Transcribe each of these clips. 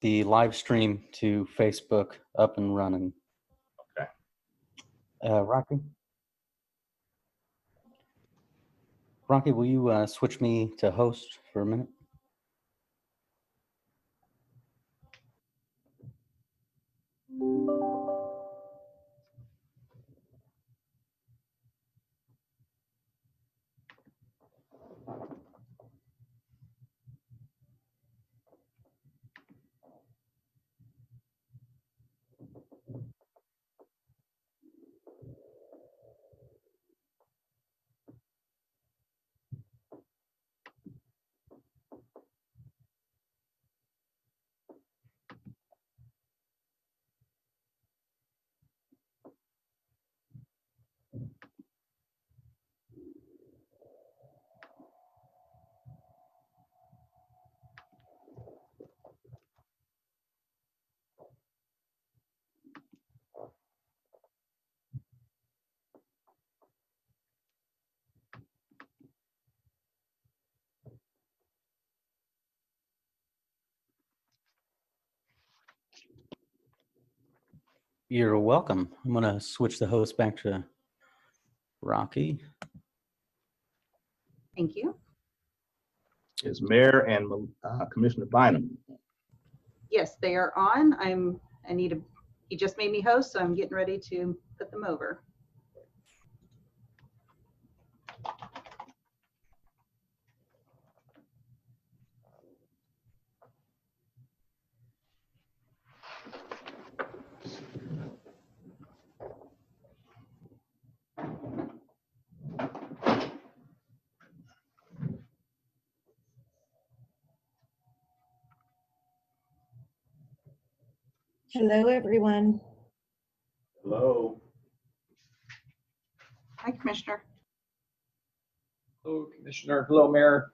the live stream to Facebook up and running. Okay. Rocky, will you switch me to host for a minute? You're welcome. I'm going to switch the host back to Rocky. Thank you. Is Mayor and Commissioner Bynum? Yes, they are on. He just made me host, so I'm getting ready to put them over. Hello, everyone. Hello. Hi, Commissioner. Hello, Commissioner. Hello, Mayor.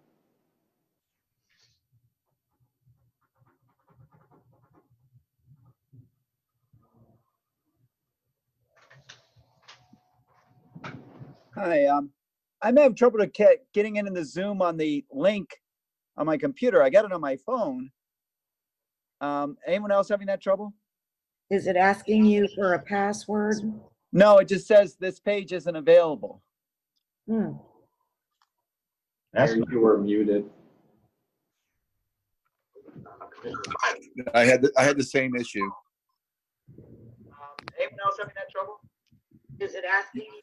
Hi, I'm having trouble getting into the Zoom on the link on my computer. I got it on my phone. Anyone else having that trouble? Is it asking you for a password? No, it just says this page isn't available. Hmm. Mayor, you were muted. I had the same issue. Anyone else having that trouble? Is it asking you?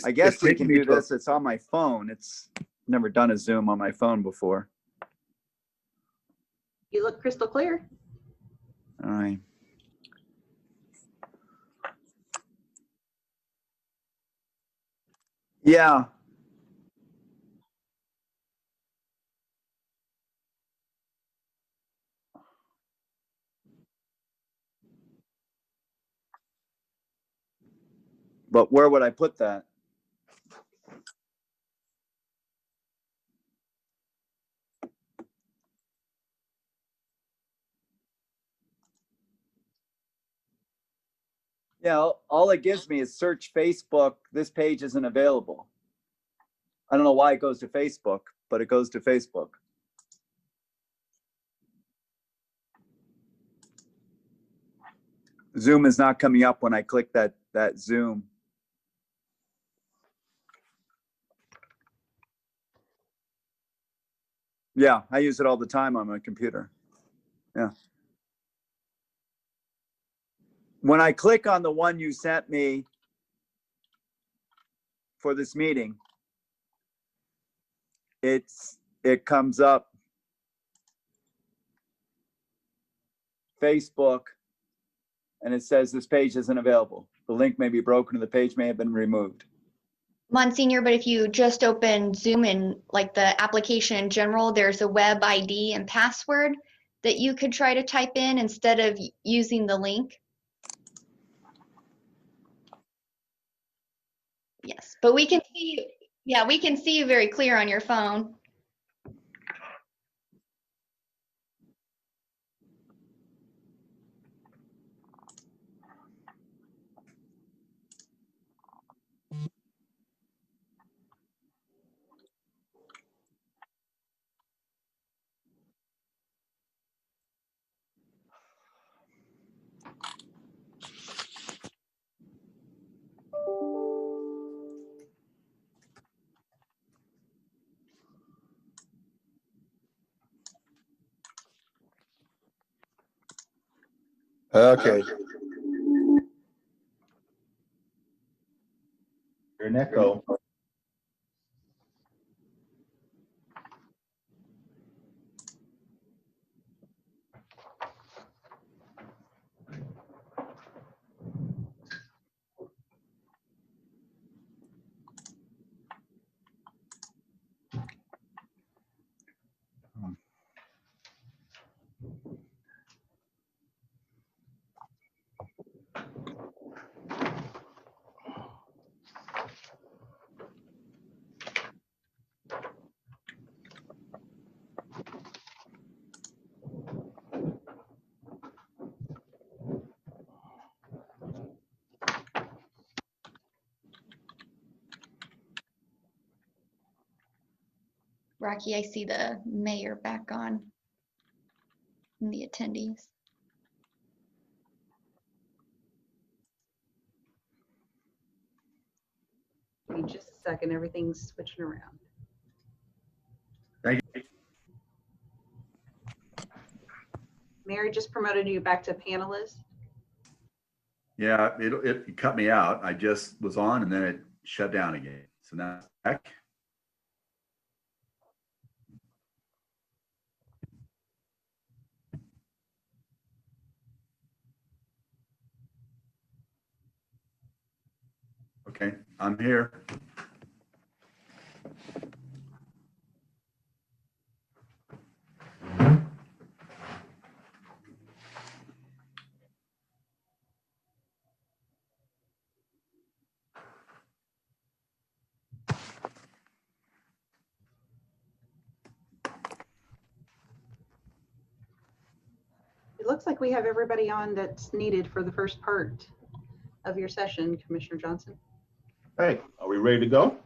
I guess we can do this. It's on my phone. It's never done a Zoom on my phone before. You look crystal clear. All right. Yeah. But where would I put that? Yeah, all it gives me is search Facebook. This page isn't available. I don't know why it goes to Facebook, but it goes to Facebook. Zoom is not coming up when I click that Zoom. Yeah, I use it all the time on my computer. Yeah. When I click on the one you sent me for this meeting, it comes up Facebook, and it says this page isn't available. The link may be broken or the page may have been removed. Monsignor, but if you just open Zoom and like the application in general, there's a web ID and password that you could try to type in instead of using the link. Yes, but we can see you. Yeah, we can see you very clear on your phone. Okay. You're an echo. Rocky, I see the mayor back on and the attendees. Give me just a second, everything's switching around. Thank you. Mary just promoted you back to panelist. Yeah, it cut me out. I just was on and then it shut down again. So now it's back. Okay, I'm here. It looks like we have everybody on that's needed for the first part of your session, Commissioner Johnson. Hey, are we ready to go?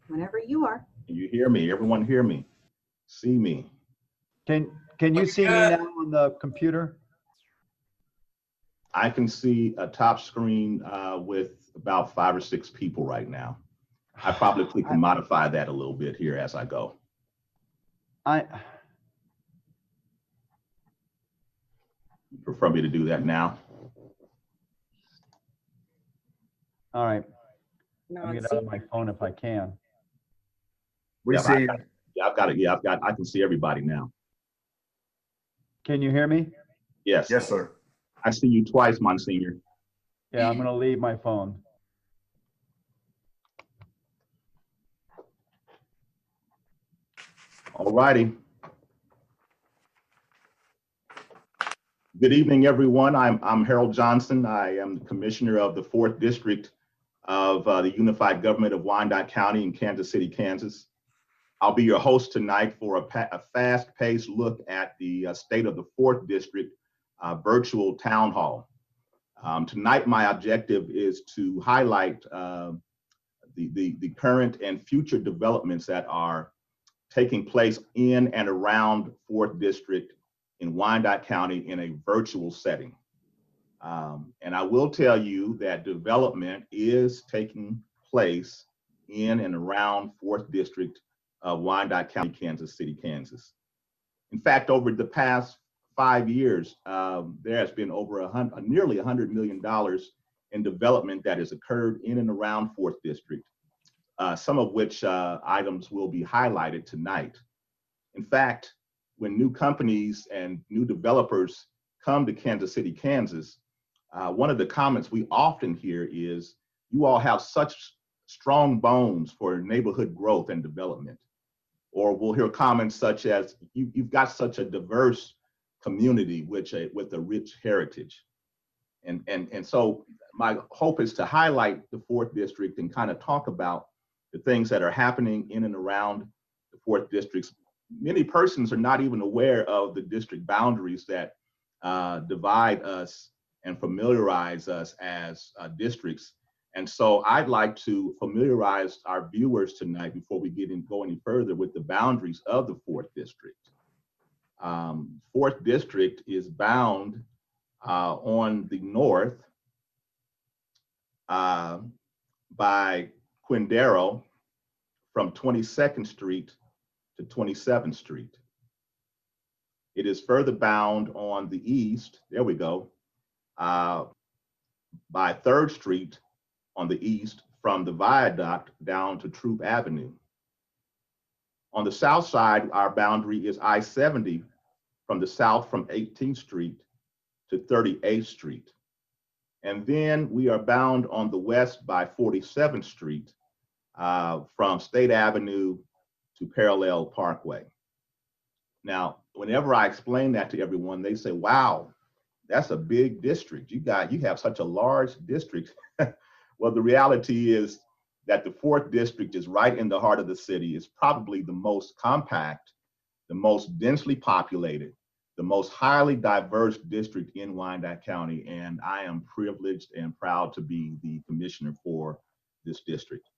Whenever you are. Can you hear me? Everyone hear me? See me? Can you see me now on the computer? I can see a top screen with about 5 or 6 people right now. I probably can modify that a little bit here as I go. You prefer me to do that now? All right. No, I'll get it's- out of my phone if I can. We Yeah, see. I've got it. Yeah, I can see everybody now. Can you hear me? Yes. Yes, sir. I see you twice, Monsignor. Yeah, I'm gonna leave my phone. All righty. Good evening, everyone. I'm Harold Johnson. I am the Commissioner of the 4th District of the Unified Government of Wyandotte County in Kansas City, Kansas. I'll be your host tonight for a fast-paced look at the state of the 4th District virtual town hall. Tonight, my objective is to highlight the current and future developments that are taking place in and around 4th District in Wyandotte County in a virtual setting. And I will tell you that development is taking place in and around 4th District of Wyandotte County, Kansas City, Kansas. In fact, over the past 5 years, there has been over nearly $100 million in development that has occurred in and around 4th District, some of which items will be highlighted tonight. In fact, when new companies and new developers come to Kansas City, Kansas, one of the comments we often hear is, you all have such strong bones for neighborhood growth and development. Or we'll hear comments such as, you've got such a diverse community with a rich heritage. And so my hope is to highlight the 4th District and kind of talk about the things that are happening in and around the 4th District. Many persons are not even aware of the district boundaries that divide us and familiarize us as districts. And so I'd like to familiarize our viewers tonight before we go any further with the boundaries of the 4th District. 4th District is bound on the north by Quindaro from 22nd Street to 27th Street. It is further bound on the east, there we go, by 3rd Street on the east from the viaduct down to Troop Avenue. On the south side, our boundary is I-70 from the south from 18th Street to 38th Street. And then we are bound on the west by 47th Street from State Avenue to Parallel Parkway. Now, whenever I explain that to everyone, they say, wow, that's a big district. You have such a large district. Well, the reality is that the 4th district is right in the heart of the city. It's probably the most compact, the most densely populated, the most highly diverse district in Wyandotte County. And I am privileged and proud to be the commissioner for this district.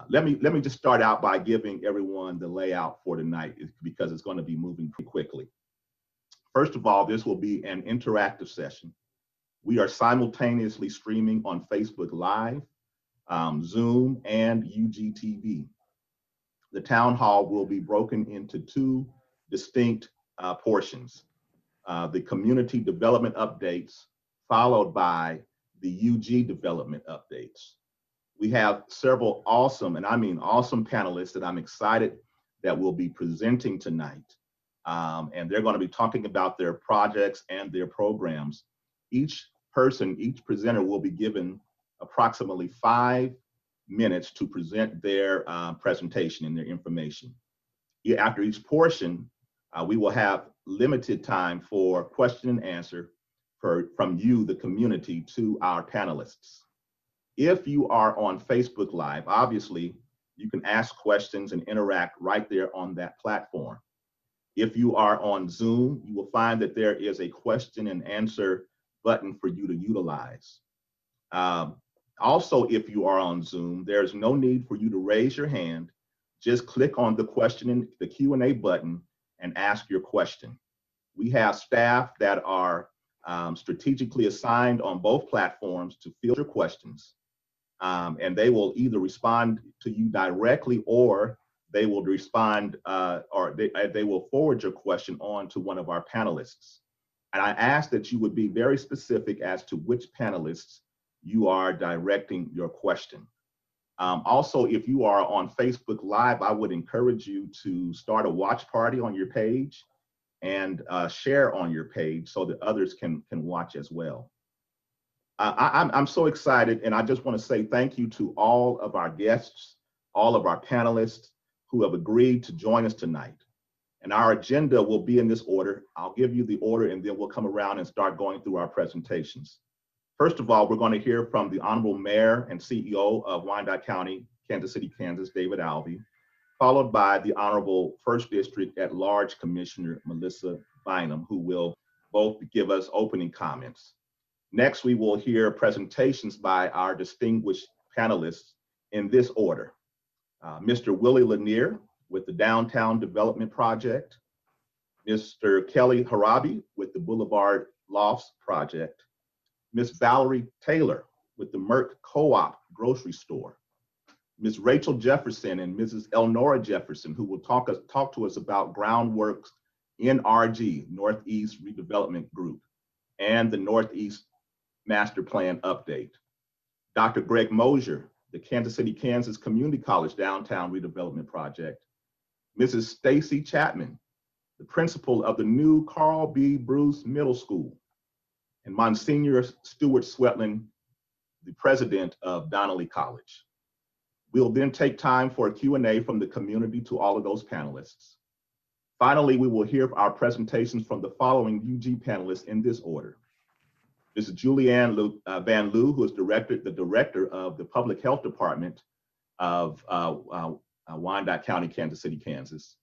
Let me just start out by giving everyone the layout for tonight, because it's going to be moving pretty quickly. First of all, this will be an interactive session. We are simultaneously streaming on Facebook Live, Zoom, and UGTV. The town hall will be broken into 2 distinct portions. The community development updates, followed by the UG development updates. We have several awesome, and I mean awesome, panelists that I'm excited that will be presenting tonight. And they're going to be talking about their projects and their programs. Each presenter will be given approximately 5 minutes to present their presentation and their information. After each portion, we will have limited time for question and answer from you, the community, to our panelists. If you are on Facebook Live, obviously, you can ask questions and interact right there on that platform. If you are on Zoom, you will find that there is a question and answer button for you to utilize. Also, if you are on Zoom, there's no need for you to raise your hand. Just click on the the Q&A button and ask your question. We have staff that are strategically assigned on both platforms to field your questions. And they will either respond to you directly, or they will respond, or they will forward your question on to one of our panelists. And I ask that you would be very specific as to which panelists you are directing your question. Also, if you are on Facebook Live, I would encourage you to start a watch party on your page and share on your page so that others can watch as well. I'm so excited, and I just want to say thank you to all of our guests, all of our panelists who have agreed to join us tonight. And our agenda will be in this order. I'll give you the order, and then we'll come around and start going through our presentations. First of all, we're going to hear from the Honorable Mayor and CEO of Wyandotte County, Kansas City, Kansas, David Alvey, followed by the Honorable 1st District at Large Commissioner Melissa Bynum, who will both give us opening comments. Next, we will hear presentations by our distinguished panelists in this order. Mr. Willie Lanier with the Downtown Development Project, Mr. Kelly Harabi with the Boulevard Lofts Project, Ms. Valerie Taylor with the Merc Co+op grocery store, Ms. Rachel Jefferson and Mrs. Elnora Jefferson, who will talk to us about GROUNDWORK's NRG, Northeast Redevelopment Group, and the Northeast Master Plan update. Dr. Greg Mosier, the Kansas City, Kansas Community College Downtown Redevelopment Project, Mrs. Stacy Chapman, the principal of the new Carl B. Bruce Middle School, and Monsignor Stuart Swetland, the president of Donnelly College. We'll then take time for a Q&A from the community to all of those panelists. Finally, we will hear our presentations from the following UG panelists in this order. This is Julianne Van Loo, who is the director of the Public Health Department of Wyandotte County, Kansas City, Kansas.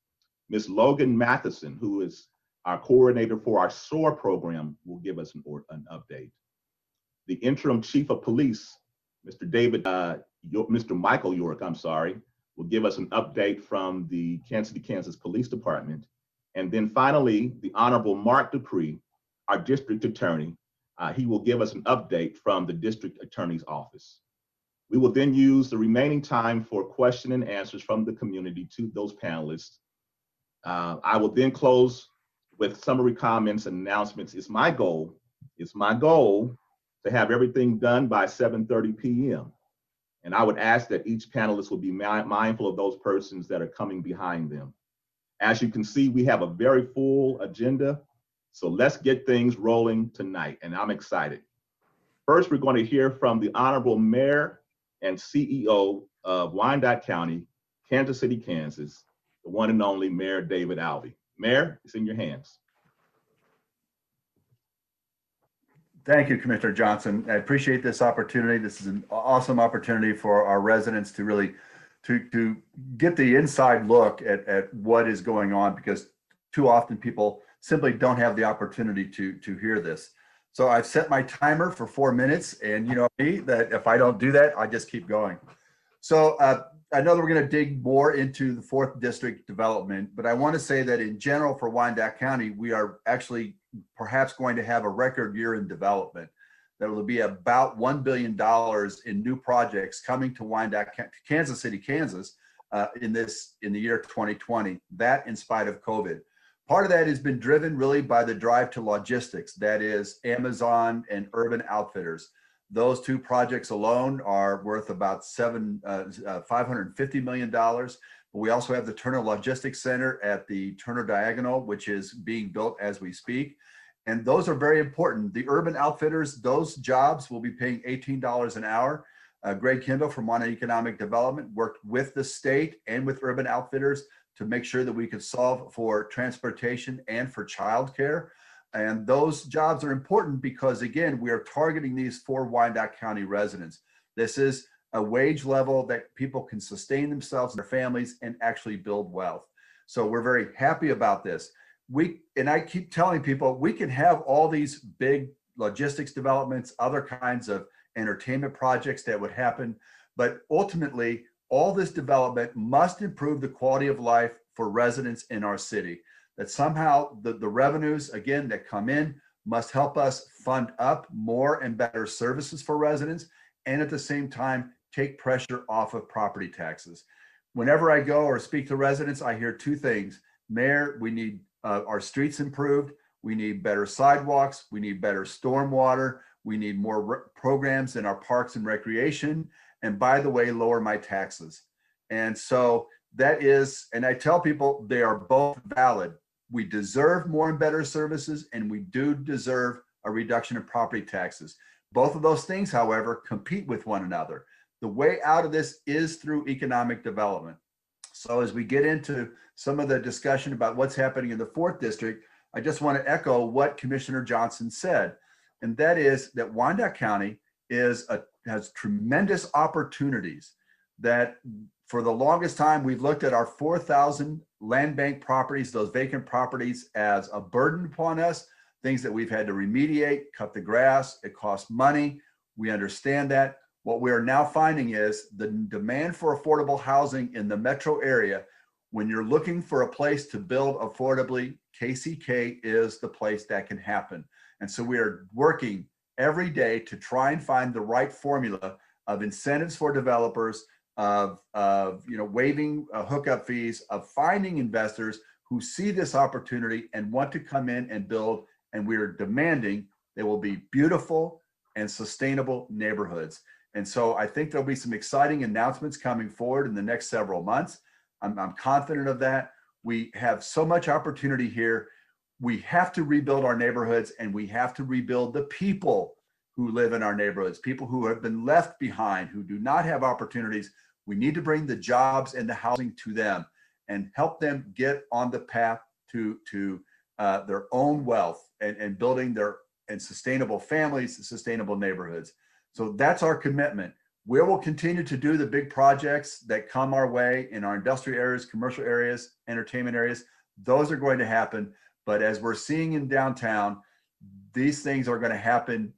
Ms. Logan Matheson, who is our coordinator for our SOAR program, will give us an update. The interim chief of police, Mr. Michael York, will give us an update from the Kansas City, Kansas Police Department. And then finally, the Honorable Mark Dupree, our district attorney, he will give us an update from the district attorney's office. We will then use the remaining time for question and answers from the community to those panelists. I will then close with summary comments and announcements. It's my goal to have everything done by 7:30 p.m. And I would ask that each panelist will be mindful of those persons that are coming behind them. As you can see, we have a very full agenda. So let's get things rolling tonight, and I'm excited. First, we're going to hear from the Honorable Mayor and CEO of Wyandotte County, Kansas City, Kansas, the one and only Mayor David Alvey. Mayor, it's in your hands. Thank you, Commissioner Johnson. I appreciate this opportunity. This is an awesome opportunity for our residents to really to get the inside look at what is going on, because too often people simply don't have the opportunity to hear this. So I've set my timer for 4 minutes, and you know me, that if I don't do that, I just keep going. So I know that we're going to dig more into the 4th District development, but I want to say that in general for Wyandotte County, we are actually perhaps going to have a record year in development. There will be about $1 billion in new projects coming to Wyandotte, Kansas City, Kansas in the year 2020, that in spite of COVID. Part of that has been driven really by the drive to logistics, that is Amazon and Urban Outfitters. Those two projects alone are worth about $550 million. But we also have the Turner Logistics Center at the Turner Diagonal, which is being built as we speak. And those are very important. The Urban Outfitters, those jobs will be paying $18 an hour. Greg Kendall from Wyandotte Economic Development worked with the state and with Urban Outfitters to make sure that we could solve for transportation and for childcare. And those jobs are important because, again, we are targeting these for Wyandotte County residents. This is a wage level that people can sustain themselves and their families and actually build wealth. So we're very happy about this. And I keep telling people, we can have all these big logistics developments, other kinds of entertainment projects that would happen, but ultimately, all this development must improve the quality of life for residents in our city. That somehow the revenues, again, that come in must help us fund up more and better services for residents, and at the same time, take pressure off of property taxes. Whenever I go or speak to residents, I hear two things. Mayor, we need our streets improved. We need better sidewalks. We need better stormwater. We need more programs in our parks and recreation. And by the way, lower my taxes. And so that is, and I tell people they are both valid. We deserve more and better services, and we do deserve a reduction in property taxes. Both of those things, however, compete with one another. The way out of this is through economic development. So as we get into some of the discussion about what's happening in the 4th District, I just want to echo what Commissioner Johnson said. And that is that Wyandotte County has tremendous opportunities that for the longest time, we've looked at our 4,000 land bank properties, those vacant properties, as a burden upon us, things that we've had to remediate, cut the grass, it costs money. We understand that. What we are now finding is the demand for affordable housing in the metro area. When you're looking for a place to build affordably, KCK is the place that can happen. And so we are working every day to try and find the right formula of incentives for developers, of waiving hookup fees, of finding investors who see this opportunity and want to come in and build. And we are demanding they will be beautiful and sustainable neighborhoods. And so I think there'll be some exciting announcements coming forward in the next several months. I'm confident of that. We have so much opportunity here. We have to rebuild our neighborhoods, and we have to rebuild the people who live in our neighborhoods, people who have been left behind, who do not have opportunities. We need to bring the jobs and the housing to them and help them get on the path to their own wealth and building their and sustainable families, sustainable neighborhoods. So that's our commitment. We will continue to do the big projects that come our way in our industrial areas, commercial areas, entertainment areas. Those are going to happen. But as we're seeing in downtown, these things are going to happen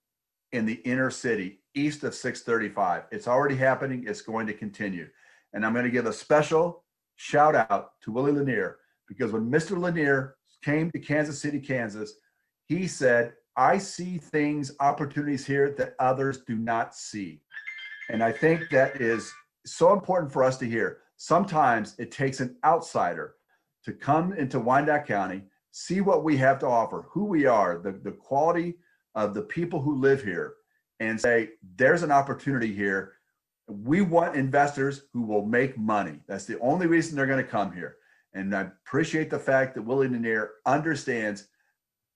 in the inner city, east of 635. It's already happening. It's going to continue. And I'm going to give a special shout out to Willie Lanier, because when Mr. Lanier came to Kansas City, Kansas, he said, I see things, opportunities here that others do not see. And I think that is so important for us to hear. Sometimes it takes an outsider to come into Wyandotte County, see what we have to offer, who we are, the quality of the people who live here, and say, there's an opportunity here. We want investors who will make money. That's the only reason they're going to come here. And I appreciate the fact that Willie Lanier understands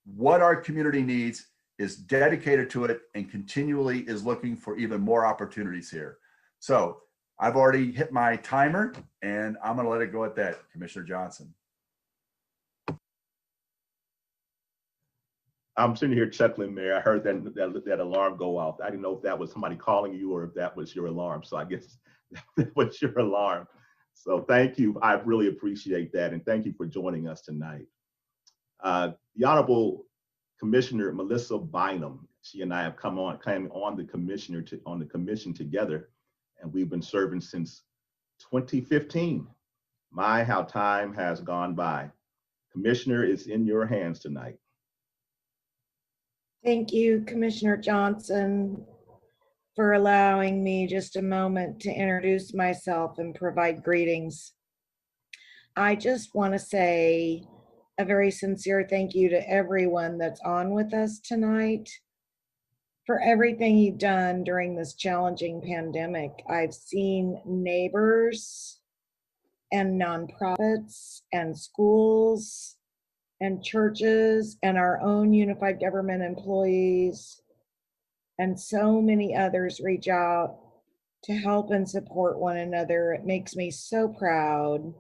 what our community needs, is dedicated to it, and continually is looking for even more opportunities here. So I've already hit my timer, and I'm going to let it go at that, Commissioner Johnson. I'm sitting here chuckling, Mayor. I heard that alarm go off. I didn't know if that was somebody calling you or if that was your alarm. So I guess that was your alarm. So thank you. I really appreciate that. And thank you for joining us tonight. The Honorable Commissioner Melissa Bynum, she and I have came on the commission together, and we've been serving since 2015. My, how time has gone by. Commissioner, it's in your hands tonight. Thank you, Commissioner Johnson, for allowing me just a moment to introduce myself and provide greetings. I just want to say a very sincere thank you to everyone that's on with us tonight for everything you've done during this challenging pandemic. I've seen neighbors and nonprofits and schools and churches and our own unified government employees and so many others reach out to help and support one another. It makes me so proud,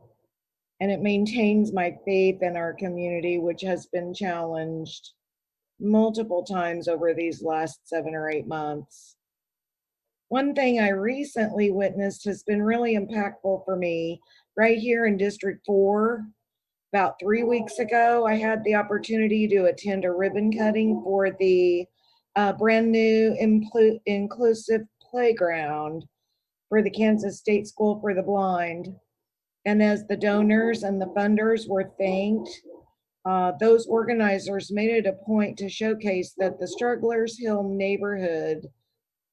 and it maintains my faith in our community, which has been challenged multiple times over these last 7 or 8 months. One thing I recently witnessed has been really impactful for me. Right here in District 4, about 3 weeks ago, I had the opportunity to attend a ribbon cutting for the brand new inclusive playground for the Kansas State School for the Blind. And as the donors and the funders were thanked, those organizers made it a point to showcase that the Strugglers Hill neighborhood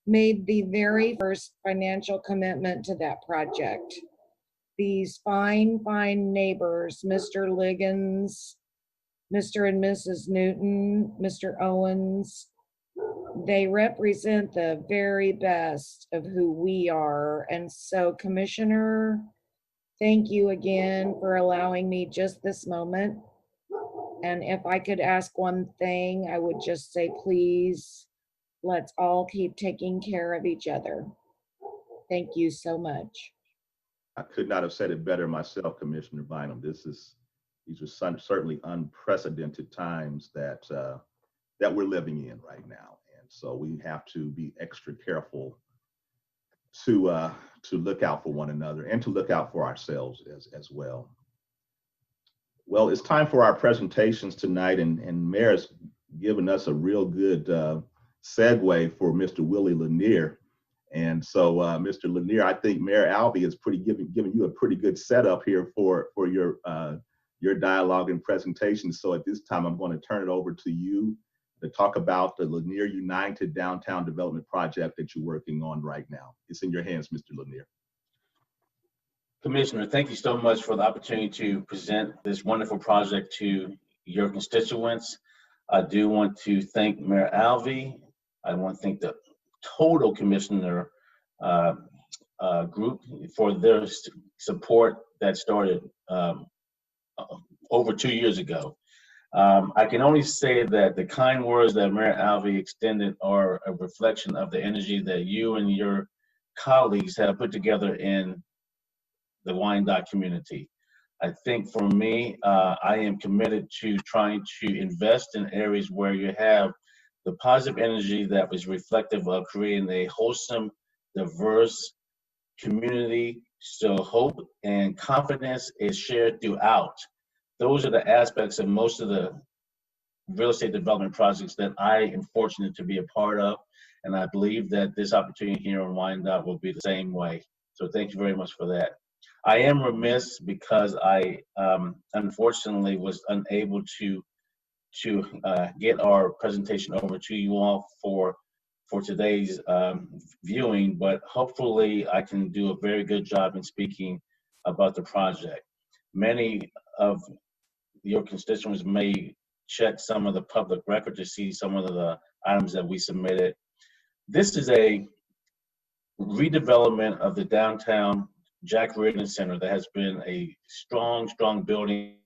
made the very first financial commitment to that project. These fine neighbors, Mr. Liggins, Mr. and Mrs. Newton, Mr. Owens, they represent the very best of who we are. And so, Commissioner, thank you again for allowing me just this moment. And if I could ask one thing, I would just say, please, let's all keep taking care of each other. Thank you so much. I could not have said it better myself, Commissioner Bynum. These are certainly unprecedented times that we're living in right now, and so we have to be extra careful to look out for one another and to look out for ourselves as well. Well, it's time for our presentations tonight, and Mayor's given us a real good segue for Mr. Willie Lanier. And so, Mr. Lanier, I think Mayor Alvey is giving you a pretty good setup here for your dialogue and presentation. So at this time, I'm going to turn it over to you to talk about the Lanier United Downtown Development Project that you're working on right now. It's in your hands, Mr. Lanier. Commissioner, thank you so much for the opportunity to present this wonderful project to your constituents. I do want to thank Mayor Alvey. I want to thank the total commissioner group for their support that started over 2 years ago. I can only say that the kind words that Mayor Alvey extended are a reflection of the energy that you and your colleagues have put together in the Wyandotte community. I think for me, I am committed to trying to invest in areas where you have the positive energy that was reflective of creating a wholesome, diverse community, so hope and confidence is shared throughout. Those are the aspects of most of the real estate development projects that I am fortunate to be a part of, and I believe that this opportunity here in Wyandotte will be the same way. So thank you very much for that. I am remiss because I unfortunately was unable to get our presentation over to you all for today's viewing, but hopefully I can do a very good job in speaking about the project. Many of your constituents may check some of the public record to see some of the items that we submitted. This is a redevelopment of the downtown Jack Reardon Center that has been a strong building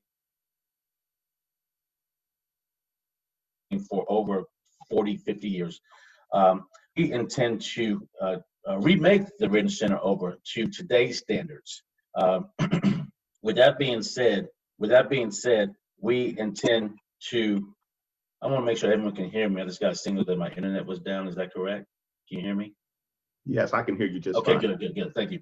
for over 40, 50 years. We intend to remake the Reardon Center over to today's standards. With that being said, we intend to, I want to make sure everyone can hear me. I just got a signal that my internet was down. Is that correct? Can you hear me? Yes, I can hear you just Okay, fine. good. Thank you.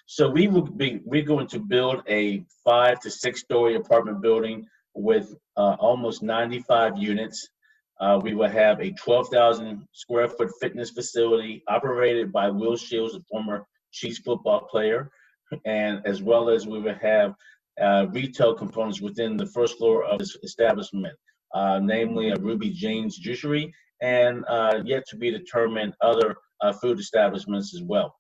So we're going to build a 5 to 6 story apartment building with almost 95 units. We will have a 12,000 square foot fitness facility operated by Will Shields, a former Chiefs football player, and as well as we will have retail components within the first floor of this establishment, namely a Ruby Jane's Juicery and yet to be determined other food establishments as well.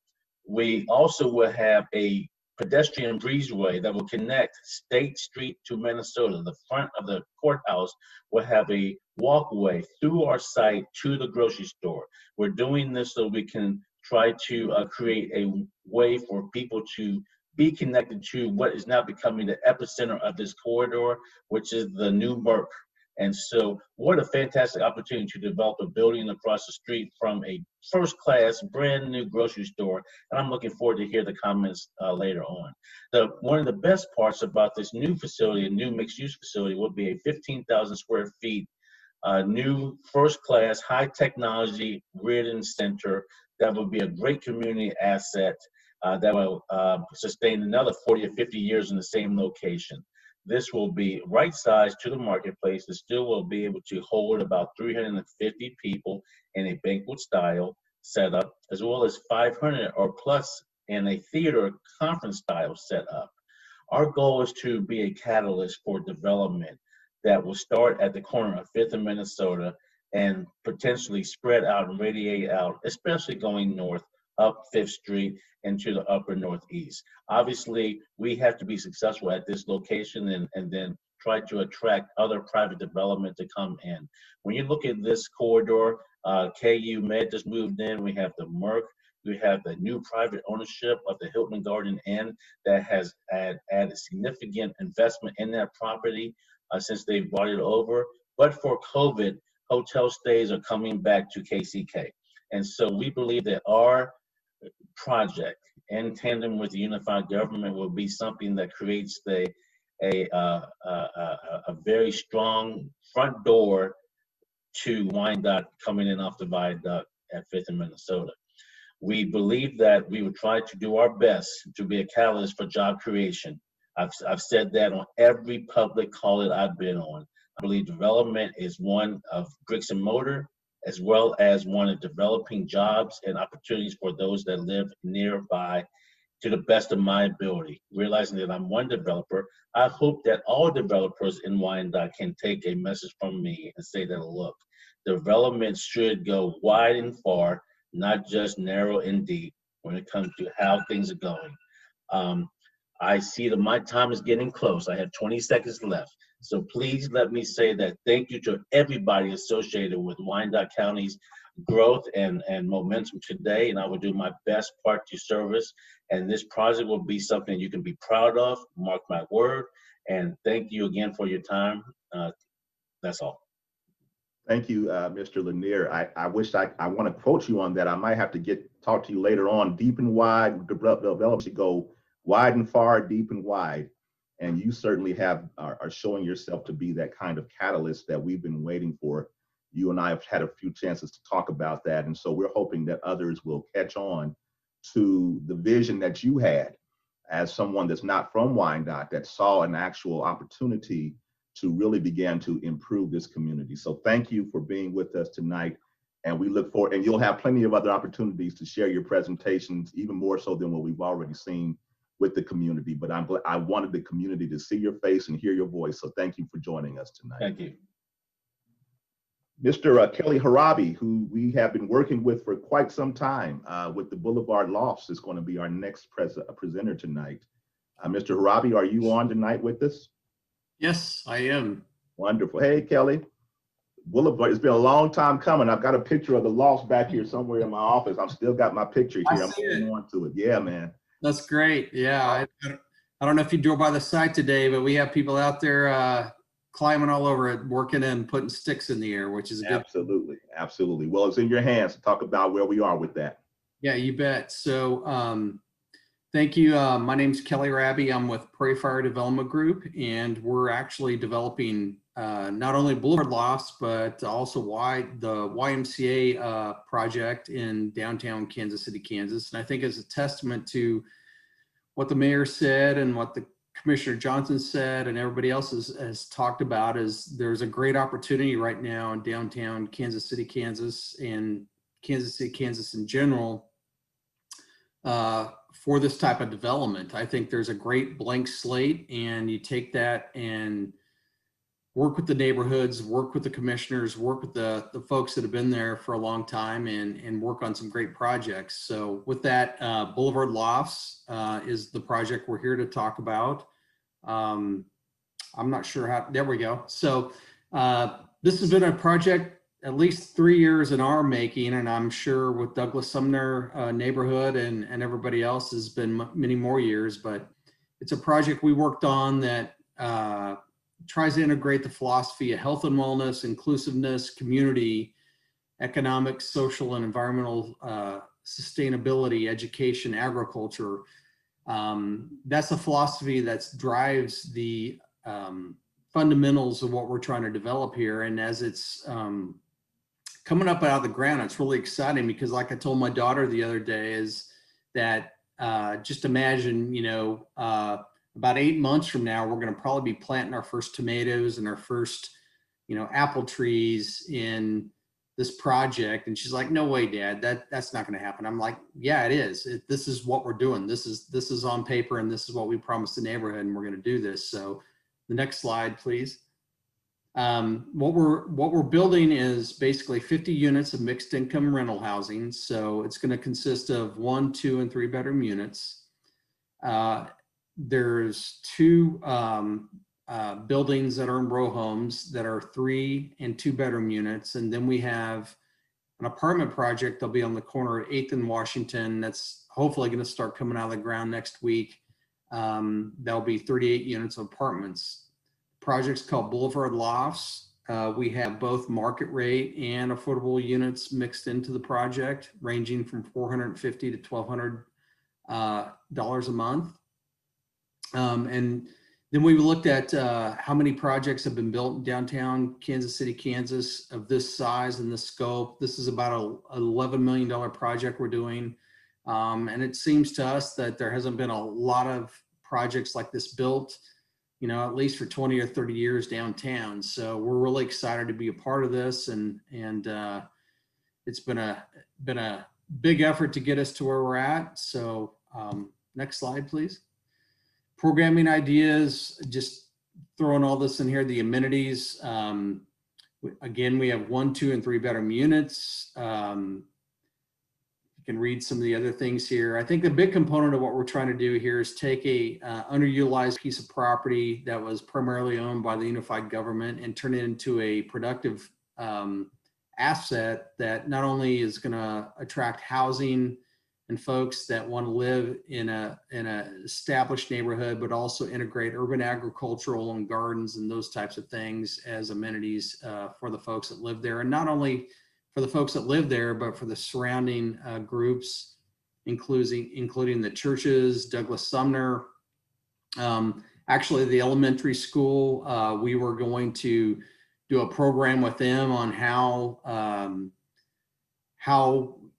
We also will have a pedestrian breezeway that will connect State Street to Minnesota. The front of the courthouse will have a walkway through our site to the grocery store. We're doing this so we can try to create a way for people to be connected to what is now becoming the epicenter of this corridor, which is the new Merc. And so what a fantastic opportunity to develop a building across the street from a first-class, brand new grocery store. And I'm looking forward to hear the comments later on. One of the best parts about this new facility, a new mixed-use facility, will be a 15,000 square feet, new first-class, high-technology Reardon Center that will be a great community asset that will sustain another 40 or 50 years in the same location. This will be right-sized to the marketplace. It still will be able to hold about 350 people in a banquet-style setup, as well as 500 or plus in a theater conference-style setup. Our goal is to be a catalyst for development that will start at the corner of 5th and Minnesota and potentially spread out and radiate out, especially going north up 5th Street into the upper northeast. Obviously, we have to be successful at this location and then try to attract other private development to come in. When you look at this corridor, KU Med just moved in. We have the Merc. We have the new private ownership of the Hilton Garden Inn that has added significant investment in that property since they brought it over. But for COVID, hotel stays are coming back to KCK. And so we believe that our project in tandem with the unified government will be something that creates a very strong front door to Wyandotte coming in off the viaduct at 5th and Minnesota. We believe that we would try to do our best to be a catalyst for job creation. I've said that on every public call that I've been on. I believe development is one of bricks and mortar, as well as one of developing jobs and opportunities for those that live nearby to the best of my ability. Realizing that I'm one developer, I hope that all developers in Wyandotte can take a message from me and say that, look, development should go wide and far, not just narrow and deep when it comes to how things are going. I see that my time is getting close. I have 20 seconds left. So please let me say that thank you to everybody associated with Wyandotte County's growth and momentum today, and I will do my best part to service. And this project will be something you can be proud of, mark my word. And thank you again for your time. That's all. Thank you, Mr. Lanier. I wish I want to quote you on that. I might have to talk to you later on. Deep and wide, development should go wide and far, deep and wide. And you certainly are showing yourself to be that kind of catalyst that we've been waiting for. You and I have had a few chances to talk about that. And so we're hoping that others will catch on to the vision that you had as someone that's not from Wyandotte, that saw an actual opportunity to really begin to improve this community. So thank you for being with us tonight. And we look forward, and you'll have plenty of other opportunities to share your presentations, even more so than what we've already seen with the community. But I wanted the community to see your face and hear your voice. So thank you for joining us tonight. Thank you. Mr. Kelly Harabi, who we have been working with for quite some time with the Boulevard Lofts, is going to be our next presenter tonight. Mr. Harabi, are you on tonight with us? Yes, I am. Wonderful. Hey, Kelly. Boulevard, it's been a long time coming. I've got a picture of the loft back here somewhere in my office. I've still got my picture I here. I'm see holding it. on to it. Yeah, man. That's great. Yeah. I don't know if you drove by the site today, but we have people out there climbing all over it, working and putting sticks in the air, which is a good. Absolutely. Absolutely. Well, it's in your hands to talk about where we are with that. Yeah, you bet. So thank you. My name's Kelly Raby. I'm with Prairie Fire Development Group, and we're actually developing not only Boulevard Lofts, but also the YMCA project in downtown Kansas City, Kansas. And I think as a testament to what the mayor said and what the Commissioner Johnson said and everybody else has talked about, is there's a great opportunity right now in downtown Kansas City, Kansas, and Kansas City, Kansas in general, for this type of development. I think there's a great blank slate, and you take that and work with the neighborhoods, work with the commissioners, work with the folks that have been there for a long time, and work on some great projects. So with that, Boulevard Lofts is the project we're here to talk about. I'm not sure how, there we go. So this has been a project at least 3 years in our making, and I'm sure with Douglas Sumner neighborhood and everybody else has been many more years, but it's a project we worked on that tries to integrate the philosophy of health and wellness, inclusiveness, community, economic, social, and environmental sustainability, education, agriculture. That's a philosophy that drives the fundamentals of what we're trying to develop here. And as it's coming up out of the ground, it's really exciting because, like I told my daughter the other day, is that just imagine, about 8 months from now, we're going to probably be planting our first tomatoes and our first, apple trees in this project. And she's like, "No way, Dad, that's not going to happen." I'm like, "Yeah, it is. This is what we're doing. This is on paper, and this is what we promised the neighborhood, and we're going to do this." So the next slide, please. What we're building is basically 50 units of mixed income rental housing. So it's going to consist of 1, 2, and 3 bedroom units. There's 2 buildings that are in row homes that are 3 and 2 bedroom units. And then we have an apartment project that'll be on the corner of 8th and Washington. That's hopefully going to start coming out of the ground next week. There'll be 38 units of apartments. Project's called Boulevard Lofts. We have both market rate and affordable units mixed into the project, ranging from $450 to $1,200 a month. And then we looked at how many projects have been built in downtown Kansas City, Kansas of this size and this scope. This is about an $11 million project we're doing. And it seems to us that there hasn't been a lot of projects like this built, at least for 20 or 30 years downtown. So we're really excited to be a part of this. And it's been a big effort to get us to where we're at. So next slide, please. Programming ideas, just throwing all this in here, the amenities. Again, we have 1, 2, and 3 bedroom units. You can read some of the other things here. I think the big component of what we're trying to do here is take a underutilized piece of property that was primarily owned by the unified government and turn it into a productive asset that not only is going to attract housing and folks that want to live in an established neighborhood, but also integrate urban agricultural and gardens and those types of things as amenities for the folks that live there. And not only for the folks that live there, but for the surrounding groups, including the churches, Douglas Sumner. Actually, the elementary school, we were going to do a program with them on how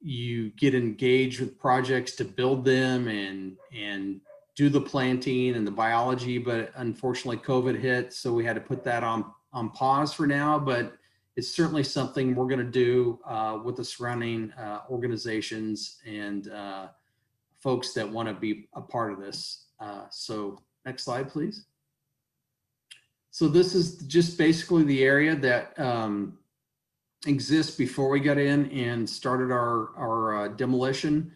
you get engaged with projects to build them and do the planting and the biology, but unfortunately COVID hit, so we had to put that on pause for now. But it's certainly something we're going to do with the surrounding organizations and folks that want to be a part of this. So next slide, please. So this is just basically the area that exists before we got in and started our demolition.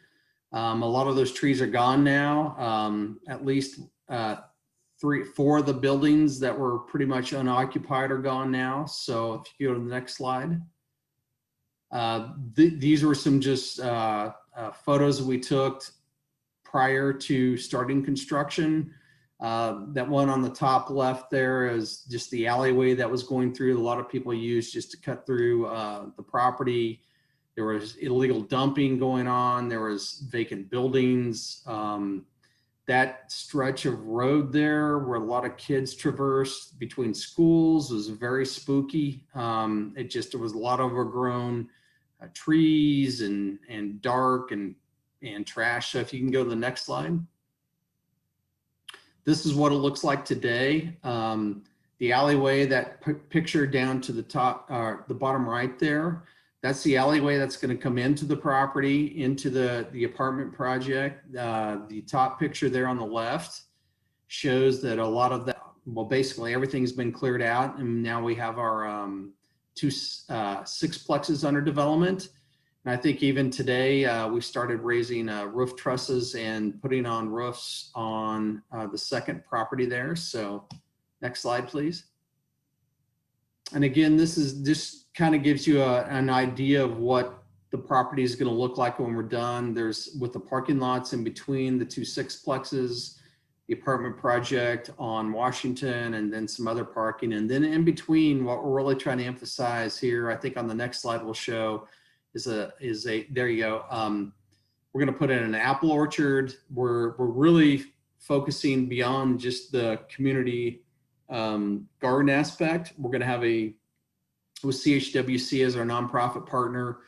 A lot of those trees are gone now. At least 4 of the buildings that were pretty much unoccupied are gone now. So if you go to the next slide. These were some just photos that we took prior to starting construction. That one on the top left there is just the alleyway that was going through. A lot of people used just to cut through the property. There was illegal dumping going on. There was vacant buildings. That stretch of road there where a lot of kids traversed between schools was very spooky. There was a lot of overgrown trees and dark and trash. So if you can go to the next slide. This is what it looks like today. The alleyway, that picture down to the top, the bottom right there, that's the alleyway that's going to come into the property, into the apartment project. The top picture there on the left shows that a lot of that, well, basically everything's been cleared out, and now we have our 2 sixplexes under development. And I think even today we started raising roof trusses and putting on roofs on the second property there. So next slide, please. And again, this kind of gives you an idea of what the property is going to look like when we're done. There's, with the parking lots in between the 2 sixplexes, the apartment project on Washington, and then some other parking. And then in between, what we're really trying to emphasize here, I think on the next slide we'll show, is there you go. We're going to put in an apple orchard. We're really focusing beyond just the community garden aspect. We're going to have with CHWC as our nonprofit partner,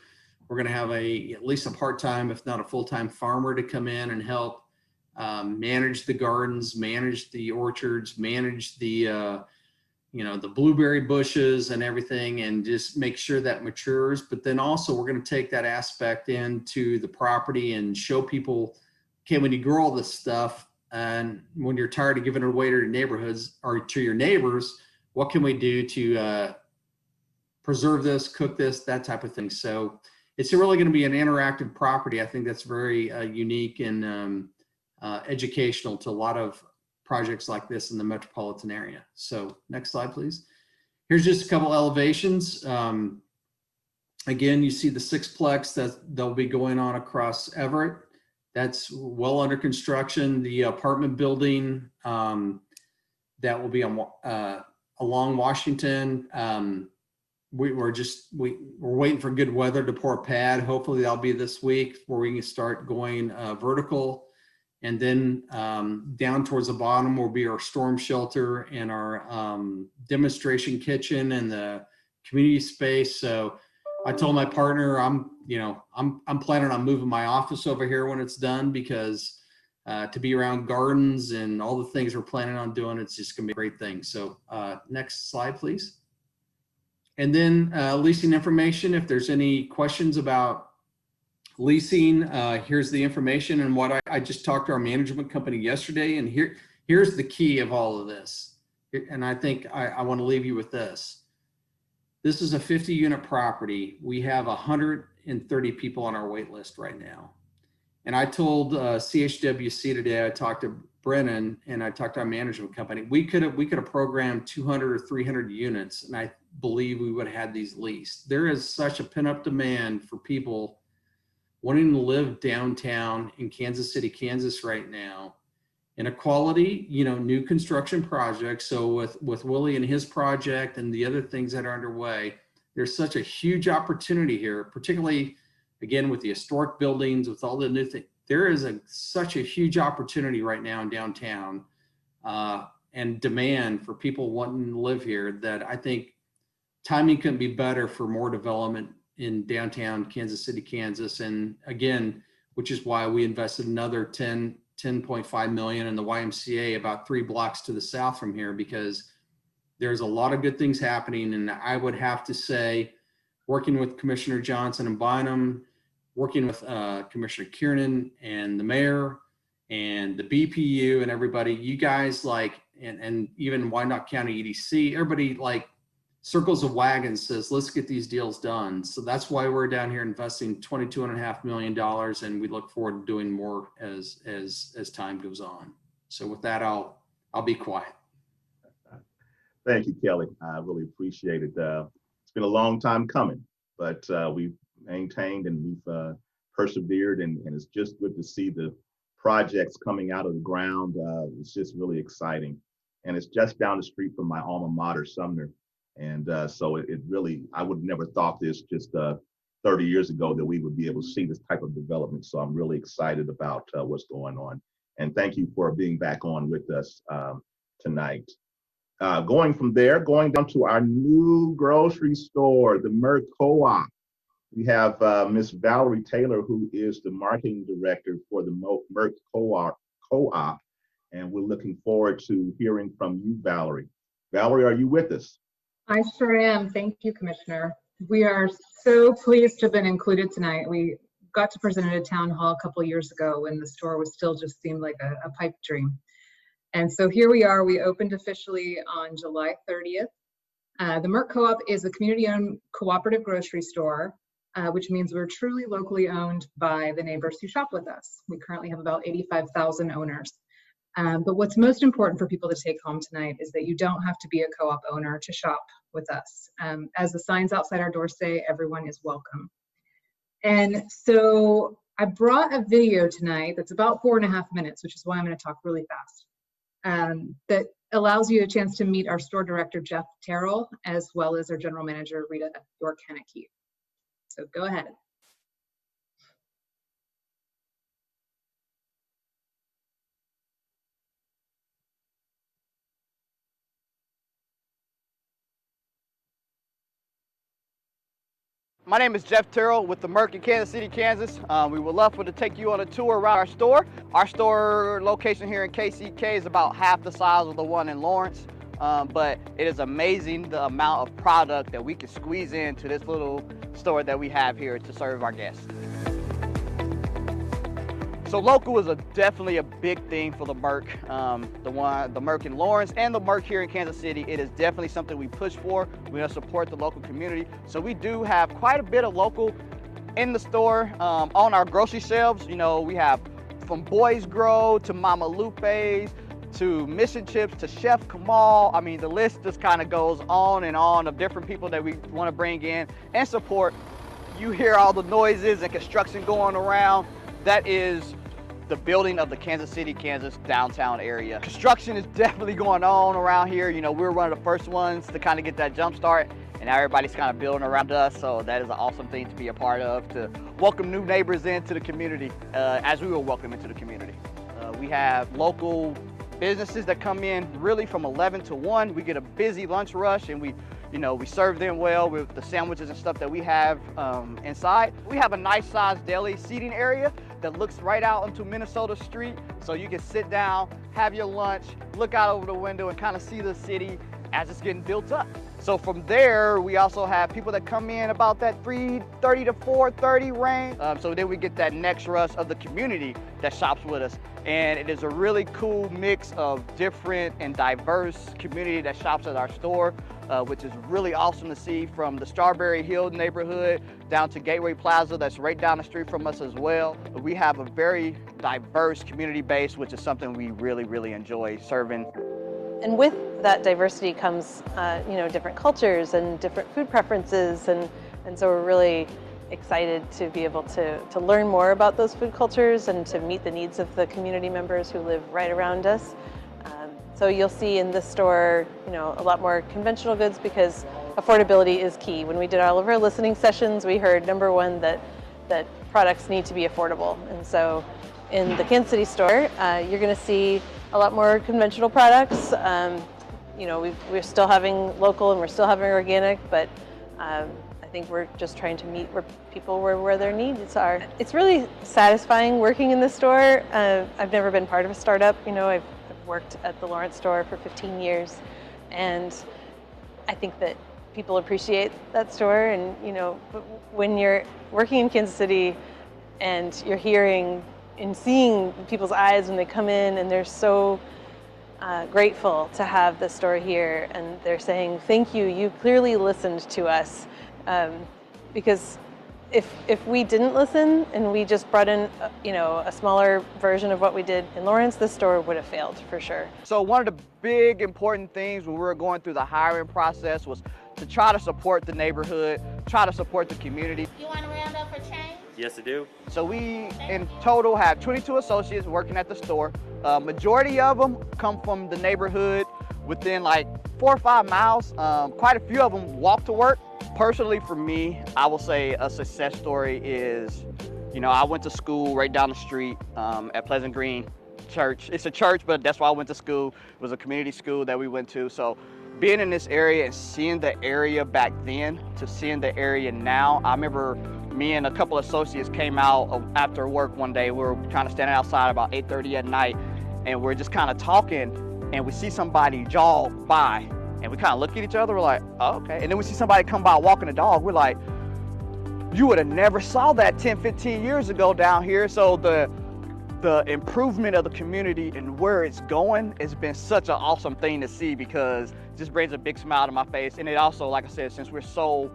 we're going to have at least a part-time, if not a full-time farmer to come in and help manage the gardens, manage the orchards, manage the the blueberry bushes and everything, and just make sure that matures. But then also we're going to take that aspect into the property and show people, okay, when you grow all this stuff and when you're tired of giving it away to your neighborhoods or to your neighbors, what can we do to preserve this, cook this, that type of thing. So it's really going to be an interactive property. I think that's very unique and educational to a lot of projects like this in the metropolitan area. So next slide, please. Here's just a couple elevations. Again, you see the sixplex that they'll be going on across Everett. That's well under construction. The apartment building that will be on along Washington. We're waiting for good weather to pour pad. Hopefully that'll be this week where we can start going vertical. And then down towards the bottom will be our storm shelter and our demonstration kitchen and the community space. So I told my partner I'm planning on moving my office over here when it's done, because to be around gardens and all the things we're planning on doing, it's just gonna be a great thing. So next slide, please. And then leasing information. If there's any questions about leasing, here's the information. And what I just talked to our management company yesterday, and here's the key of all of this. And I think I want to leave you with this. This is a 50-unit property. We have 130 people on our wait list right now. And I told CHWC today, I talked to Brennan and I talked to our management company. We could have programmed 200 or 300 units, and I believe we would have had these leased. There is such a pent-up demand for people wanting to live downtown in Kansas City, Kansas right now, in a quality, new construction project. So with Willie and his project and the other things that are underway, there's such a huge opportunity here, particularly again with the historic buildings, with all the new things. There is such a huge opportunity right now in downtown and demand for people wanting to live here, that I think timing couldn't be better for more development in downtown Kansas City, Kansas. And again, which is why we invested another 10.5 million in the YMCA about 3 blocks to the south from here, because there's a lot of good things happening. And I would have to say, working with Commissioner Johnson and Bynum, working with Commissioner Kiernan and the mayor and the BPU and everybody, you guys and even Wyandotte County EDC, everybody circles of wagons, says, let's get these deals done. So that's why we're down here investing $22.5 million, and we look forward to doing more as time goes on. So with that, I'll I'll be quiet. Thank you, Kelly. I really appreciate it. It's been a long time coming, but we've maintained and we've persevered, and it's just good to see the projects coming out of the ground. It's just really exciting. And it's just down the street from my alma mater, Sumner. And so it really, I would have never thought this just 30 years ago that we would be able to see this type of development. So I'm really excited about what's going on. And thank you for being back on with us tonight. Going from there, going down to our new grocery store, the Merc Co+op. We have Miss Valerie Taylor, who is the marketing director for the Merc Co+op, and we're looking forward to hearing from you, Valerie. Valerie, are you with us? I sure am. Thank you, Commissioner. We are so pleased to have been included tonight. We got to present at a town hall a couple of years ago when the store was still just seemed like a pipe dream. And so here we are. We opened officially on July 30th. The Merc Co+op is a community-owned cooperative grocery store, which means we're truly locally owned by the neighbors who shop with us. We currently have about 85,000 owners. But what's most important for people to take home tonight is that you don't have to be a co-op owner to shop with us. As the signs outside our door say, everyone is welcome. And so I brought a video tonight that's about 4.5 minutes, which is why I'm going to talk really fast, that allows you a chance to meet our store director, Jeff Terrell, as well as our general manager, Rita York-Henneke. So go ahead. My name is Jeff Terrell with the Merc in Kansas City, Kansas. We would love to take you on a tour around our store. Our store location here in KCK is about half the size of the one in Lawrence, but it is amazing the amount of product that we can squeeze into this little store that we have here to serve our guests. So local is definitely a big thing for the Merc, the Merc in Lawrence and the Merc here in Kansas City. It is definitely something we push for. We want to support the local community. So we do have quite a bit of local in the store. On our grocery shelves, you know, we have from Boys Grow to Mama Lupe's to Mission Chips to Chef Kamal. I mean, the list just kind of goes on and on of different people that we want to bring in and support. You hear all the noises and construction going around. That is the building of the Kansas City, Kansas downtown area. Construction is definitely going on around here. You know, we're one of the first ones to kind of get that jump start, and now everybody's kind of building around us. So that is an awesome thing to be a part of, to welcome new neighbors into the community, as we will welcome into the community. We have local businesses that come in really from 11 to 1. We get a busy lunch rush, and we serve them well with the sandwiches and stuff that we have inside. We have a nice sized deli seating area that looks right out into Minnesota Street. So you can sit down, have your lunch, look out over the window and kind of see the city as it's getting built up. So from there, we also have people that come in about that 3:30 to 4:30 range. So then we get that next rush of the community that shops with us. And it is a really cool mix of different and diverse community that shops at our store, which is really awesome to see, from the Strawberry Hill neighborhood down to Gateway Plaza that's right down the street from us as well. We have a very diverse community base, which is something we really, really enjoy serving. And with that diversity comes, different cultures and different food preferences, and so we're really excited to be able to learn more about those food cultures and to meet the needs of the community members who live right around us. So you'll see in this store, a lot more conventional goods, because affordability is key. When we did all of our listening sessions, we heard number one that products need to be affordable. And so in the Kansas City store, you're going to see a lot more conventional products. We're still having local and we're still having organic, but I think we're just trying to meet people where their needs are. It's really satisfying working in this store. I've never been part of a startup. I've worked at the Lawrence store for 15 years, and I think that people appreciate that store. And when you're working in Kansas City and you're hearing and seeing people's eyes when they come in, and they're so grateful to have the store here, and they're saying, thank you, you clearly listened to us, because if we didn't listen and we just brought in, a smaller version of what we did in Lawrence, the store would have failed for sure. So one of the big important things when we were going through the hiring process was to try to support the neighborhood, try to support the community. You want to round up for change? Yes, I do. So we in total have 22 associates working at the store. Majority of them come from the neighborhood within like 4 or 5 miles. Quite a few of them walk to work. Personally, for me, I will say a success story is, I went to school right down the street at Pleasant Green Church. It's a church, but that's why I went to school. It was a community school that we went to. So being in this area and seeing the area back then to seeing the area now, I remember me and a couple of associates came out after work one day. We were kind of standing outside about 8:30 at night, and we're just kind of talking, and we see somebody jog by, and we kind of look at each other, we're like, oh, okay. And then we see somebody come by walking a dog. We're like, you would have never saw that 10, 15 years ago down here. So the improvement of the community and where it's going has been such an awesome thing to see, because it just brings a big smile to my face. And it also, like I said, since we're so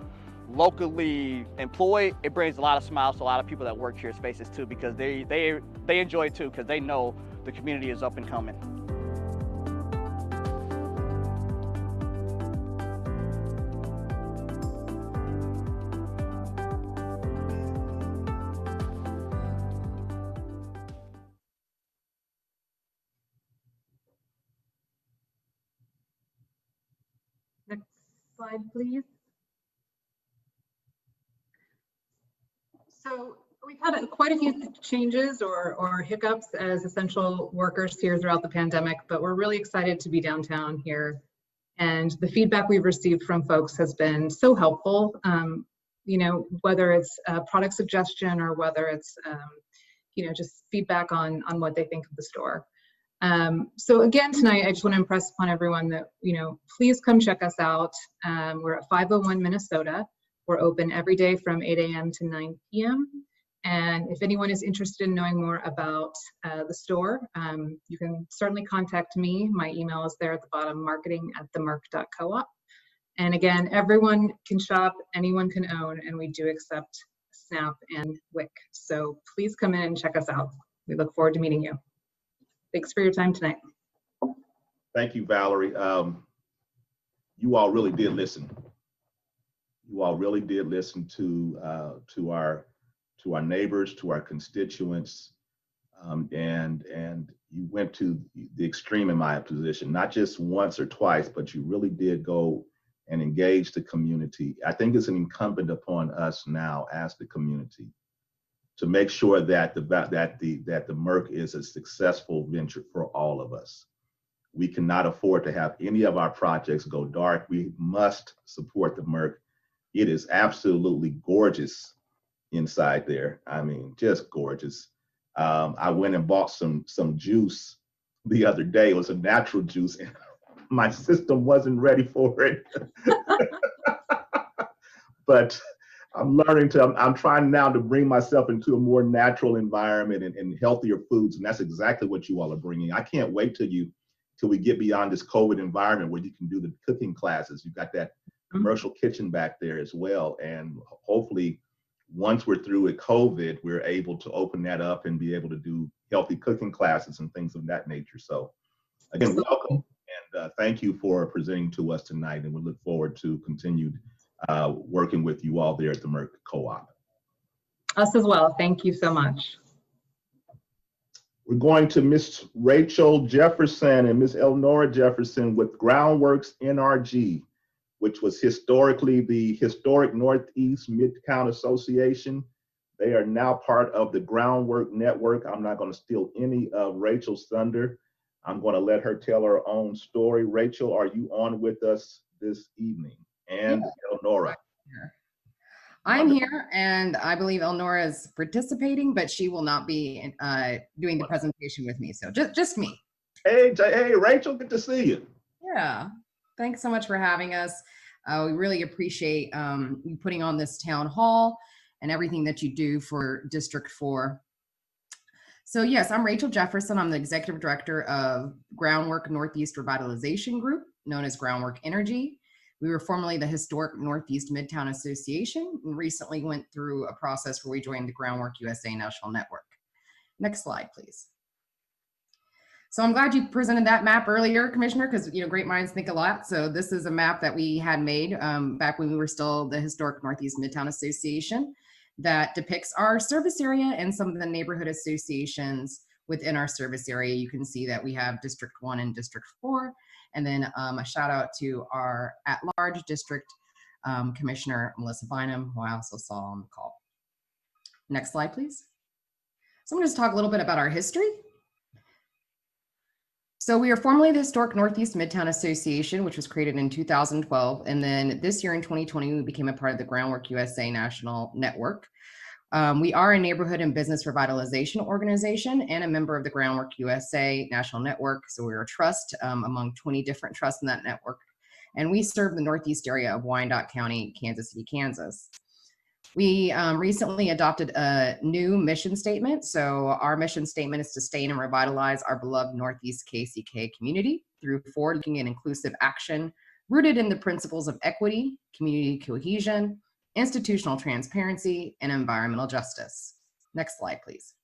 locally employed, it brings a lot of smiles to a lot of people that work here at Spaces too, because they enjoy it too, because they know the community is up and coming. Next slide, please. So we've had quite a few changes or hiccups as essential workers here throughout the pandemic, but we're really excited to be downtown here. And the feedback we've received from folks has been so helpful, whether it's a product suggestion or whether it's, just feedback on what they think of the store. So again, tonight, I just want to impress upon everyone that, please come check us out. We're at 501 Minnesota. We're open every day from 8 a.m. to 9 p.m. And if anyone is interested in knowing more about the store, you can certainly contact me. My email is there at the bottom, marketing@themerc.coop. And again, everyone can shop, anyone can own, and we do accept SNAP and WIC. So please come in and check us out. We look forward to meeting you. Thanks for your time tonight. Thank you, Valerie. You all really did listen. You all really did listen to our neighbors, to our constituents, and you went to the extreme in my position, not just once or twice, but you really did go and engage the community. I think it's incumbent upon us now as the community to make sure that the Merc is a successful venture for all of us. We cannot afford to have any of our projects go dark. We must support the Merc. It is absolutely gorgeous inside there. I mean, just gorgeous. I went and bought some juice the other day. It was a natural juice, and my system wasn't ready for it. But I'm trying now to bring myself into a more natural environment and healthier foods, and that's exactly what you all are bringing. I can't wait till we get beyond this COVID environment where you can do the cooking classes. You've got that commercial kitchen back there as well, and hopefully once we're through with COVID, we're able to open that up and be able to do healthy cooking classes and things of that nature. So again, welcome, and thank you for presenting to us tonight, and we look forward to continued working with you all there at the Merc Co-op. Us as well. Thank you so much. We're going to Miss Rachel Jefferson and Miss Elnora Jefferson with GROUNDWORK's NRG, which was historically the Historic Northeast Mid-Count Association. They are now part of the GROUNDWORK network. I'm not going to steal any of Rachel's thunder. I'm going to let her tell her own story. Rachel, are you on with us this evening? And Elnora. I'm here, and I believe Elnora is participating, but she will not be doing the presentation with me. So just me. Hey, Rachel, good to see you. Yeah, thanks so much for having us. We really appreciate you putting on this town hall and everything that you do for District 4. So yes, I'm Rachel Jefferson. I'm the Executive Director of GROUNDWORK Northeast Revitalization Group, known as GROUNDWORK Energy. We were formerly the Historic Northeast Midtown Association and recently went through a process where we joined the Groundwork USA National Network. Next slide, please. So I'm glad you presented that map earlier, Commissioner, because great minds think alike. So this is a map that we had made back when we were still the Historic Northeast Midtown Association that depicts our service area and some of the neighborhood associations within our service area. You can see that we have District 1 and District 4, and then a shout out to our at-large district Commissioner Melissa Bynum, who I also saw on the call. Next slide, please. So I'm going to just talk a little bit about our history. So we are formerly the Historic Northeast Midtown Association, which was created in 2012. And then this year in 2020, we became a part of the Groundwork USA National Network. We are a neighborhood and business revitalization organization and a member of the Groundwork USA National Network. So we're a trust among 20 different trusts in that network. And we serve the Northeast area of Wyandotte County, Kansas City, Kansas. We recently adopted a new mission statement. So our mission statement is to sustain and revitalize our beloved Northeast KCK community through forward-looking and inclusive action rooted in the principles of equity, community cohesion, institutional transparency, and environmental justice. Next slide, please.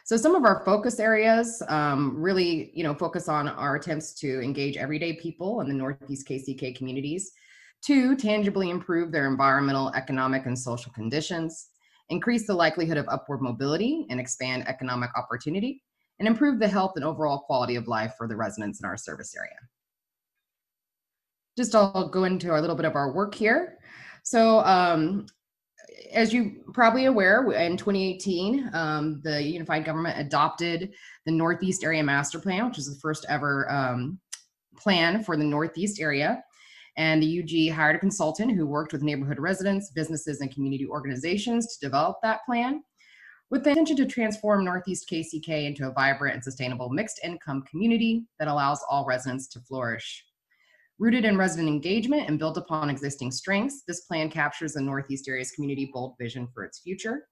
So some of our focus areas really, focus on our attempts to engage everyday people in the Northeast KCK communities to tangibly improve their environmental, economic, and social conditions, increase the likelihood of upward mobility and expand economic opportunity, and improve the health and overall quality of life for the residents in our service area. Just I'll go into a little bit of our work here. So as you're probably aware, in 2018, the unified government adopted the Northeast Area Master Plan, which is the first ever plan for the Northeast area. And the UG hired a consultant who worked with neighborhood residents, businesses, and community organizations to develop that plan with the intention to transform Northeast KCK into a vibrant and sustainable mixed income community that allows all residents to flourish. Rooted in resident engagement and built upon existing strengths, this plan captures the Northeast area's community bold vision for its future.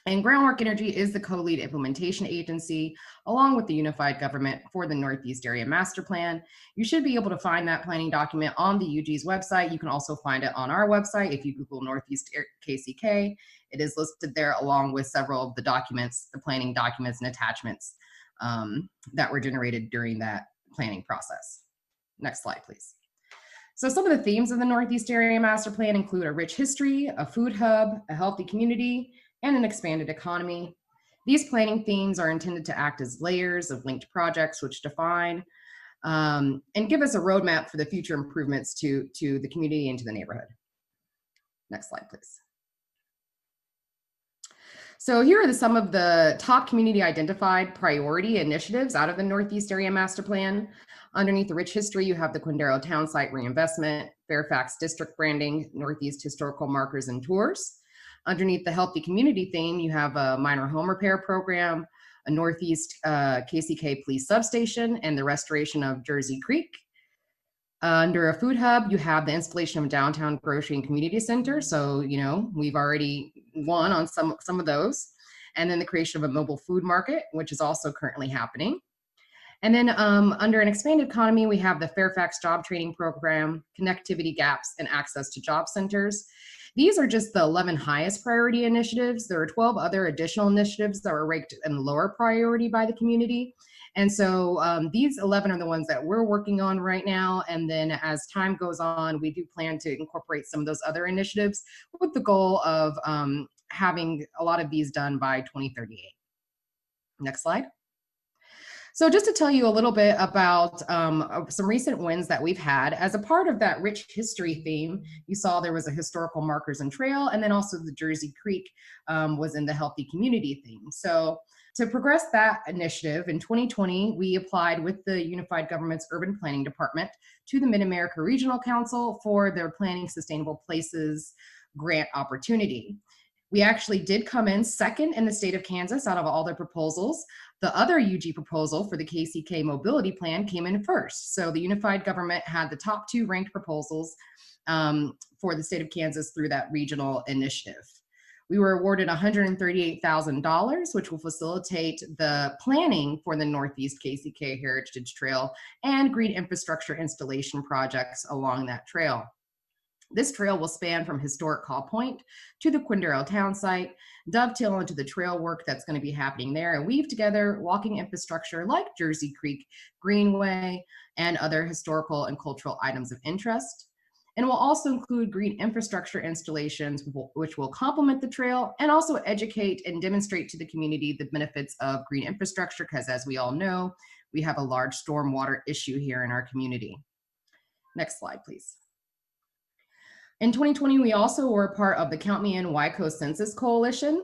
And Groundwork Energy is the co-lead implementation agency, along with the unified government for the Northeast Area Master Plan. You should be able to find that planning document on the UG's website. You can also find it on our website. If you Google Northeast KCK, it is listed there along with several of the documents, the planning documents and attachments that were generated during that planning process. Next slide, please. So some of the themes of the Northeast Area Master Plan include a rich history, a food hub, a healthy community, and an expanded economy. These planning themes are intended to act as layers of linked projects which define and give us a roadmap for the future improvements to the community and to the neighborhood. Next slide, please. So here are some of the top community identified priority initiatives out of the Northeast Area Master Plan. Underneath the rich history, you have the Quindaro Town Site reinvestment, Fairfax District branding, Northeast historical markers and tours. Underneath the healthy community theme, you have a minor home repair program, a Northeast KCK police substation, and the restoration of Jersey Creek. Under a food hub, you have the installation of a downtown grocery and community center. So, we've already won on some of those. And then the creation of a mobile food market, which is also currently happening. And then under an expanded economy, we have the Fairfax Job Training Program, connectivity gaps, and access to job centers. These are just the 11 highest priority initiatives. There are 12 other additional initiatives that were ranked in lower priority by the community. And so these 11 are the ones that we're working on right now. And then as time goes on, we do plan to incorporate some of those other initiatives with the goal of having a lot of these done by 2038. Next slide. So just to tell you a little bit about some recent wins that we've had as a part of that rich history theme, you saw there was a historical markers and trail, and then also the Jersey Creek was in the healthy community theme. So to progress that initiative in 2020, we applied with the Unified Government's Urban Planning Department to the Mid-America Regional Council for their Planning Sustainable Places grant opportunity. We actually did come in second in the state of Kansas out of all their proposals. The other UG proposal for the KCK Mobility Plan came in first. So the unified government had the top 2 ranked proposals for the state of Kansas through that regional initiative. We were awarded $138,000, which will facilitate the planning for the Northeast KCK Heritage Trail and green infrastructure installation projects along that trail. This trail will span from historic Call Point to the Quindaro town site, dovetail into the trail work that's going to be happening there, and weave together walking infrastructure like Jersey Creek Greenway and other historical and cultural items of interest. And will also include green infrastructure installations, which will complement the trail and also educate and demonstrate to the community the benefits of green infrastructure, because as we all know, we have a large stormwater issue here in our community. Next slide, please. In 2020, we also were part of the Count Me In WICO Census Coalition.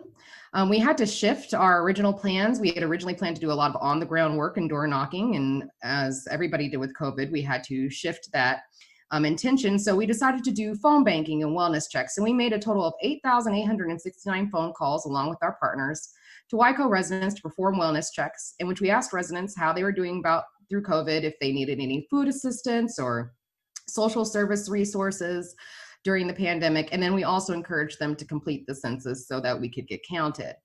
We had to shift our original plans. We had originally planned to do a lot of on-the-ground work and door knocking, and as everybody did with COVID, we had to shift that intention. So we decided to do phone banking and wellness checks, and we made a total of 8,869 phone calls along with our partners to WICO residents to perform wellness checks, in which we asked residents how they were doing through COVID, if they needed any food assistance or social service resources during the pandemic. And then we also encouraged them to complete the census so that we could get counted.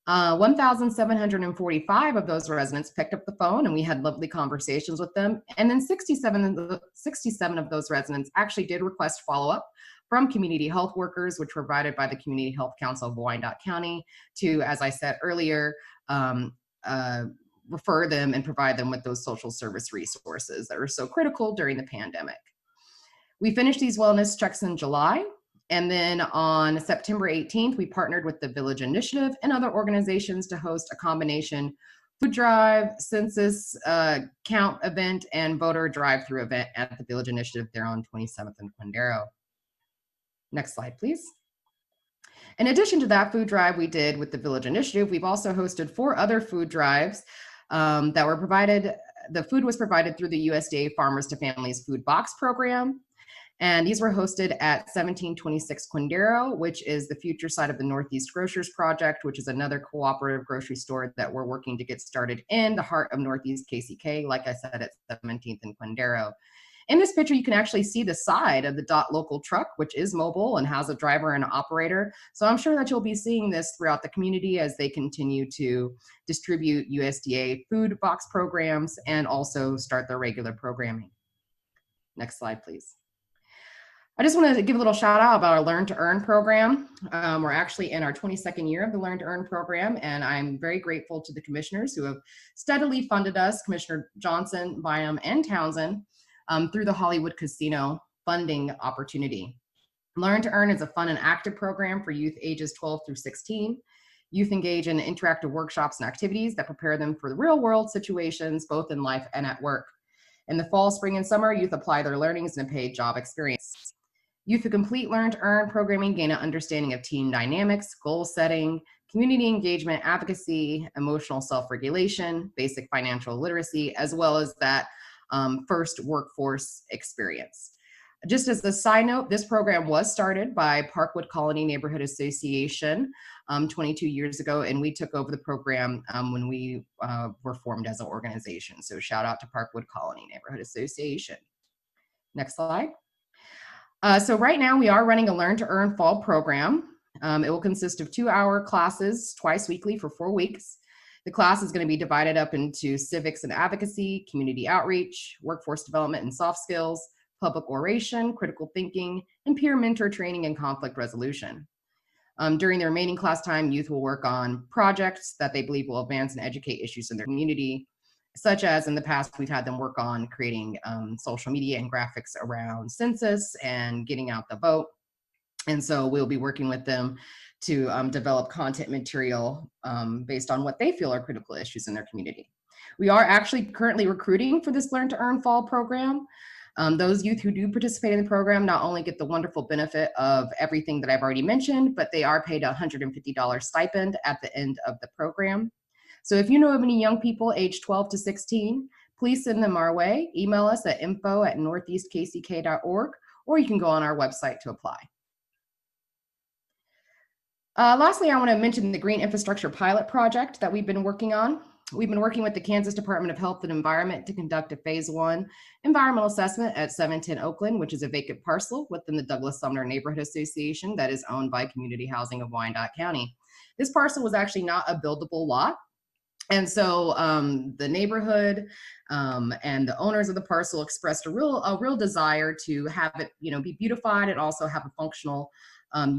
1,745 of those residents picked up the phone, and we had lovely conversations with them. And then 67 of those residents actually did request follow-up from community health workers, which were provided by the Community Health Council of Wyandotte County to, as I said earlier, refer them and provide them with those social service resources that were so critical during the pandemic. We finished these wellness checks in July, and then on September 18th, we partnered with the Village Initiative and other organizations to host a combination food drive, census count event, and voter drive-through event at the Village Initiative there on 27th and Quindaro. Next slide, please. In addition to that food drive we did with the Village Initiative, we've also hosted 4 other food drives that were provided. The food was provided through the USDA Farmers to Families Food Box Program. And these were hosted at 1726 Quindaro, which is the future site of the Northeast Grocers Project, which is another cooperative grocery store that we're working to get started in the heart of Northeast KCK, like I said, at 17th and Quindaro. In this picture, you can actually see the side of the Dot Local truck, which is mobile and has a driver and an operator. So I'm sure that you'll be seeing this throughout the community as they continue to distribute USDA food box programs and also start their regular programming. Next slide, please. I just want to give a little shout out about our Learn to Earn program. We're actually in our 22nd year of the Learn to Earn program, and I'm very grateful to the commissioners who have steadily funded us, Commissioner Johnson, Byam, and Townsend, through the Hollywood Casino funding opportunity. Learn to Earn is a fun and active program for youth ages 12 through 16. Youth engage in interactive workshops and activities that prepare them for the real world situations, both in life and at work. In the fall, spring, and summer, youth apply their learnings in a paid job experience. Youth who complete Learn to Earn programming gain an understanding of team dynamics, goal setting, community engagement, advocacy, emotional self-regulation, basic financial literacy, as well as that first workforce experience. Just as a side note, this program was started by Parkwood Colony Neighborhood Association 22 years ago, and we took over the program when we were formed as an organization. So shout out to Parkwood Colony Neighborhood Association. Next slide. So right now we are running a Learn to Earn fall program. It will consist of 2-hour classes twice weekly for 4 weeks. The class is going to be divided up into civics and advocacy, community outreach, workforce development and soft skills, public oration, critical thinking, and peer mentor training and conflict resolution. During the remaining class time, youth will work on projects that they believe will advance and educate issues in their community, such as in the past, we've had them work on creating social media and graphics around census and getting out the vote. And so we'll be working with them to develop content material based on what they feel are critical issues in their community. We are actually currently recruiting for this Learn to Earn fall program. Those youth who do participate in the program not only get the wonderful benefit of everything that I've already mentioned, but they are paid a $150 stipend at the end of the program. So if you know of any young people aged 12 to 16, please send them our way. Email us at info@northeastkck.org, or you can go on our website to apply. Lastly, I want to mention the Green Infrastructure Pilot Project that we've been working on. We've been working with the Kansas Department of Health and Environment to conduct a phase 1 environmental assessment at 710 Oakland, which is a vacant parcel within the Douglas Sumner Neighborhood Association that is owned by Community Housing of Wyandotte County. This parcel was actually not a buildable lot. And so the neighborhood and the owners of the parcel expressed a real desire to have it, be beautified and also have a functional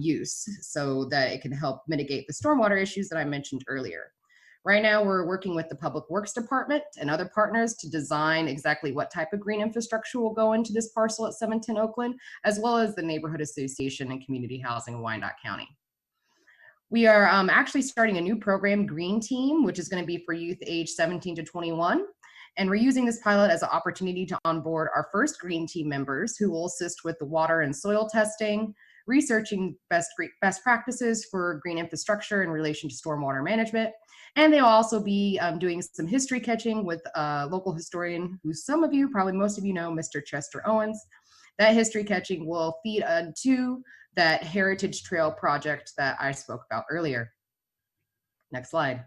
use so that it can help mitigate the stormwater issues that I mentioned earlier. Right now, we're working with the Public Works Department and other partners to design exactly what type of green infrastructure will go into this parcel at 710 Oakland, as well as the Neighborhood Association and Community Housing in Wyandotte County. We are actually starting a new program, Green Team, which is going to be for youth age 17 to 21. And we're using this pilot as an opportunity to onboard our first Green Team members who will assist with the water and soil testing, researching best practices for green infrastructure in relation to stormwater management. And they'll also be doing some history catching with a local historian who some of you, probably most of you know, Mr. Chester Owens. That history catching will feed into that Heritage Trail project that I spoke about earlier. Next slide.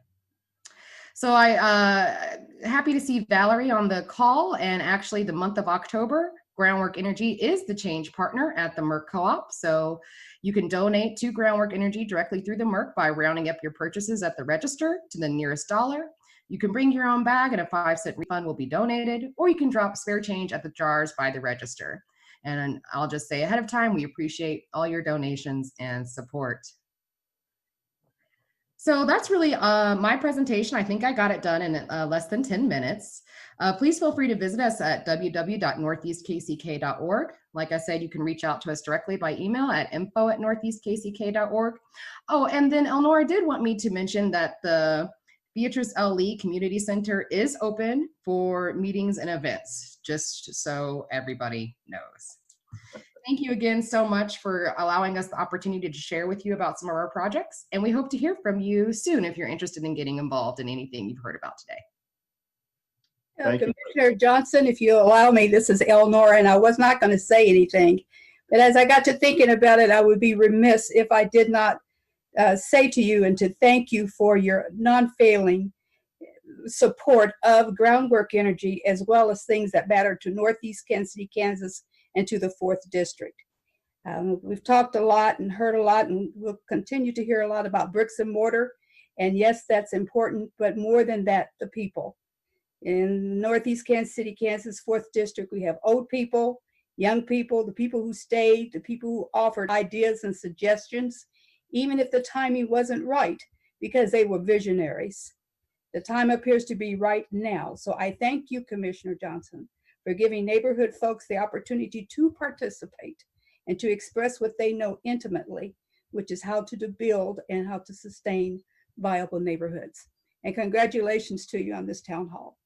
So I happy to see Valerie on the call, and actually the month of October, Groundwork Energy is the change partner at the Merc Co+op. So you can donate to Groundwork Energy directly through the Merc by rounding up your purchases at the register to the nearest dollar. You can bring your own bag and a 5-cent refund will be donated, or you can drop spare change at the jars by the register. And I'll just say ahead of time, we appreciate all your donations and support. So that's really my presentation. I think I got it done in less than 10 minutes. Please feel free to visit us at www.northeastkck.org. Like I said, you can reach out to us directly by email at info@northeastkck.org. Oh, and then Elnora did want me to mention that the Beatrice L. Lee Community Center is open for meetings and events, just so everybody knows. Thank you again so much for allowing us the opportunity to share with you about some of our projects. And we hope to hear from you soon if you're interested in getting involved in anything you've heard about today. Commissioner Johnson, if you allow me, this is Elnora, and I was not going to say anything. But as I got to thinking about it, I would be remiss if I did not say to you and to thank you for your non-failing support of Groundwork Energy, as well as things that matter to Northeast Kansas City, Kansas, and to the 4th District. We've talked a lot and heard a lot, and we'll continue to hear a lot about bricks and mortar. And yes, that's important, but more than that, the people. In Northeast Kansas City, Kansas, 4th District, we have old people, young people, the people who stayed, the people who offered ideas and suggestions, even if the timing wasn't right, because they were visionaries. The time appears to be right now. So I thank you, Commissioner Johnson, for giving neighborhood folks the opportunity to participate and to express what they know intimately, which is how to build and how to sustain viable neighborhoods. And congratulations to you on this town hall.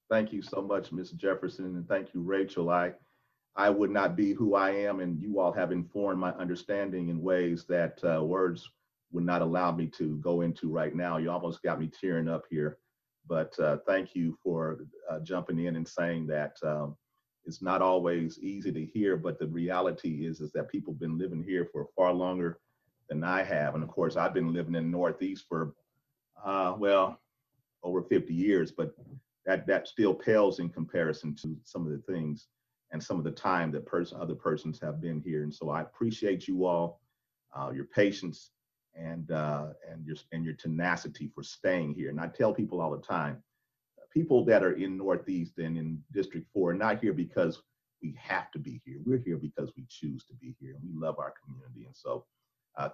Thank you so much, Ms. Jefferson, and thank you, Rachel. I would not be who I am, and you all have informed my understanding in ways that words would not allow me to go into right now. You almost got me tearing up here, but thank you for jumping in and saying that it's not always easy to hear, but the reality is that people have been living here for far longer than I have. And of course, I've been living in the Northeast for, well, over 50 years, but that still pales in comparison to some of the things and some of the time that other persons have been here. And so I appreciate you all, your patience and your tenacity for staying here. And I tell people all the time, people that are in Northeast and in District 4 are not here because we have to be here. We're here because we choose to be here, and we love our community. And so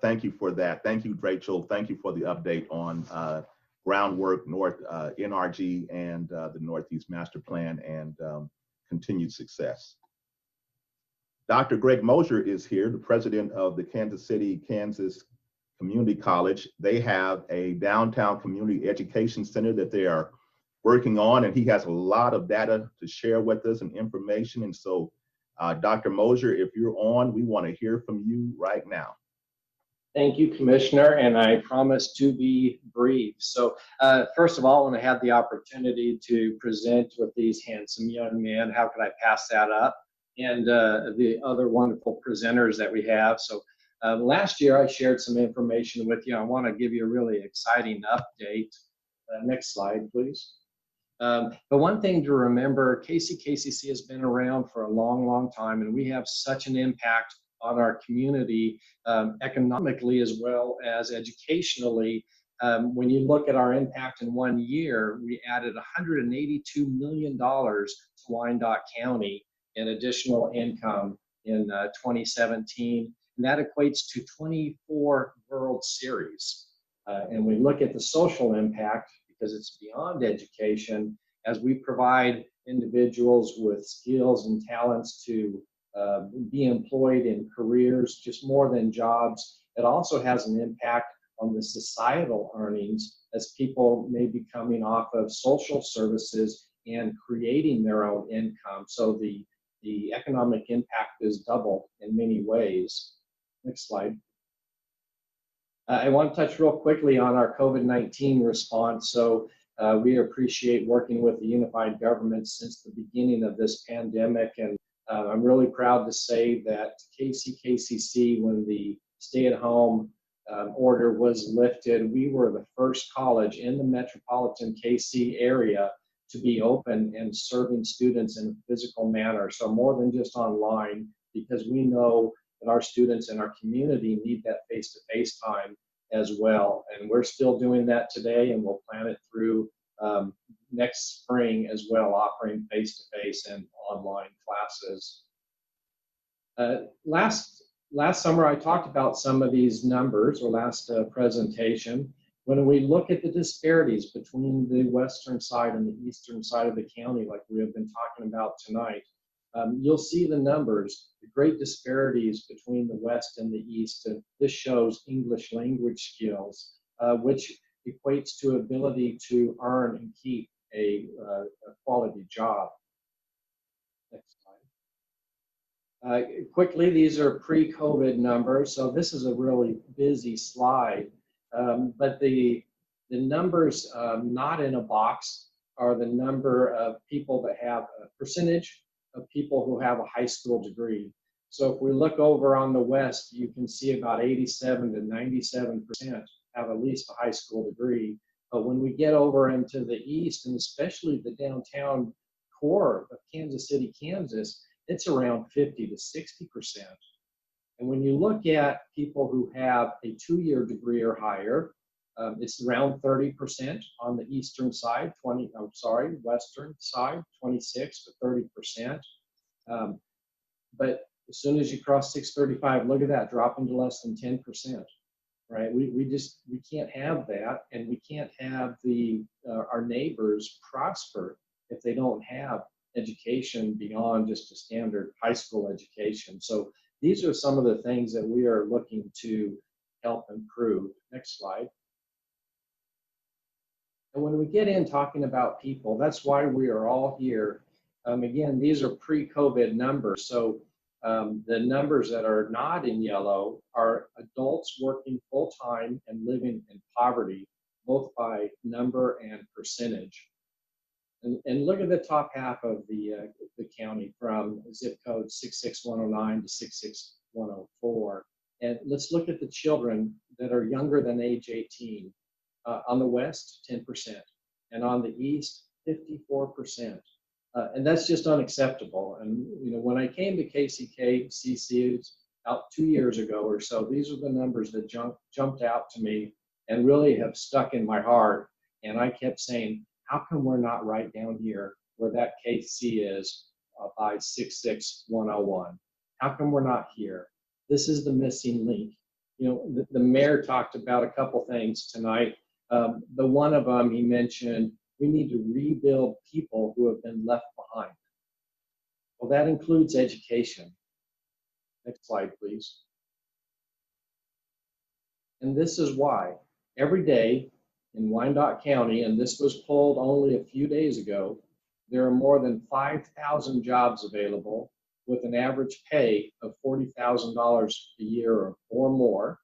thank you for that. Thank you, Rachel. Thank you for the update on Groundwork, NRG, and the Northeast Master Plan, and continued success. Dr. Greg Mosier is here, the president of the Kansas City, Kansas Community College. They have a downtown community education center that they are working on, and he has a lot of data to share with us and information. And so, Dr. Mosier, if you're on, we want to hear from you right now. Thank you, Commissioner, and I promise to be brief. So first of all, when I had the opportunity to present with these handsome young men, how could I pass that up? And the other wonderful presenters that we have. So last year I shared some information with you. I want to give you a really exciting update. Next slide, please. But one thing to remember, KCC has been around for a long, long time, and we have such an impact on our community economically as well as educationally. When you look at our impact in 1 year, we added $182 million to Wyandotte County in additional income in 2017, and that equates to 24 World Series. And we look at the social impact, because it's beyond education, as we provide individuals with skills and talents to be employed in careers, just more than jobs. It also has an impact on the societal earnings as people may be coming off of social services and creating their own income. So the economic impact is double in many ways. Next slide. I want to touch real quickly on our COVID-19 response. So we appreciate working with the unified government since the beginning of this pandemic. And I'm really proud to say that KCC, when the stay-at-home order was lifted, we were the first college in the metropolitan KC area to be open and serving students in a physical manner. So more than just online, because we know that our students and our community need that face-to-face time as well. And we're still doing that today, and we'll plan it through next spring as well, offering face-to-face and online classes. Last summer, I talked about some of these numbers, or last presentation. When we look at the disparities between the western side and the eastern side of the county, like we have been talking about tonight, you'll see the numbers, the great disparities between the West and the East. And this shows English language skills, which equates to ability to earn and keep a quality job. Next slide. Quickly, these are pre-COVID numbers. So this is a really busy slide, but the numbers not in a box are the number of people that have a percentage of people who have a high school degree. So if we look over on the West, you can see about 87 to 97% have at least a high school degree. But when we get over into the East, and especially the downtown core of Kansas City, Kansas, it's around 50 to 60%. And when you look at people who have a 2-year degree or higher, it's around 30% on the eastern side, western side, 26 to 30%. But as soon as you cross 635, look at that, dropping to less than 10%, right? We can't have that, and we can't have our neighbors prosper if they don't have education beyond just a standard high school education. So these are some of the things that we are looking to help improve. Next slide. And when we get in talking about people, that's why we are all here. Again, these are pre-COVID numbers. So the numbers that are not in yellow are adults working full-time and living in poverty, both by number and percentage. And look at the top half of the county, from zip code 66109 to 66104. And let's look at the children that are younger than age 18. On the West, 10%, and on the East, 54%. And that's just unacceptable. And when I came to KCC about 2 years ago or so, these are the numbers that jumped out to me and really have stuck in my heart. And I kept saying, how come we're not right down here where that KC is by 66101? How come we're not here? This is the missing link. The mayor talked about a couple things tonight. The one of them, he mentioned, we need to rebuild people who have been left behind. Well, that includes education. Next slide, please. And this is why every day in Wyandotte County, and this was polled only a few days ago, there are more than 5,000 jobs available with an average pay of $40,000 a year or more.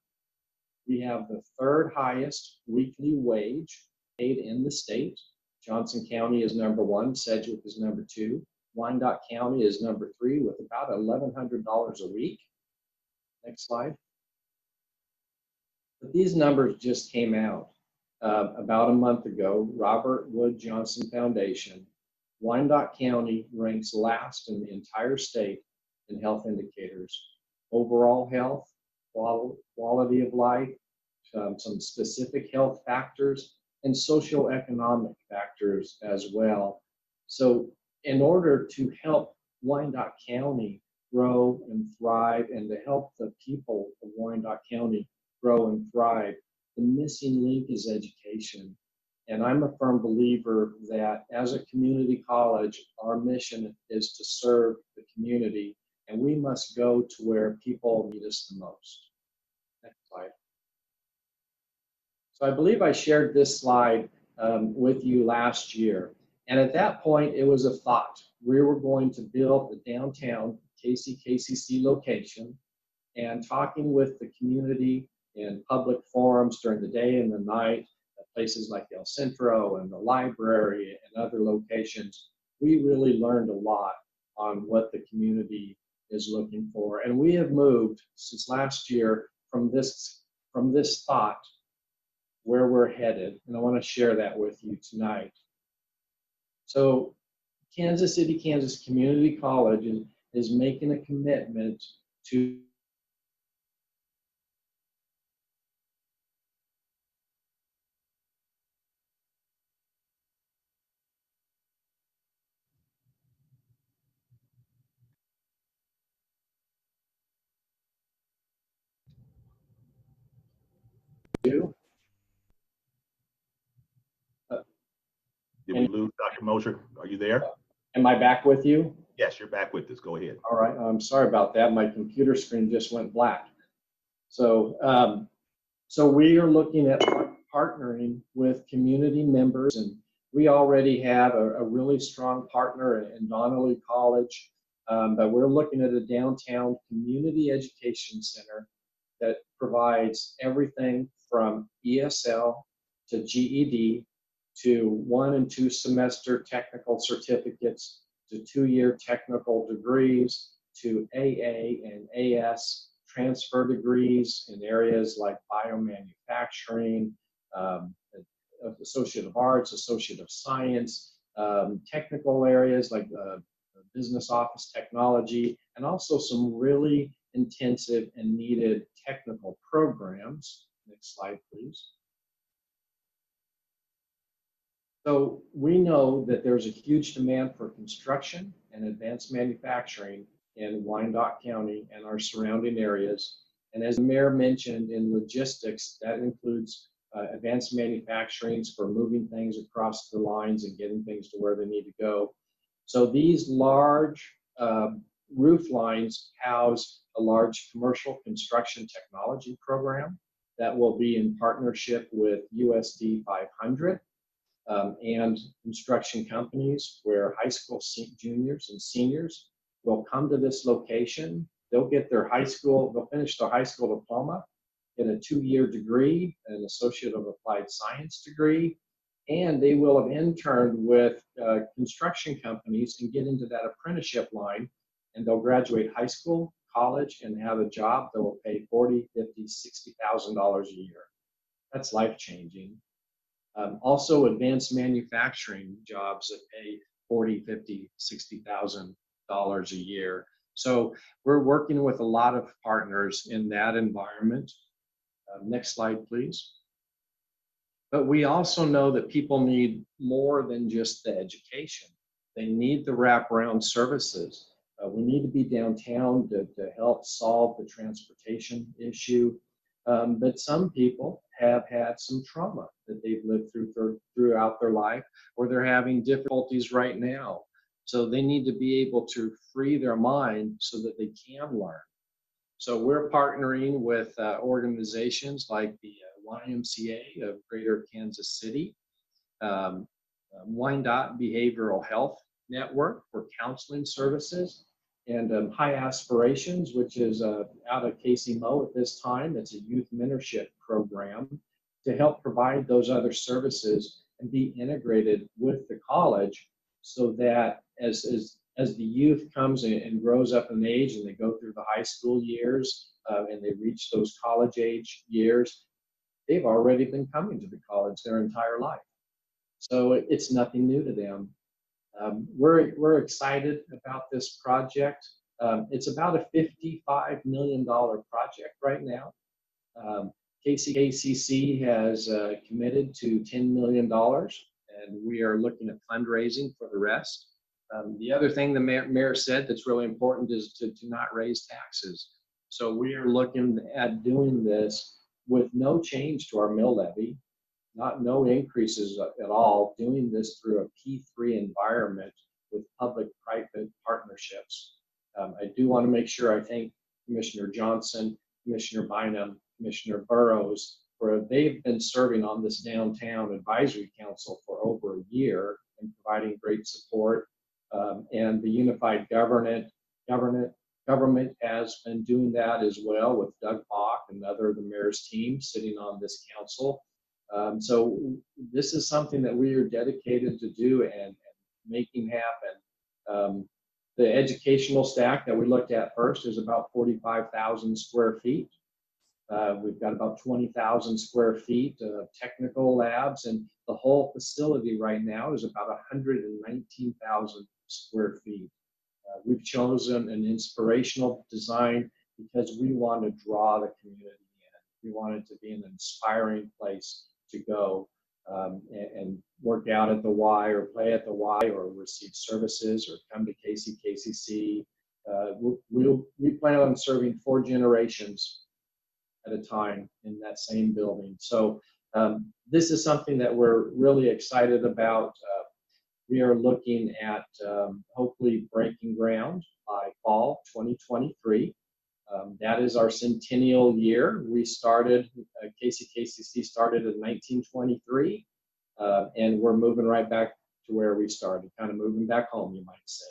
We have the third highest weekly wage paid in the state. Johnson County is number 1, Sedgwick is number 2, Wyandotte County is number 3 with about $1,100 a week. Next slide. But these numbers just came out. about a month ago, Robert Wood Johnson Foundation, Wyandotte County ranks last in the entire state in health indicators. Overall health, quality of life, some specific health factors, and socioeconomic factors as well. So in order to help Wyandotte County grow and thrive, and to help the people of Wyandotte County grow and thrive, the missing link is education. And I'm a firm believer that as a community college, our mission is to serve the community, and we must go to where people need us the most. Next slide. So I believe I shared this slide with you last year. And at that point, it was a thought. We were going to build the downtown KCC location, and talking with the community in public forums during the day and the night, at places like El Centro and the library and other locations, we really learned a lot on what the community is looking for. And we have moved since last year from this thought where we're headed, and I want to share that with you tonight. So Kansas City, Kansas Community College is making a commitment to do. Did we lose Dr. Mosher? Are you there? Am I back with you? Yes, you're back with us. Go ahead. All right, I'm sorry about that. My computer screen just went black. So, so we are looking at partnering with community members, and we already have a really strong partner in Donnelly College, but we're looking at a downtown community education center that provides everything from ESL to GED to 1 and 2 semester technical certificates to 2-year technical degrees to AA and AS transfer degrees in areas like biomanufacturing, Associate of Arts, Associate of Science, technical areas like business office technology, and also some really intensive and needed technical programs. Next slide, please. So we know that there's a huge demand for construction and advanced manufacturing in Wyandotte County and our surrounding areas. And as the mayor mentioned, in logistics, that includes advanced manufacturing for moving things across the lines and getting things to where they need to go. So these large roof lines house a large commercial construction technology program that will be in partnership with USD 500 and construction companies, where high school juniors and seniors will come to this location. They'll get their they'll finish their high school diploma, get a 2-year degree, an Associate of Applied Science degree, and they will have interned with construction companies and get into that apprenticeship line, and they'll graduate high school, college, and have a job that will pay $40,000, $50,000, $60,000 a year. That's life-changing. Also, advanced manufacturing jobs that pay $40,000, $50,000, $60,000 a year. So we're working with a lot of partners in that environment. Next slide, please. But we also know that people need more than just the education. They need the wraparound services. We need to be downtown to help solve the transportation issue. But some people have had some trauma that they've lived through throughout their life, or they're having difficulties right now. So they need to be able to free their mind so that they can learn. So we're partnering with organizations like the YMCA of Greater Kansas City, Wyandotte Behavioral Health Network for counseling services, and High Aspirations, which is out of KCMO at this time. It's a youth mentorship program to help provide those other services and be integrated with the college, so that as the youth comes and grows up in age and they go through the high school years and they reach those college age years, they've already been coming to the college their entire life. So it's nothing new to them. We're excited about this project. It's about a $55 million project right now. KCCC has committed to $10 million, and we are looking at fundraising for the rest. The other thing the mayor said that's really important is to not raise taxes. So we are looking at doing this with no change to our mill levy, no increases at all, doing this through a P3 environment with public-private partnerships. I do want to make sure I thank Commissioner Johnson, Commissioner Bynum, Commissioner Burrows, for they've been serving on this downtown advisory council for over a year and providing great support. And the unified government has been doing that as well with Doug Bach and the mayor's team sitting on this council. So this is something that we are dedicated to do and making happen. The educational stack that we looked at first is about 45,000 square feet. We've got about 20,000 square feet of technical labs, and the whole facility right now is about 119,000 square feet. We've chosen an inspirational design because we want to draw the community in. We want it to be an inspiring place to go and work out at the Y or play at the Y or receive services or come to KCCC. We plan on serving 4 generations at a time in that same building. So this is something that we're really excited about. We are looking at hopefully breaking ground by fall 2023. That is our centennial year. We started, KCCC started in 1923, and we're moving right back to where we started, kind of moving back home, you might say.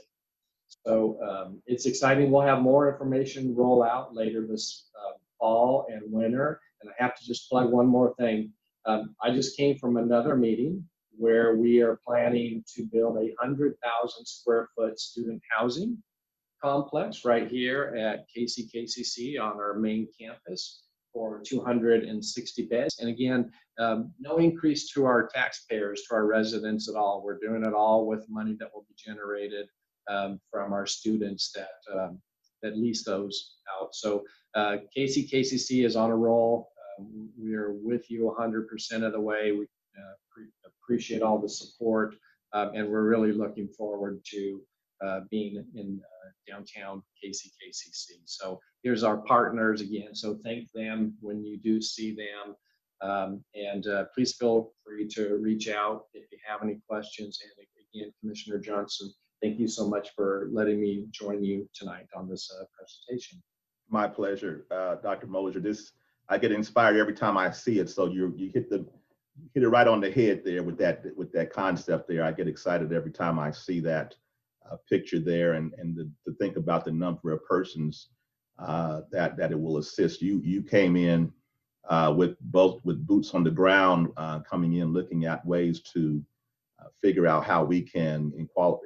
So it's exciting. We'll have more information roll out later this fall and winter. And I have to just plug one more thing. I just came from another meeting where we are planning to build a 100,000 square foot student housing complex right here at KCCC on our main campus for 260 beds. And again, no increase to our taxpayers, to our residents at all. We're doing it all with money that will be generated from our students that lease those out. So KCCC is on a roll. We are with you 100% of the way. We appreciate all the support, and we're really looking forward to being in downtown KCCC. So here's our partners again. So thank them when you do see them. And please feel free to reach out if you have any questions. And again, Commissioner Johnson, thank you so much for letting me join you tonight on this presentation. My pleasure, Dr. Mosier. I get inspired every time I see it. So you hit it right on the head there with that concept there. I get excited every time I see that picture there, and to think about the number of persons that it will assist. You came in with boots on the ground, coming in looking at ways to figure out how we can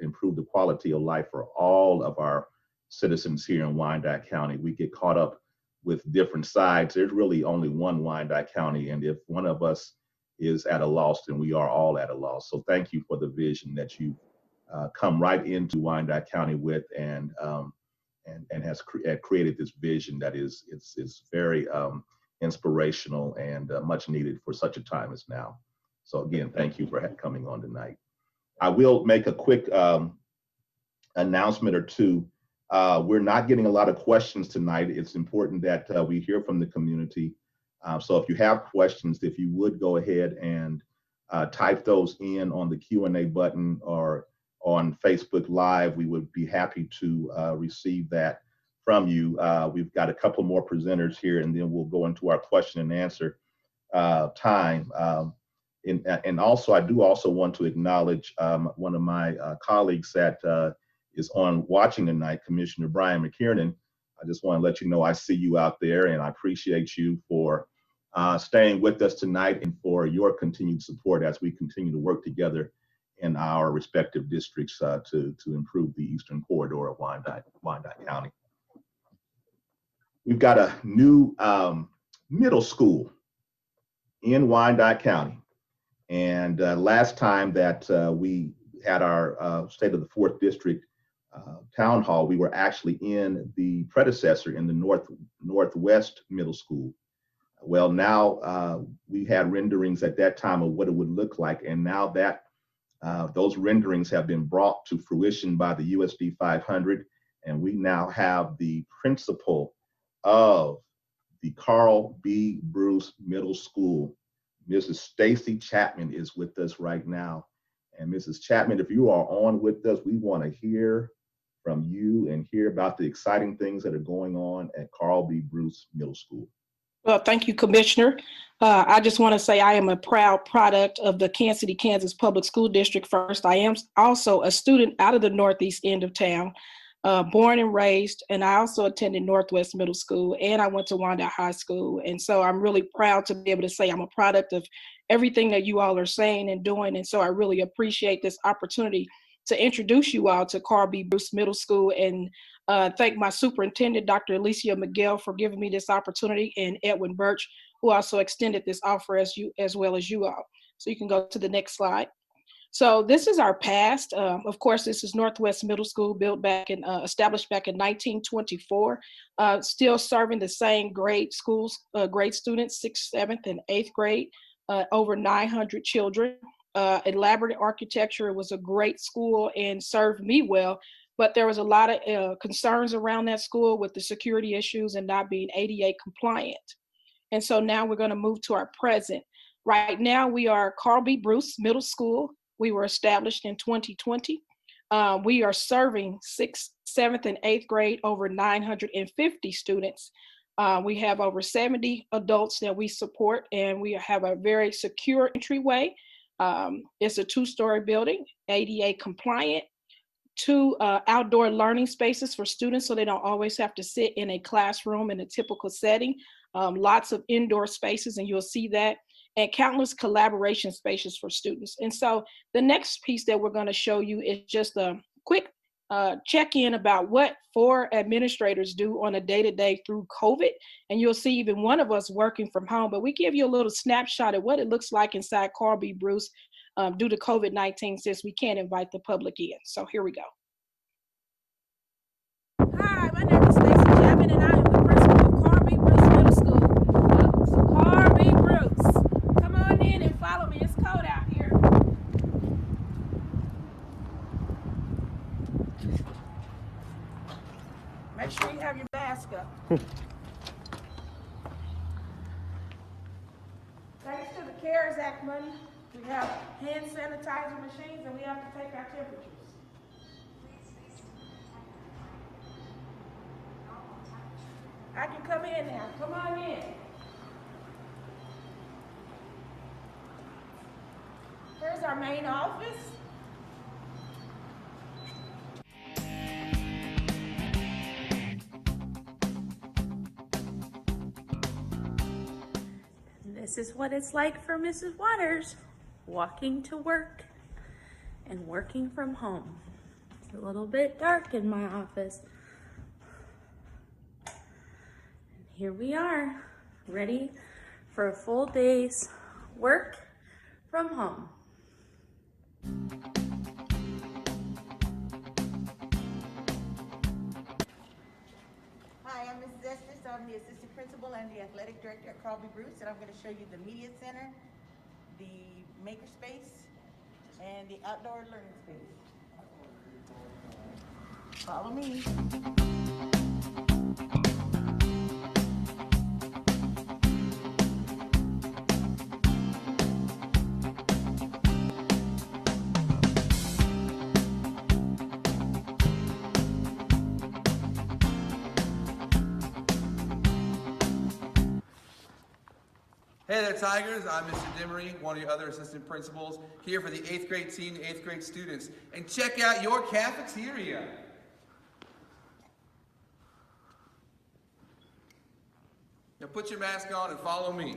improve the quality of life for all of our citizens here in Wyandotte County. We get caught up with different sides. There's really only one Wyandotte County, and if one of us is at a loss, then we are all at a loss. So thank you for the vision that you come right into Wyandotte County with, and has created this vision that is very inspirational and much needed for such a time as now. So again, thank you for coming on tonight. I will make a quick announcement or two. We're not getting a lot of questions tonight. It's important that we hear from the community. So if you have questions, if you would go ahead and type those in on the Q&A button or on Facebook Live, we would be happy to receive that from you. We've got a couple more presenters here, and then we'll go into our question and answer time. And also, I do also want to acknowledge one of my colleagues that is on watching tonight, Commissioner Brian McKiernan. I just want to let you know I see you out there, and I appreciate you for staying with us tonight and for your continued support as we continue to work together in our respective districts to improve the Eastern Corridor of Wyandotte County. We've got a new middle school in Wyandotte County. And last time that we had our State of the 4th District town hall, we were actually in the predecessor in the Northwest Middle School. Well, now we had renderings at that time of what it would look like. And now that those renderings have been brought to fruition by the USD 500. And we now have the principal of the Carl B. Bruce Middle School, Mrs. Stacy Chapman, is with us right now. And Mrs. Chapman, if you are on with us, we want to hear from you and hear about the exciting things that are going on at Carl B. Bruce Middle School. Well, thank you, Commissioner. I just want to say I am a proud product of the Kansas City, Kansas Public School District first. I am also a student out of the northeast end of town, born and raised, and I also attended Northwest Middle School, and I went to Wyandotte High School. And so I'm really proud to be able to say I'm a product of everything that you all are saying and doing. And so I really appreciate this opportunity to introduce you all to Carl B. Bruce Middle School, and thank my superintendent, Dr. Alicia Miguel, for giving me this opportunity, and Edwin Birch, who also extended this offer as well as you all. So you can go to the next slide. So this is our past. Of course, this is Northwest Middle School, built back and established back in 1924, still serving the same grade schools, grade students, 6th, 7th, and 8th grade, over 900 children. Elaborate architecture. It was a great school and served me well, but there was a lot of concerns around that school with the security issues and not being ADA compliant. And so now we're going to move to our present. Right now we are Carl B. Bruce Middle School. We were established in 2020. We are serving 6th, 7th, and 8th grade, over 950 students. We have over 70 adults that we support, and we have a very secure entryway. It's a 2-story building, ADA compliant, 2 outdoor learning spaces for students so they don't always have to sit in a classroom in a typical setting. Lots of indoor spaces, and you'll see that, and countless collaboration spaces for students. And so the next piece that we're going to show you is just a quick check-in about what 4 administrators do on a day-to-day through COVID. And you'll see even one of us working from home, but we give you a little snapshot of what it looks like inside Carl B. Bruce due to COVID-19, since we can't invite the public in. So here we go. Hi, my name is Stacy Chapman, and I am the principal of Carl B. Bruce Middle School. So Carl B. Bruce, come on in and follow me. It's cold out here. Make sure you have your mask up. Thanks to the CARES Act money, we have hand sanitizer machines, and we have to take our temperatures. I can come in now. Come on in. Here's our main office. This is what it's like for Mrs. Waters, walking to work and working from home. It's a little bit dark in my office. And here we are, ready for a full day's work from home. Hi, I'm Mrs. Estes. I'm the assistant principal and the athletic director at Carl B. Bruce, and I'm going to show you the media center, the makerspace, and the outdoor learning space. Follow me. Hey there, Tigers. I'm Mr. Dimery, one of your other assistant principals, here for the 8th grade team, 8th grade students. And check out your cafeteria. Now put your mask on and follow me.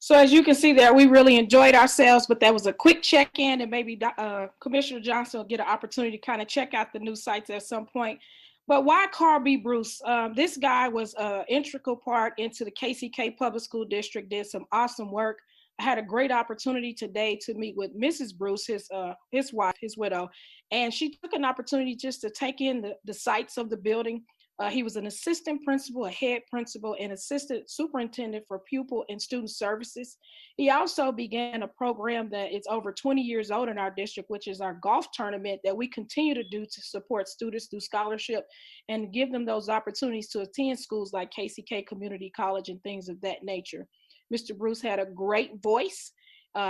So as you can see there, we really enjoyed ourselves, but that was a quick check-in, and maybe Commissioner Johnson will get an opportunity to kind of check out the new sites at some point. But why Carl B. Bruce? This guy was an integral part into the KCK Public School District, did some awesome work. I had a great opportunity today to meet with Mrs. Bruce, his wife, his widow, and she took an opportunity just to take in the sights of the building. He was an assistant principal, a head principal, and assistant superintendent for pupil and student services. He also began a program that is over 20 years old in our district, which is our golf tournament that we continue to do to support students through scholarship and give them those opportunities to attend schools like KCK Community College and things of that nature. Mr. Bruce had a great voice.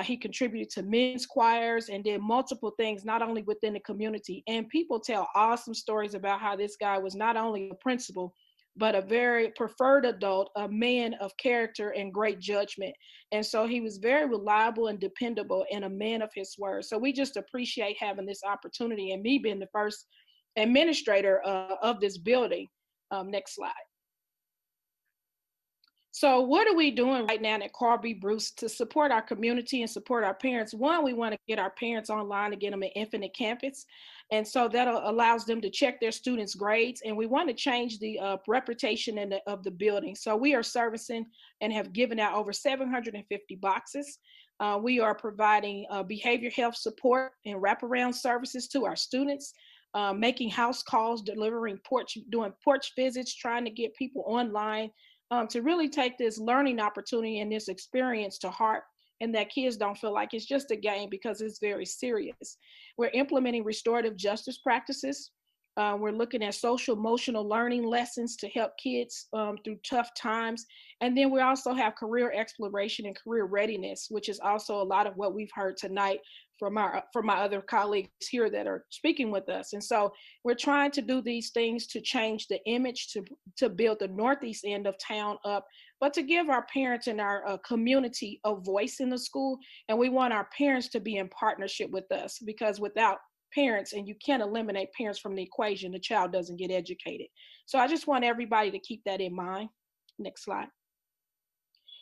He contributed to men's choirs and did multiple things, not only within the community. And people tell awesome stories about how this guy was not only a principal, but a very preferred adult, a man of character and great judgment. And so he was very reliable and dependable and a man of his word. So we just appreciate having this opportunity and me being the first administrator of this building. Next slide. So what are we doing right now at Carl B. Bruce to support our community and support our parents? One, we want to get our parents online to get them an Infinite Campus. And so that allows them to check their students' grades. And we want to change the reputation of the building. So we are servicing and have given out over 750 boxes. We are providing behavior health support and wraparound services to our students, making house calls, doing porch visits, trying to get people online, to really take this learning opportunity and this experience to heart, and that kids don't feel like it's just a game, because it's very serious. We're implementing restorative justice practices. We're looking at social emotional learning lessons to help kids through tough times. And then we also have career exploration and career readiness, which is also a lot of what we've heard tonight from my other colleagues here that are speaking with us. And so we're trying to do these things to change the image, to build the northeast end of town up, but to give our parents and our community a voice in the school. And we want our parents to be in partnership with us, because without parents, and you can't eliminate parents from the equation, the child doesn't get educated. So I just want everybody to keep that in mind. Next slide.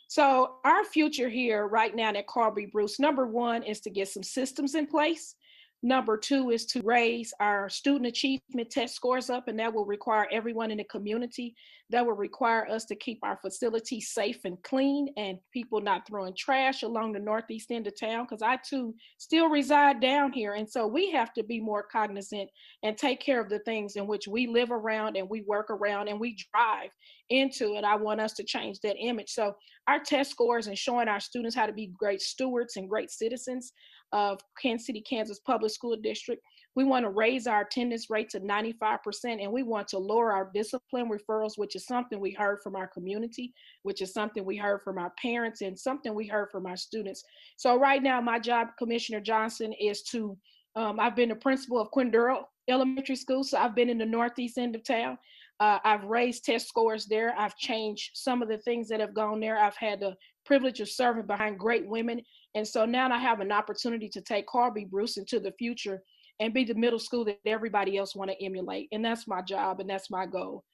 So our future here right now at Carl B. Bruce, number one is to get some systems in place. Number two is to raise our student achievement test scores up, and that will require everyone in the community. That will require us to keep our facilities safe and clean, and people not throwing trash along the northeast end of town, because I too still reside down here. And so we have to be more cognizant and take care of the things in which we live around and we work around and we drive into. And I want us to change that image. So our test scores and showing our students how to be great stewards and great citizens of Kansas City, Kansas Public School District. We want to raise our attendance rate to 95%, and we want to lower our discipline referrals, which is something we heard from our community, which is something we heard from our parents, and something we heard from our students. So right now, my job, Commissioner Johnson, is to, I've been the principal of Quindaro Elementary School, so I've been in the northeast end of town. I've raised test scores there. I've changed some of the things that have gone there. I've had the privilege of serving behind great women. And so now I have an opportunity to take Carl B. Bruce into the future and be the middle school that everybody else want to emulate. And that's my job and that's my goal.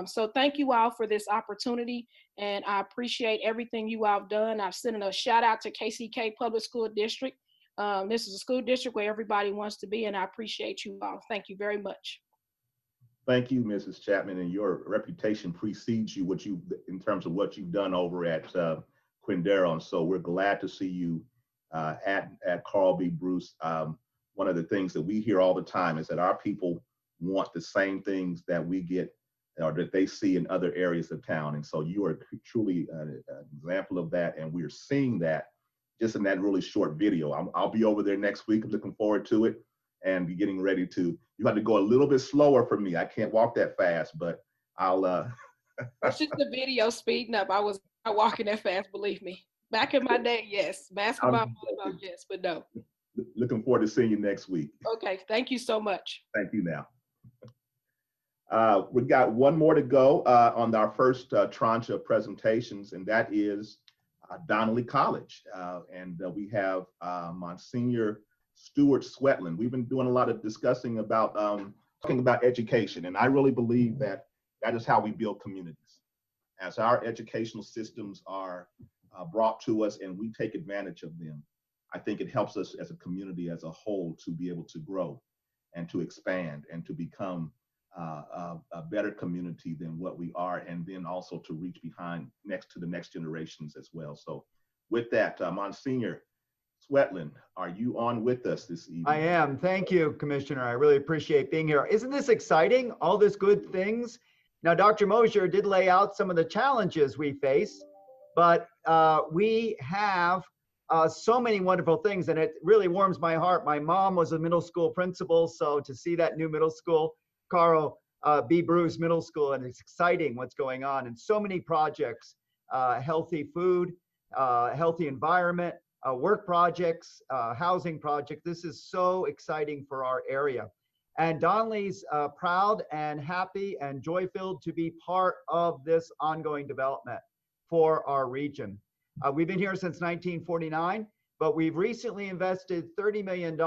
So thank you all for this opportunity, and I appreciate everything you all have done. I've sent a shout out to KCK Public School District. This is a school district where everybody wants to be, and I appreciate you all. Thank you very much. Thank you, Mrs. Chapman, and your reputation precedes you, in terms of what you've done over at Quindaro. And so we're glad to see you at Carl B. Bruce. One of the things that we hear all the time is that our people want the same things that we get or that they see in other areas of town. And so you are truly an example of that. And we're seeing that just in that really short video. I'll be over there next week. I'm looking forward to it and be getting ready to. You have to go a little bit slower for me. I can't walk that fast, but I'll. It's just the video speeding up. I was not walking that fast, believe me. Back in my day, yes. Basketball, volleyball, yes, but no. Looking forward to seeing you next week. Okay, thank you so much. Thank you now. We've got one more to go on our first tranche of presentations, and that is Donnelly College. And we have Monsignor Stuart Swetland. We've been doing a lot of discussing about talking about education, and I really believe that that is how we build communities. As our educational systems are brought to us and we take advantage of them, I think it helps us as a community as a whole to be able to grow and to expand and to become a better community than what we are, and then also to reach next to the next generations as well. So with that, Monsignor Swetland, are you on with us this evening? I am. Thank you, Commissioner. I really appreciate being here. Isn't this exciting? All this good things. Now, Dr. Mosier did lay out some of the challenges we face, but we have so many wonderful things, and it really warms my heart. My mom was a middle school principal, so to see that new middle school, Carl B. Bruce Middle School, and it's exciting what's going on, and so many projects, healthy food, healthy environment, work projects, housing projects. This is so exciting for our area. And Donnelly's proud and happy and joy-filled to be part of this ongoing development for our region. We've been here since 1949, but we've recently invested $30 million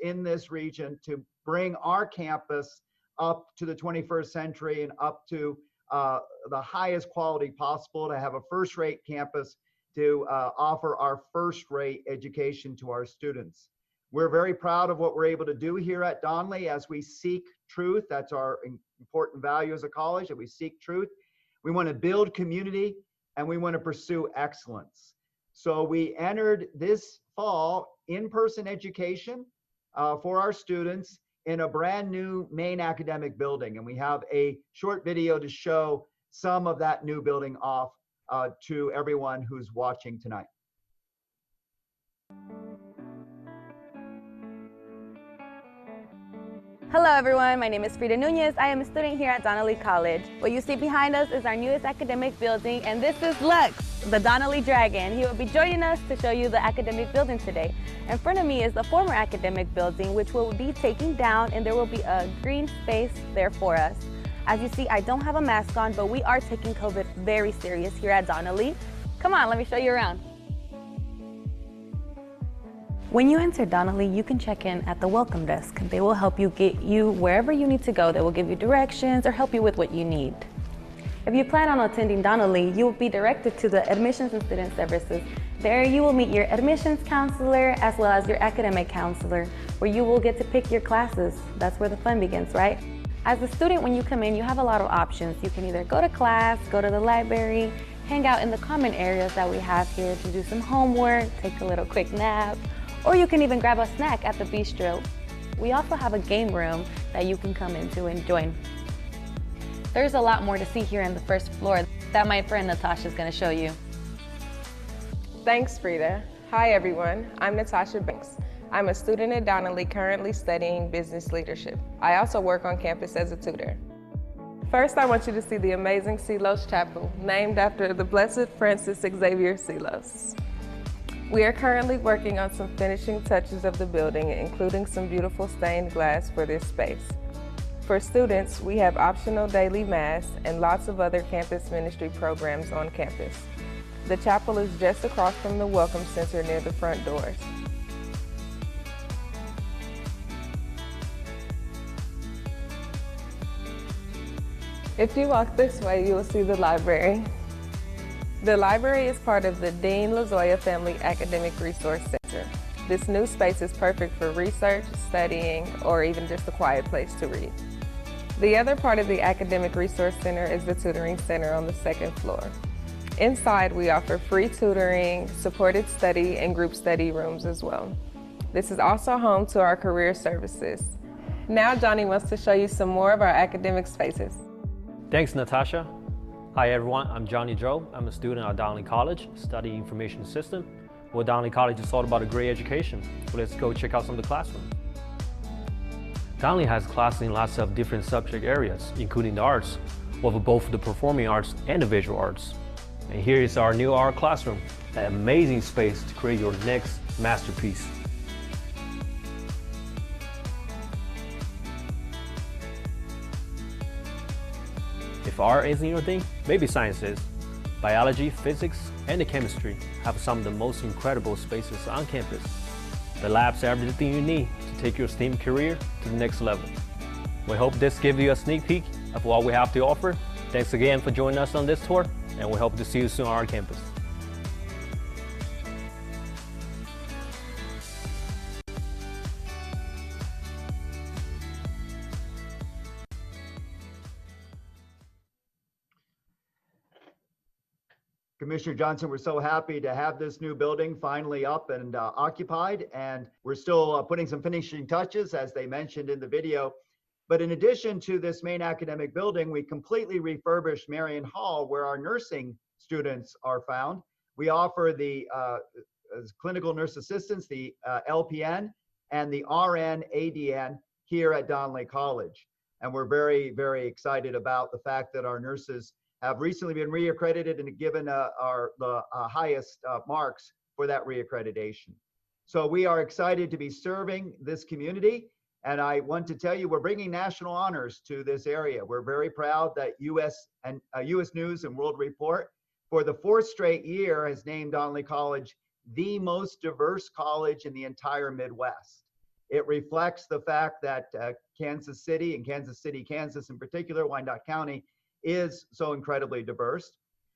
in this region to bring our campus up to the 21st century and up to the highest quality possible, to have a first-rate campus, to offer our first-rate education to our students. We're very proud of what we're able to do here at Donnelly as we seek truth. That's our important value as a college, that we seek truth. We want to build community and we want to pursue excellence. So we entered this fall in-person education for our students in a brand new main academic building. And we have a short video to show some of that new building off to everyone who's watching tonight. Hello everyone, my name is Frida Nunez. I am a student here at Donnelly College. What you see behind us is our newest academic building, and this is Lux, the Donnelly Dragon. He will be joining us to show you the academic building today. In front of me is the former academic building, which will be taken down, and there will be a green space there for us. As you see, I don't have a mask on, but we are taking COVID very serious here at Donnelly. Come on, let me show you around. When you enter Donnelly, you can check in at the welcome desk. They will help you get you wherever you need to go. They will give you directions or help you with what you need. If you plan on attending Donnelly, you will be directed to the Admissions and Student Services. There you will meet your admissions counselor as well as your academic counselor, where you will get to pick your classes. That's where the fun begins, right? As a student, when you come in, you have a lot of options. You can either go to class, go to the library, hang out in the common areas that we have here to do some homework, take a little quick nap, or you can even grab a snack at the bistro. We also have a game room that you can come into and join. There's a lot more to see here on the first floor that my friend Natasha is going to show you. Thanks, Frida. Hi, everyone. I'm Natasha Banks. I'm a student at Donnelly currently studying business leadership. I also work on campus as a tutor. First, I want you to see the amazing Sealos Chapel, named after the Blessed Francis Xavier Sealos. We are currently working on some finishing touches of the building, including some beautiful stained glass for this space. For students, we have optional daily mass and lots of other campus ministry programs on campus. The chapel is just across from the Welcome Center near the front doors. If you walk this way, you will see the library. The library is part of the Dean LaZoya Family Academic Resource Center. This new space is perfect for research, studying, or even just a quiet place to read. The other part of the Academic Resource Center is the Tutoring Center on the second floor. Inside, we offer free tutoring, supported study, and group study rooms as well. This is also home to our career services. Now Johnny wants to show you some more of our academic spaces. Thanks, Natasha. Hi everyone, I'm Johnny Joe. I'm a student at Donnelly College, studying information system. Well, Donnelly College is all about a great education. So let's go check out some of the classrooms. Donnelly has classes in lots of different subject areas, including the arts, with both the performing arts and the visual arts. And here is our new art classroom, an amazing space to create your next masterpiece. If art isn't your thing, maybe science is. Biology, physics, and the chemistry have some of the most incredible spaces on campus. The labs have everything you need to take your STEAM career to the next level. We hope this gives you a sneak peek of what we have to offer. Thanks again for joining us on this tour, and we hope to see you soon on our campus. Commissioner Johnson, we're so happy to have this new building finally up and occupied, and we're still putting some finishing touches, as they mentioned in the video. But in addition to this main academic building, we completely refurbished Marion Hall, where our nursing students are found. We offer the clinical nurse assistants, the LPN, and the RN ADN here at Donnelly College. And we're very, very excited about the fact that our nurses have recently been reaccredited and given the highest marks for that reaccreditation. So we are excited to be serving this community. And I want to tell you, we're bringing national honors to this area. We're very proud that US News and World Report for the 4th straight year has named Donnelly College the most diverse college in the entire Midwest. It reflects the fact that Kansas City and Kansas City, Kansas in particular, Wyandotte County, is so incredibly diverse.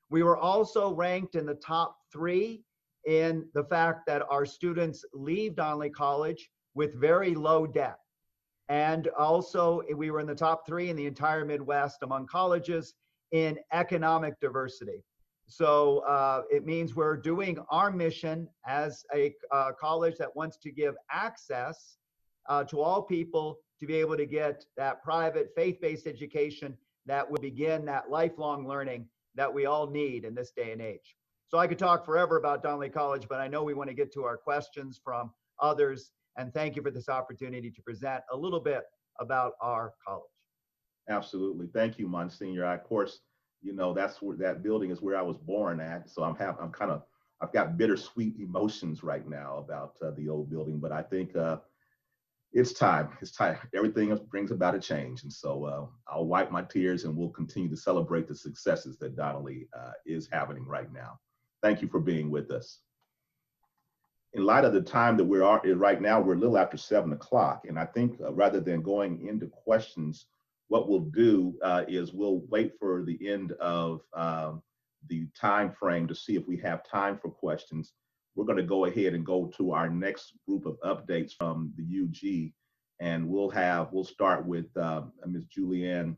We were also ranked in the top 3 in the fact that our students leave Donnelly College with very low debt. And also we were in the top 3 in the entire Midwest among colleges in economic diversity. So it means we're doing our mission as a college that wants to give access to all people to be able to get that private faith-based education that will begin that lifelong learning that we all need in this day and age. So I could talk forever about Donnelly College, but I know we want to get to our questions from others. And thank you for this opportunity to present a little bit about our college. Absolutely. Thank you, Monsignor. Of course, you know, that's where that building is where I was born at. So I've got bittersweet emotions right now about the old building, but I think it's time. It's time. Everything else brings about a change. And so I'll wipe my tears and we'll continue to celebrate the successes that Donnelly is happening right now. Thank you for being with us. In light of the time that we're in right now, we're a little after 7 o'clock. And I think rather than going into questions, what we'll do is we'll wait for the end of the time frame to see if we have time for questions. We're going to go ahead and go to our next group of updates from the UG, and we'll start with Ms. Julianne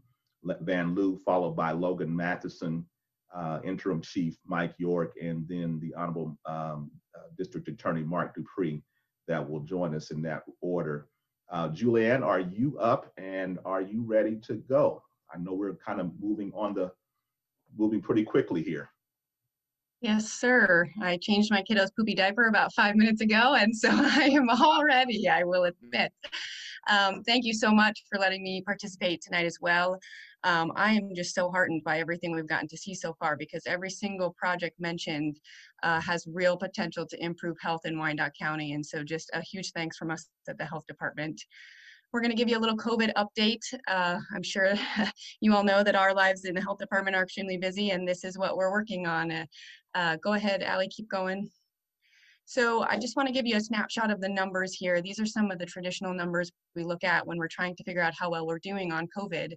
Van Loo, followed by Logan Matheson, Interim Chief Mike York, and then the Honorable District Attorney Mark Dupree that will join us in that order. Julianne, are you up and are you ready to go? I know we're kind of moving pretty quickly here. Yes, sir. I changed my kiddo's poopy diaper about 5 minutes ago, and so I am all ready, I will admit. Thank you so much for letting me participate tonight as well. I am just so heartened by everything we've gotten to see so far, because every single project mentioned has real potential to improve health in Wyandotte County. And so just a huge thanks from us at the health department. We're going to give you a little COVID update. I'm sure you all know that our lives in the health department are extremely busy, and this is what we're working on. Go ahead, Allie, keep going. So I just want to give you a snapshot of the numbers here. These are some of the traditional numbers we look at when we're trying to figure out how well we're doing on COVID.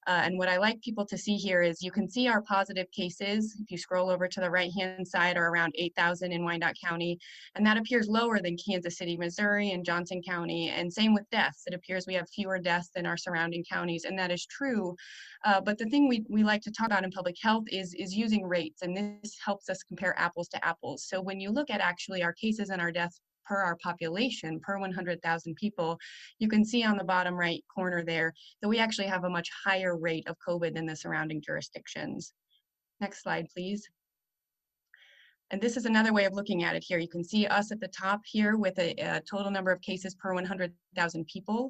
And what I like people to see here is you can see our positive cases. If you scroll over to the right-hand side, are around 8,000 in Wyandotte County. And that appears lower than Kansas City, Missouri, and Johnson County. And same with deaths. It appears we have fewer deaths than our surrounding counties. And that is true. But the thing we like to talk about in public health is using rates. And this helps us compare apples to apples. So when you look at actually our cases and our deaths per our population, per 100,000 people, you can see on the bottom right corner there that we actually have a much higher rate of COVID than the surrounding jurisdictions. Next slide, please. And this is another way of looking at it here. You can see us at the top here with a total number of cases per 100,000 people.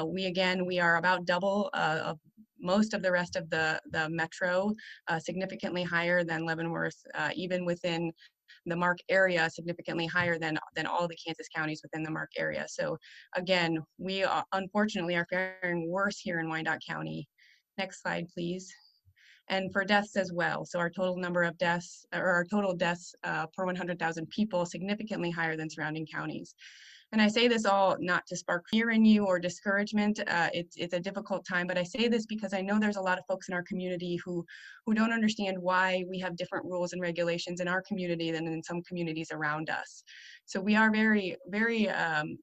We are about double of most of the rest of the metro, significantly higher than Leavenworth, even within the Merc area, significantly higher than all the Kansas counties within the Merc area. So again, we unfortunately are faring worse here in Wyandotte County. Next slide, please. And for deaths as well. So our total number of deaths, or our total deaths per 100,000 people, significantly higher than surrounding counties. And I say this all not to spark fear in you or discouragement. It's a difficult time, but I say this because I know there's a lot of folks in our community who don't understand why we have different rules and regulations in our community than in some communities around us. So we are very, very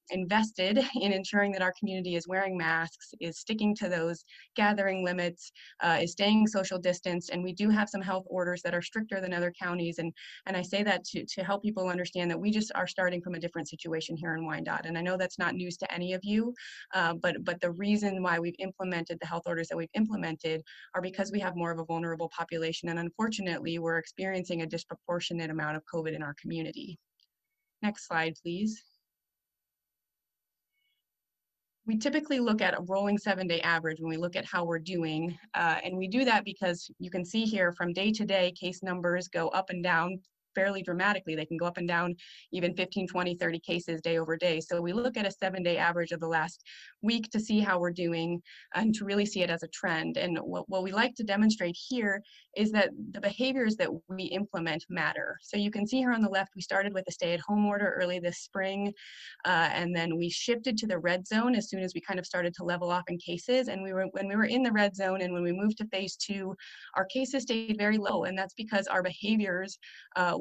invested in ensuring that our community is wearing masks, is sticking to those gathering limits, is staying social distance, and we do have some health orders that are stricter than other counties. And I say that to help people understand that we just are starting from a different situation here in Wyandotte. And I know that's not news to any of you, but the reason why we've implemented the health orders that we've implemented are because we have more of a vulnerable population. And unfortunately, we're experiencing a disproportionate amount of COVID in our community. Next slide, please. We typically look at a rolling 7-day average when we look at how we're doing. And we do that because you can see here from day to day, case numbers go up and down fairly dramatically. They can go up and down even 15, 20, 30 cases day over day. So we look at a 7-day average of the last week to see how we're doing and to really see it as a trend. And what we like to demonstrate here is that the behaviors that we implement matter. So you can see here on the left, we started with a stay-at-home order early this spring, and then we shifted to the red zone as soon as we kind of started to level off in cases. And when we were in the red zone and when we moved to phase 2, our cases stayed very low, and that's because our behaviors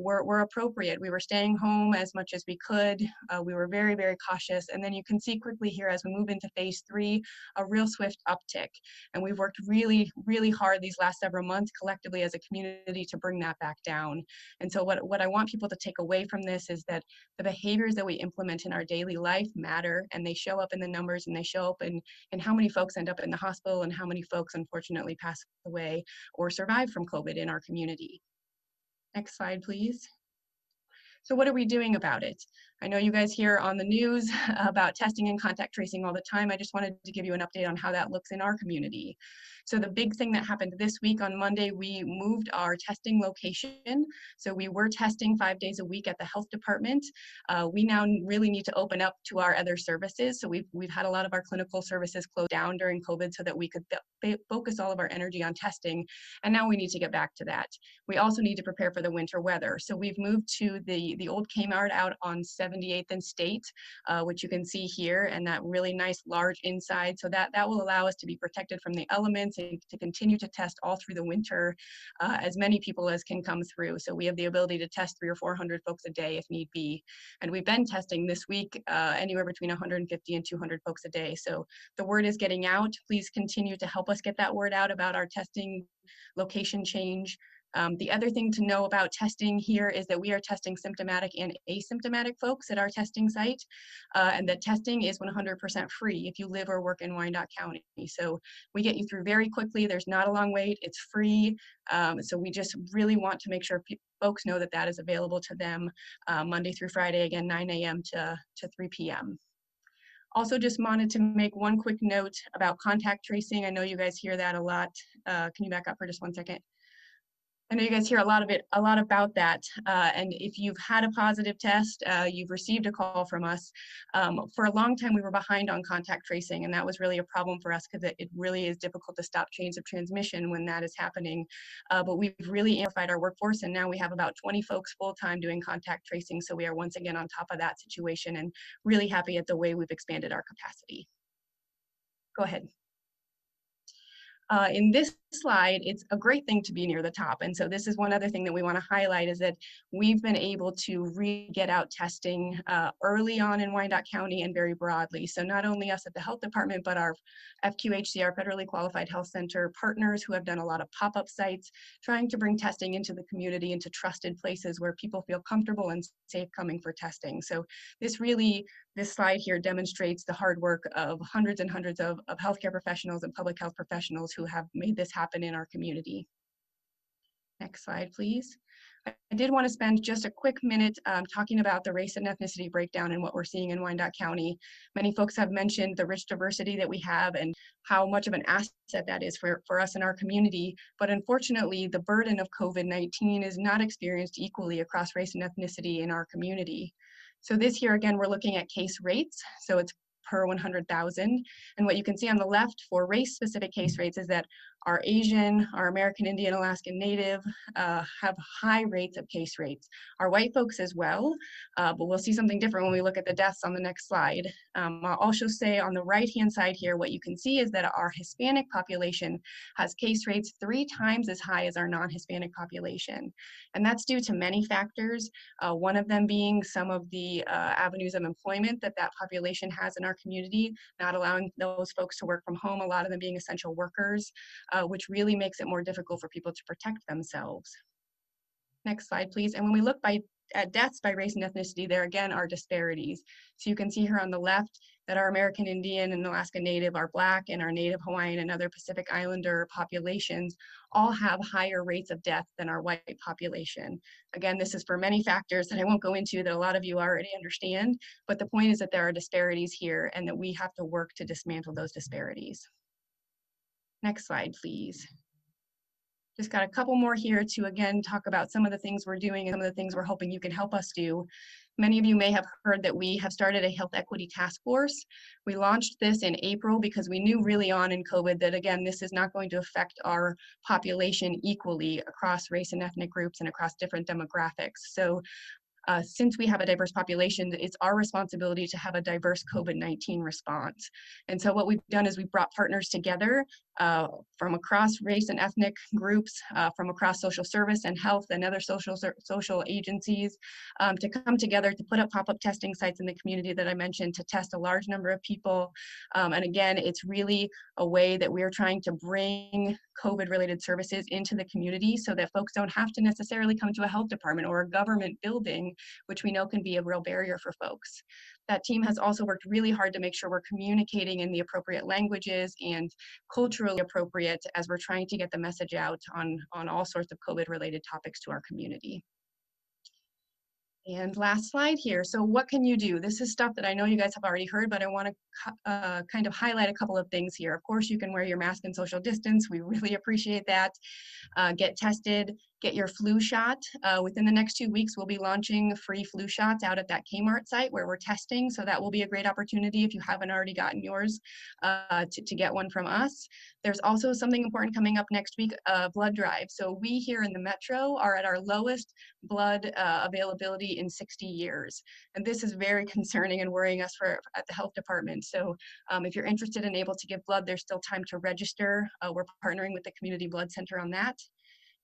were appropriate. We were staying home as much as we could. We were very, very cautious. And then you can see quickly here as we move into phase 3, a real swift uptick. And we've worked really, really hard these last several months collectively as a community to bring that back down. And so what I want people to take away from this is that the behaviors that we implement in our daily life matter, and they show up in the numbers, and they show up in how many folks end up in the hospital and how many folks unfortunately pass away or survive from COVID in our community. Next slide, please. So what are we doing about it? I know you guys hear on the news about testing and contact tracing all the time. I just wanted to give you an update on how that looks in our community. So the big thing that happened this week on Monday, we moved our testing location. So we were testing 5 days a week at the health department. We now really need to open up to our other services. So we've had a lot of our clinical services closed down during COVID so that we could focus all of our energy on testing. And now we need to get back to that. We also need to prepare for the winter weather. So we've moved to the old Kmart out on 78th and State, which you can see here, and that really nice large inside. So that will allow us to be protected from the elements and to continue to test all through the winter, as many people as can come through. So we have the ability to test 300 or 400 folks a day if need be. And we've been testing this week anywhere between 150 and 200 folks a day. So the word is getting out. Please continue to help us get that word out about our testing location change. The other thing to know about testing here is that we are testing symptomatic and asymptomatic folks at our testing site, and that testing is 100% free if you live or work in Wyandotte County. So we get you through very quickly. There's not a long wait. It's free. So we just really want to make sure folks know that that is available to them Monday through Friday, again, 9 a.m. to 3 p.m. Also just wanted to make one quick note about contact tracing. I know you guys hear that a lot. Can you back up for just 1 second? I know you guys hear a lot about that. And if you've had a positive test, you've received a call from us. For a long time, we were behind on contact tracing, and that was really a problem for us because it really is difficult to stop chains of transmission when that is happening. But we've really amplified our workforce, and now we have about 20 folks full-time doing contact tracing. So we are once again on top of that situation and really happy at the way we've expanded our capacity. Go ahead. In this slide, it's a great thing to be near the top. And so this is one other thing that we want to highlight is that we've been able to get out testing early on in Wyandotte County and very broadly. So not only us at the health department, but our FQHC, our Federally Qualified Health Center partners who have done a lot of pop-up sites, trying to bring testing into the community, into trusted places where people feel comfortable and safe coming for testing. So this slide here demonstrates the hard work of hundreds and hundreds of healthcare professionals and public health professionals who have made this happen in our community. Next slide, please. I did want to spend just a quick minute talking about the race and ethnicity breakdown and what we're seeing in Wyandotte County. Many folks have mentioned the rich diversity that we have and how much of an asset that is for us in our community. But unfortunately, the burden of COVID-19 is not experienced equally across race and ethnicity in our community. So this year, again, we're looking at case rates. So it's per 100,000. And what you can see on the left for race-specific case rates is that our Asian, our American Indian, Alaskan Native have high rates of case rates. Our white folks as well, but we'll see something different when we look at the deaths on the next slide. I'll also say on the right-hand side here, what you can see is that our Hispanic population has case rates 3 times as high as our non-Hispanic population. And that's due to many factors, one of them being some of the avenues of employment that population has in our community, not allowing those folks to work from home, a lot of them being essential workers, which really makes it more difficult for people to protect themselves. Next slide, please. And when we look at deaths by race and ethnicity, there again are disparities. So you can see here on the left that our American Indian and Alaska Native, our Black and our Native Hawaiian and other Pacific Islander populations all have higher rates of death than our white population. Again, this is for many factors that I won't go into that a lot of you already understand, but the point is that there are disparities here and that we have to work to dismantle those disparities. Next slide, please. Just got a couple more here to again talk about some of the things we're doing and some of the things we're hoping you can help us do. Many of you may have heard that we have started a health equity task force. We launched this in April because we knew really on in COVID that again, this is not going to affect our population equally across race and ethnic groups and across different demographics. So since we have a diverse population, it's our responsibility to have a diverse COVID-19 response. And so what we've done is we've brought partners together from across race and ethnic groups, from across social service and health and other social agencies to come together to put up pop-up testing sites in the community that I mentioned to test a large number of people. And again, it's really a way that we're trying to bring COVID-related services into the community so that folks don't have to necessarily come to a health department or a government building, which we know can be a real barrier for folks. That team has also worked really hard to make sure we're communicating in the appropriate languages and culturally appropriate as we're trying to get the message out on all sorts of COVID-related topics to our community. And last slide here. So what can you do? This is stuff that I know you guys have already heard, but I want to kind of highlight a couple of things here. Of course, you can wear your mask and social distance. We really appreciate that. Get tested, get your flu shot. Within the next 2 weeks, we'll be launching free flu shots out at that Kmart site where we're testing. So that will be a great opportunity if you haven't already gotten yours to get one from us. There's also something important coming up next week, a blood drive. So we here in the Metro are at our lowest blood availability in 60 years. And this is very concerning and worrying us at the health department. So if you're interested and able to give blood, there's still time to register. We're partnering with the Community Blood Center on that.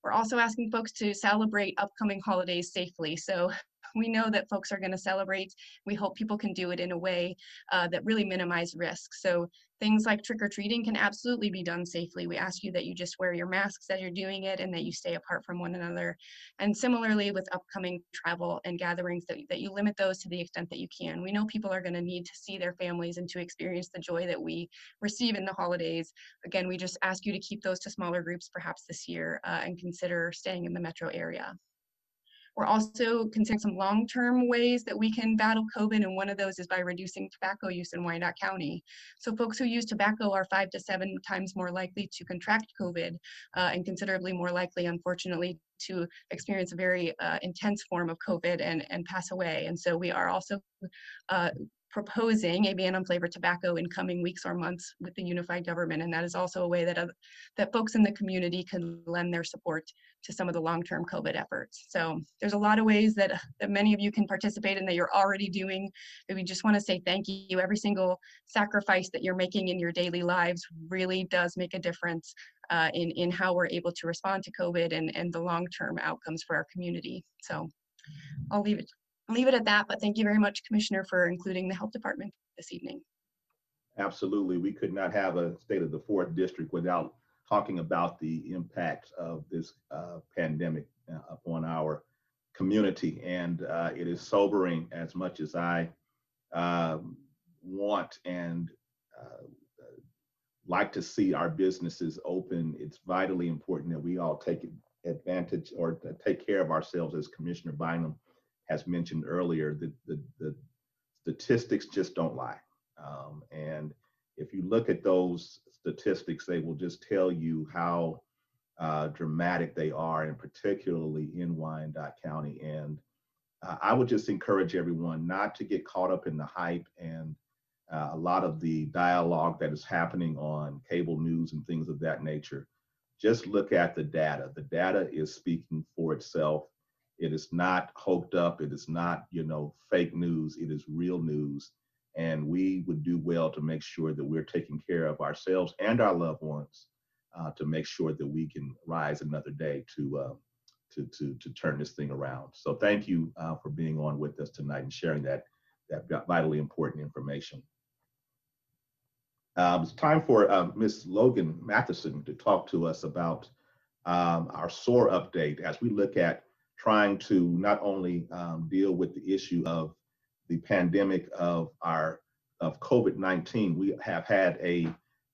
We're also asking folks to celebrate upcoming holidays safely. So we know that folks are going to celebrate. We hope people can do it in a way that really minimize risk. So things like trick-or-treating can absolutely be done safely. We ask you that you just wear your masks as you're doing it and that you stay apart from one another. And similarly with upcoming travel and gatherings, that you limit those to the extent that you can. We know people are going to need to see their families and to experience the joy that we receive in the holidays. Again, we just ask you to keep those to smaller groups perhaps this year and consider staying in the metro area. We're also considering some long-term ways that we can battle COVID, and one of those is by reducing tobacco use in Wyandotte County. So folks who use tobacco are 5 to 7 times more likely to contract COVID and considerably more likely, unfortunately, to experience a very intense form of COVID and pass away. And so we are also proposing a ban on flavored tobacco in coming weeks or months with the unified government. And that is also a way that folks in the community can lend their support to some of the long-term COVID efforts. So there's a lot of ways that many of you can participate in that you're already doing. And we just want to say thank you. Every single sacrifice that you're making in your daily lives really does make a difference in how we're able to respond to COVID and the long-term outcomes for our community. So I'll leave it at that, but thank you very much, Commissioner, for including the Health Department this evening. Absolutely. We could not have a State of the Fourth District without talking about the impact of this pandemic upon our community. And it is sobering as much as I want and like to see our businesses open. It's vitally important that we all take advantage or take care of ourselves, as Commissioner Bynum has mentioned earlier. The statistics just don't lie. And if you look at those statistics, they will just tell you how dramatic they are, and particularly in Wyandotte County. And I would just encourage everyone not to get caught up in the hype and a lot of the dialogue that is happening on cable news and things of that nature. Just look at the data. The data is speaking for itself. It is not hoked up. It is not, fake news. It is real news. And we would do well to make sure that we're taking care of ourselves and our loved ones to make sure that we can rise another day to turn this thing around. So thank you for being on with us tonight and sharing that vitally important information. It's time for Ms. Logan Matheson to talk to us about our SOAR update as we look at trying to not only deal with the issue of the pandemic of COVID-19. We have had a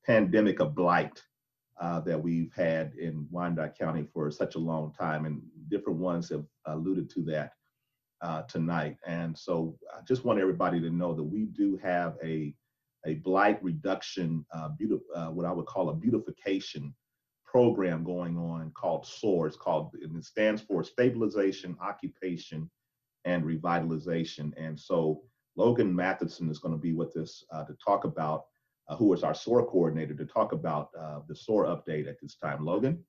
pandemic of blight that we've had in Wyandotte County for such a long time, and different ones have alluded to that tonight. And so I just want everybody to know that we do have a blight reduction, what I would call a beautification program going on called SOAR. And it stands for Stabilization, Occupation, and Revitalization. And so Logan Matheson is going to be with us to talk about, who is our SOAR coordinator, to talk about the SOAR update at this time. Logan?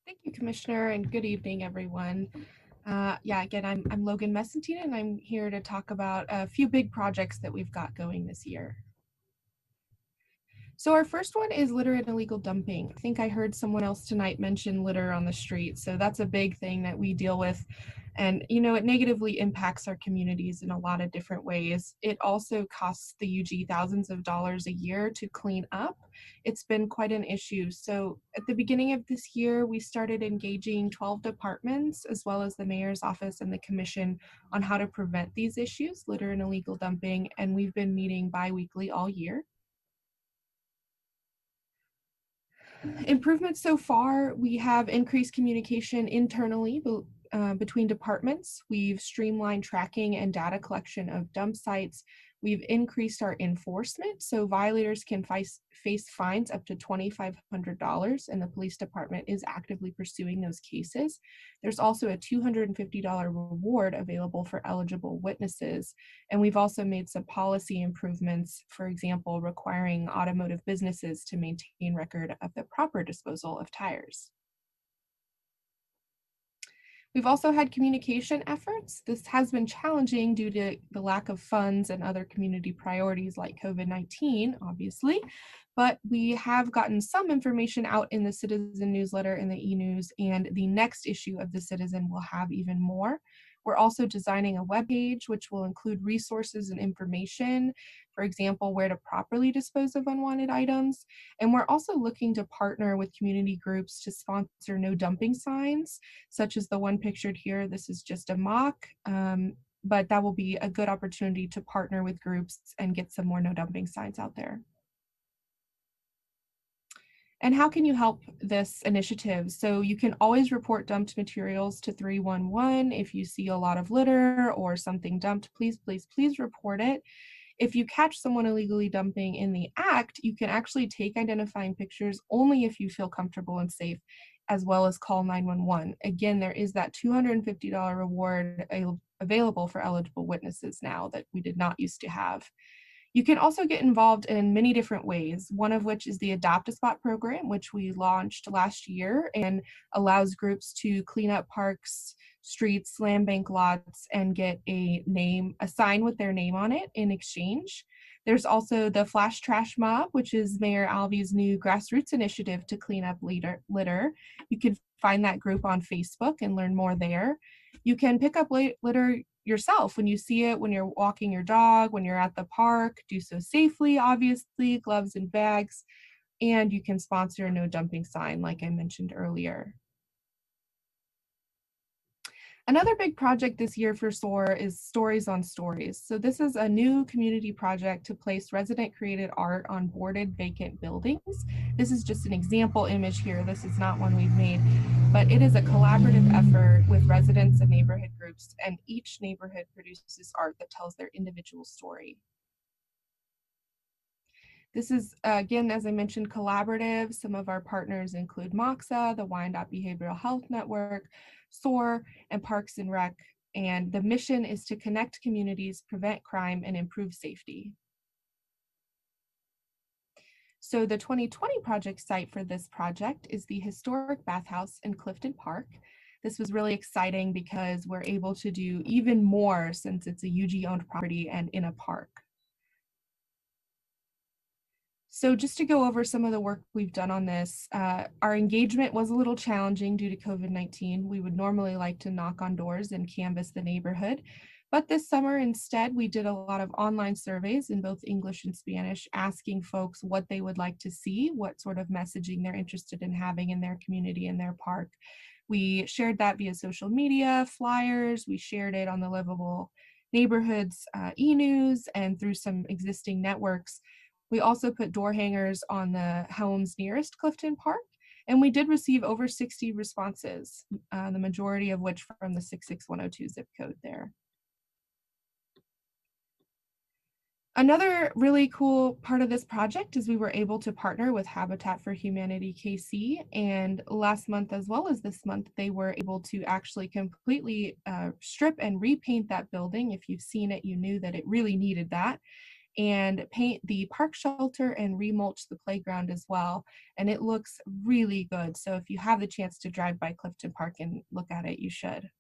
Thank you, Commissioner, and good evening, everyone. Again, I'm Logan Messentina, and I'm here to talk about a few big projects that we've got going this year. So our first one is litter and illegal dumping. I think I heard someone else tonight mention litter on the street. So that's a big thing that we deal with. And, it negatively impacts our communities in a lot of different ways. It also costs the UG thousands of dollars a year to clean up. It's been quite an issue. So at the beginning of this year, we started engaging 12 departments, as well as the mayor's office and the commission, on how to prevent these issues, litter and illegal dumping. And we've been meeting bi-weekly all year. Improvements so far: we have increased communication internally between departments. We've streamlined tracking and data collection of dump sites. We've increased our enforcement, so violators can face fines up to $2,500, and the police department is actively pursuing those cases. There's also a $250 reward available for eligible witnesses, and we've also made some policy improvements, for example, requiring automotive businesses to maintain record of the proper disposal of tires. We've also had communication efforts. This has been challenging due to the lack of funds and other community priorities like COVID-19, obviously, but we have gotten some information out in the Citizen newsletter and the e-news, and the next issue of the Citizen will have even more. We're also designing a webpage which will include resources and information, for example, where to properly dispose of unwanted items. And we're also looking to partner with community groups to sponsor no dumping signs, such as the one pictured here. This is just a mock, but that will be a good opportunity to partner with groups and get some more no dumping signs out there. And how can you help this initiative? So you can always report dumped materials to 311. If you see a lot of litter or something dumped, please report it. If you catch someone illegally dumping in the act, you can actually take identifying pictures only if you feel comfortable and safe, as well as call 911. Again, there is that $250 reward available for eligible witnesses now that we did not used to have. You can also get involved in many different ways, one of which is the Adopt a Spot program, which we launched last year and allows groups to clean up parks, streets, land bank lots, and get a sign with their name on it in exchange. There's also the Flash Trash Mob, which is Mayor Alvey's new grassroots initiative to clean up litter. You can find that group on Facebook and learn more there. You can pick up litter yourself when you see it, when you're walking your dog, when you're at the park. Do so safely, obviously, gloves and bags, and you can sponsor a no dumping sign like I mentioned earlier. Another big project this year for SOAR is Stories on Stories. So this is a new community project to place resident created art on boarded vacant buildings. This is just an example image here. This is not one we've made, but it is a collaborative effort with residents and neighborhood groups, and each neighborhood produces art that tells their individual story. This is, again, as I mentioned, collaborative. Some of our partners include MOXA, the Wyandotte Behavioral Health Network, SOAR, and Parks and Rec. And the mission is to connect communities, prevent crime, and improve safety. So the 2020 project site for this project is the historic bathhouse in Clifton Park. This was really exciting because we're able to do even more since it's a UG-owned property and in a park. So just to go over some of the work we've done on this, our engagement was a little challenging due to COVID-19. We would normally like to knock on doors and canvass the neighborhood, but this summer instead, we did a lot of online surveys in both English and Spanish, asking folks what they would like to see, what sort of messaging they're interested in having in their community and their park. We shared that via social media, flyers, we shared it on the Livable Neighborhoods e-news and through some existing networks. We also put door hangers on the homes nearest Clifton Park, and we did receive over 60 responses, the majority of which from the 66102 zip code there. Another really cool part of this project is we were able to partner with Habitat for Humanity KC, and last month as well as this month, they were able to actually completely strip and repaint that building. If you've seen it, you knew that it really needed that. And paint the park shelter and remulch the playground as well. And it looks really good. So if you have the chance to drive by Clifton Park and look at it, you should.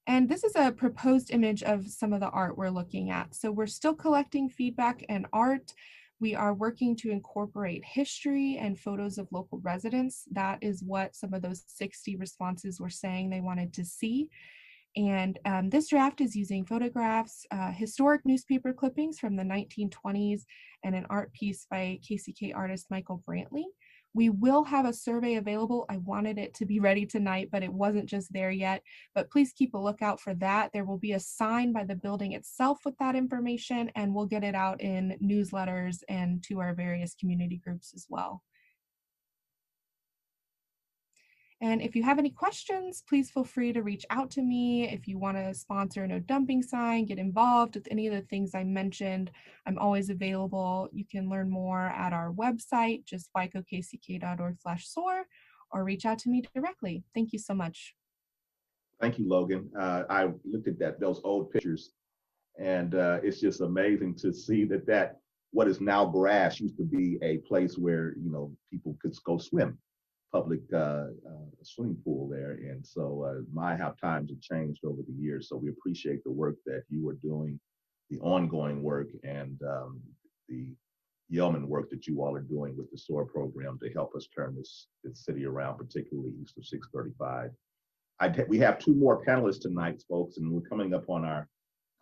And this is a proposed image of some of the art we're looking at. So we're still collecting feedback and art. We are working to incorporate history and photos of local residents. That is what some of those 60 responses were saying they wanted to see. And this draft is using photographs, historic newspaper clippings from the 1920s, and an art piece by KCK artist Michael Brantley. We will have a survey available. I wanted it to be ready tonight, but it wasn't just there yet. But please keep a lookout for that. There will be a sign by the building itself with that information, and we'll get it out in newsletters and to our various community groups as well. And if you have any questions, please feel free to reach out to me. If you want to sponsor a no dumping sign, get involved with any of the things I mentioned, I'm always available. You can learn more at our website, just wicokck.org/soar, or reach out to me directly. Thank you so much. Thank you, Logan. I looked at those old pictures, and it's just amazing to see that what is now grass used to be a place where, you know, people could go swim. Public swimming pool there. And so how times have changed over the years. So we appreciate the work that you are doing, the ongoing work, and the yeoman work that you all are doing with the SOAR program to help us turn this city around, particularly east of 635. We have two more panelists tonight, folks, and we're coming up on our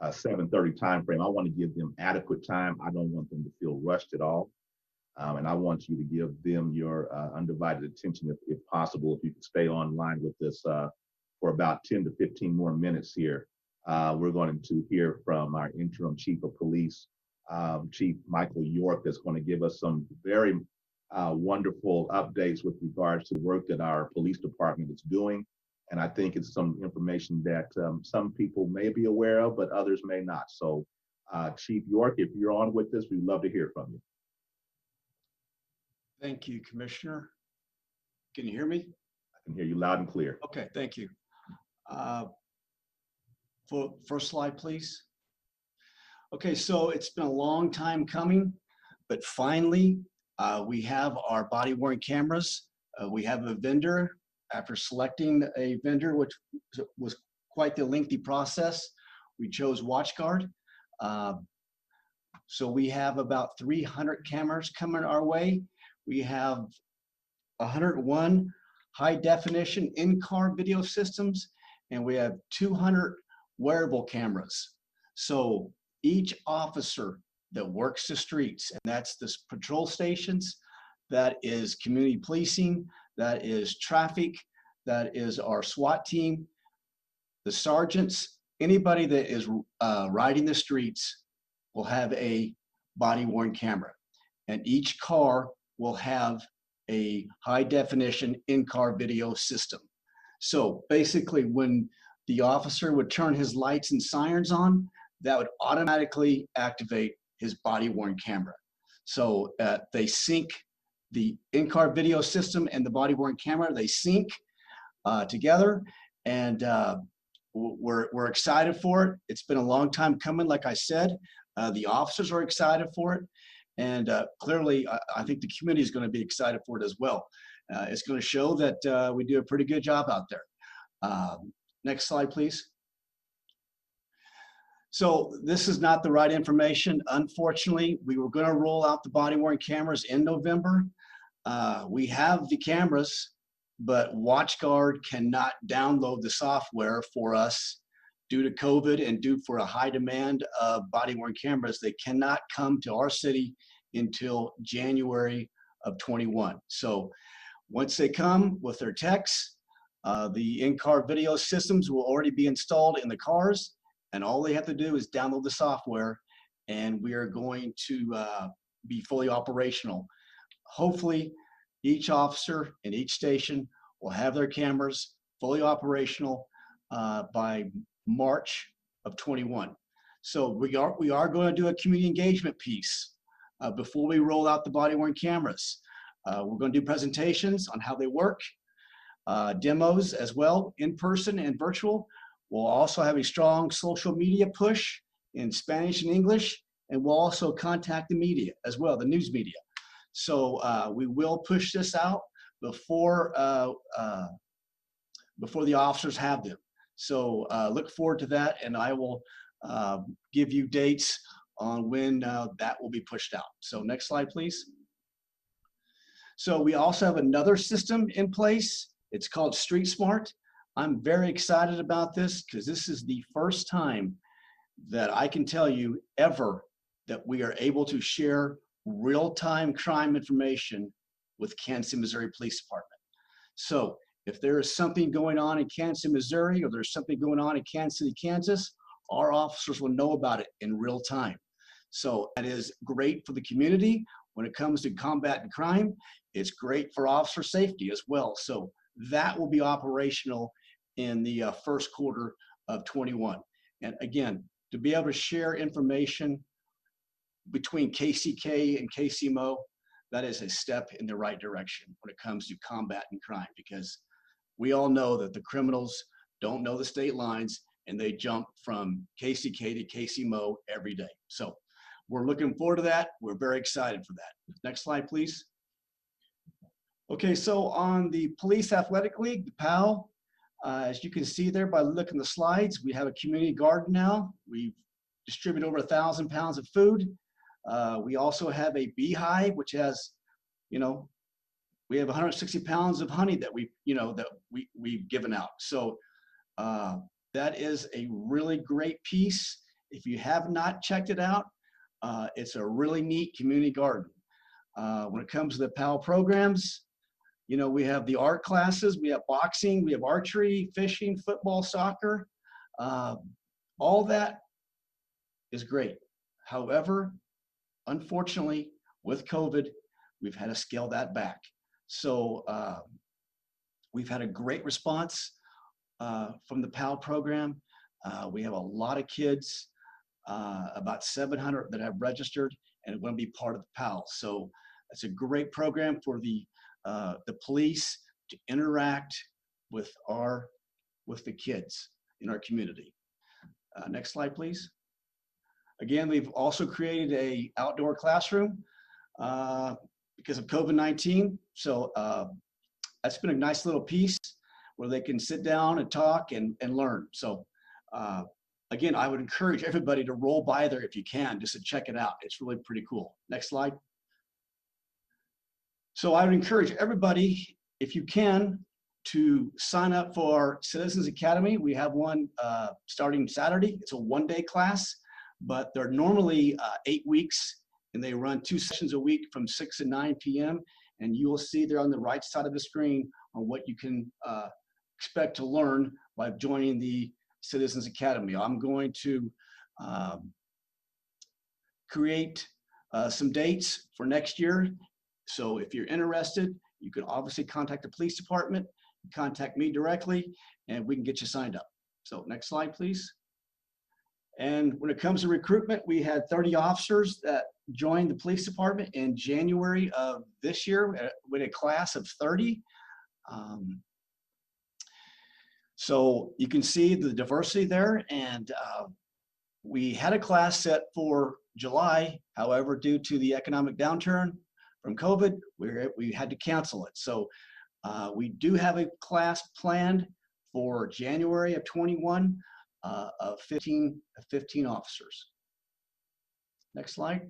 7:30 time frame. I want to give them adequate time. I don't want them to feel rushed at all. And I want you to give them your undivided attention if possible. If you could stay online with us for about 10 to 15 more minutes here. We're going to hear from our interim chief of police, Chief Michael York, that's going to give us some very wonderful updates with regards to the work that our police department is doing. And I think it's some information that some people may be aware of, but others may not. So Chief York, if you're on with us, we'd love to hear from you. Thank you, Commissioner. Can you hear me? I can hear you loud and clear. Okay, thank you. First slide, please. Okay, so it's been a long time coming, but finally, we have our body-worn cameras. We have a vendor. After selecting a vendor, which was quite the lengthy process, we chose WatchGuard. So we have about 300 cameras coming our way. We have 101 high definition in-car video systems, and we have 200 wearable cameras. So each officer that works the streets, and that's the patrol stations, that is community policing, that is traffic, that is our SWAT team, the sergeants, anybody that is riding the streets will have a body-worn camera. And each car will have a high definition in-car video system. So basically when the officer would turn his lights and sirens on, that would automatically activate his body-worn camera. So they sync the in-car video system and the body-worn camera, they sync together, And we're excited for it. It's been a long time coming, like I said. The officers are excited for it. And clearly, I think the community is going to be excited for it as well. It's going to show that we do a pretty good job out there. Next slide, please. So this is not the right information. Unfortunately, we were going to roll out the body-worn cameras in November. We have the cameras, but WatchGuard cannot download the software for us due to COVID and due for a high demand of body-worn cameras. They cannot come to our city until January of 21. So once they come with their techs, the in-car video systems will already be installed in the cars, and all they have to do is download the software, and we are going to be fully operational. Hopefully, each officer in each station will have their cameras fully operational by March of 21. So we are going to do a community engagement piece before we roll out the body-worn cameras. We're going to do presentations on how they work, demos as well, in person and virtual. We'll also have a strong social media push in Spanish and English, and we'll also contact the media as well, the news media. So we will push this out before the officers have them. So look forward to that, and I will give you dates on when that will be pushed out. So next slide, please. So we also have another system in place. It's called Street Smart. I'm very excited about this because this is the first time that I can tell you ever that we are able to share real-time crime information with Kansas City, Missouri Police Department. So if there is something going on in Kansas City, Missouri, or there's something going on in Kansas City, Kansas, our officers will know about it in real time. So that is great for the community when it comes to combating crime. It's great for officer safety as well. So that will be operational in the first quarter of 21. And again, to be able to share information between KCK and KCMO, that is a step in the right direction when it comes to combating crime, because we all know that the criminals don't know the state lines and they jump from KCK to KCMO every day. So we're looking forward to that. We're very excited for that. Next slide, please. Okay, so on the Police Athletic League, the PAL, as you can see there by looking at the slides, we have a community garden now. We've distributed over 1,000 pounds of food. We also have a beehive, which has, we have 160 pounds of honey that we've given out. So that is a really great piece. If you have not checked it out, it's a really neat community garden. When it comes to the PAL programs, we have the art classes, we have boxing, we have archery, fishing, football, soccer. All that is great. However, unfortunately, with COVID, we've had to scale that back. So we've had a great response from the PAL program. We have a lot of kids, about 700 that have registered and want to be part of the PAL. So it's a great program for the police to interact with the kids in our community. Next slide, please. Again, we've also created a outdoor classroom because of COVID-19. So that's been a nice little piece where they can sit down and talk and learn. So again, I would encourage everybody to roll by there if you can, just to check it out. It's really pretty cool. Next slide. So I would encourage everybody, if you can, to sign up for Citizens Academy. We have one starting Saturday. It's a one-day class, but they're normally 8 weeks, and they run 2 sessions a week from 6 to 9 p.m. And you will see there on the right side of the screen on what you can expect to learn by joining the Citizens Academy. I'm going to create some dates for next year. So if you're interested, you can obviously contact the police department, contact me directly, and we can get you signed up. So next slide, please. And when it comes to recruitment, we had 30 officers that joined the police department in January of this year with a class of 30. So you can see the diversity there, and we had a class set for July. However, due to the economic downturn from COVID, we had to cancel it. So we do have a class planned for January of 21 of 15 officers. Next slide.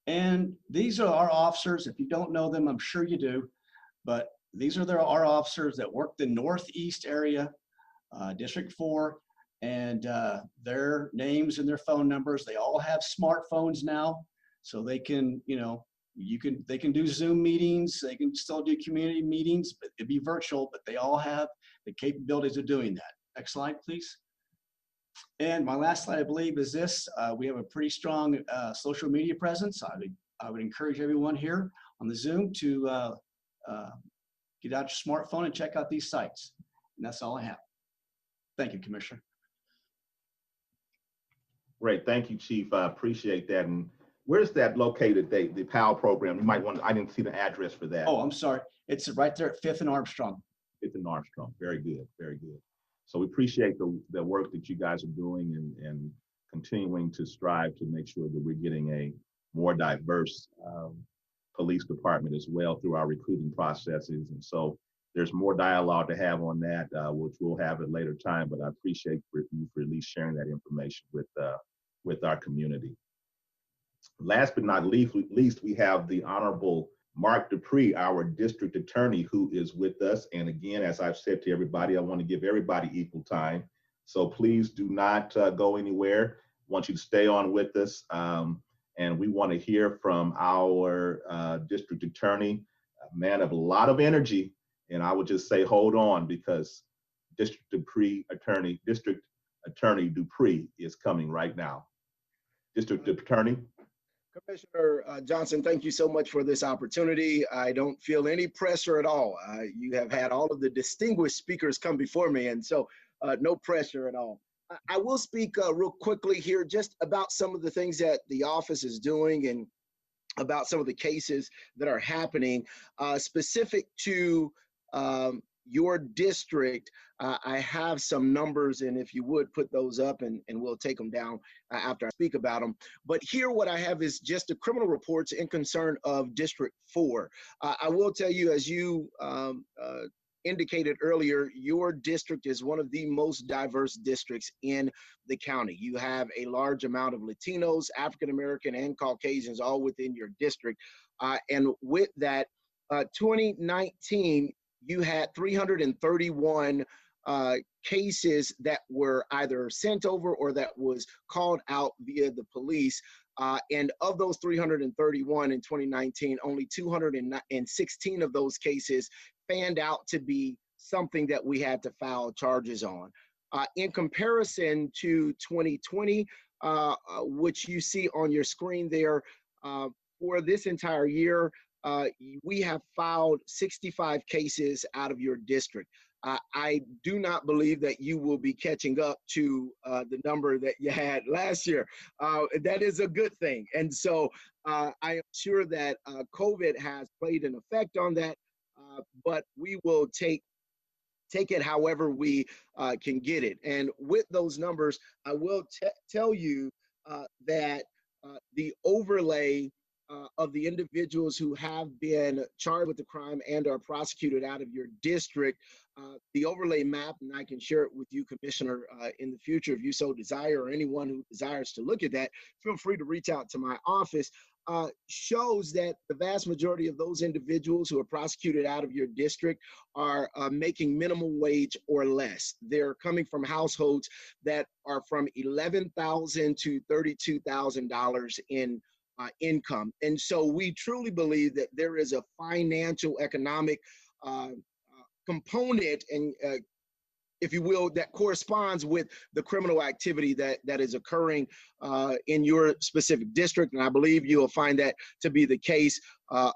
And these are our officers. If you don't know them, I'm sure you do, but these are our officers that work the Northeast area, District 4, and their names and their phone numbers. They all have smartphones now, so they can, they can do Zoom meetings. They can still do community meetings, but it'd be virtual, but they all have the capabilities of doing that. Next slide, please. And my last slide, I believe, is this. We have a pretty strong social media presence. I would encourage everyone here on the Zoom to get out your smartphone and check out these sites. And that's all I have. Thank you, Commissioner. Great, thank you, Chief. I appreciate that. And where's that located, the PAL program? You might want to, I didn't see the address for that. Oh, I'm sorry. It's right there at 5th and Armstrong. 5th and Armstrong. Very good, very good. So we appreciate the work that you guys are doing and continuing to strive to make sure that we're getting a more diverse police department as well through our recruiting processes. And so there's more dialogue to have on that, which we'll have at a later time, but I appreciate you for at least sharing that information with our community. Last but not least, we have the Honorable Mark Dupree, our district attorney, who is with us. And again, as I've said to everybody, I want to give everybody equal time. So please do not go anywhere. I want you to stay on with us. And we want to hear from our district attorney, a man of a lot of energy. And I would just say, hold on, because District Attorney Dupree is coming right now. District Attorney. Commissioner Johnson, thank you so much for this opportunity. I don't feel any pressure at all. You have had all of the distinguished speakers come before me, and so no pressure at all. I will speak real quickly here just about some of the things that the office is doing and about some of the cases that are happening specific to your district. I have some numbers, and if you would put those up and we'll take them down after I speak about them. But here what I have is just the criminal reports in concern of District 4. I will tell you, as you indicated earlier, your district is one of the most diverse districts in the county. You have a large amount of Latinos, African American, and Caucasians all within your district. And with that, 2019, you had 331 cases that were either sent over or that was called out via the police. And of those 331 in 2019, only 216 of those cases fanned out to be something that we had to file charges on. In comparison to 2020, which you see on your screen there, for this entire year, we have filed 65 cases out of your district. I do not believe that you will be catching up to the number that you had last year. That is a good thing. And so I am sure that COVID has played an effect on that, but we will take it however we can get it. And with those numbers, I will tell you that the overlay of the individuals who have been charged with the crime and are prosecuted out of your district, the overlay map, and I can share it with you, Commissioner, in the future if you so desire, or anyone who desires to look at that, feel free to reach out to my office, shows that the vast majority of those individuals who are prosecuted out of your district are making minimum wage or less. They're coming from households that are from $11,000 to $32,000 in income. And so we truly believe that there is a financial economic component, and if you will, that corresponds with the criminal activity that is occurring in your specific district. And I believe you will find that to be the case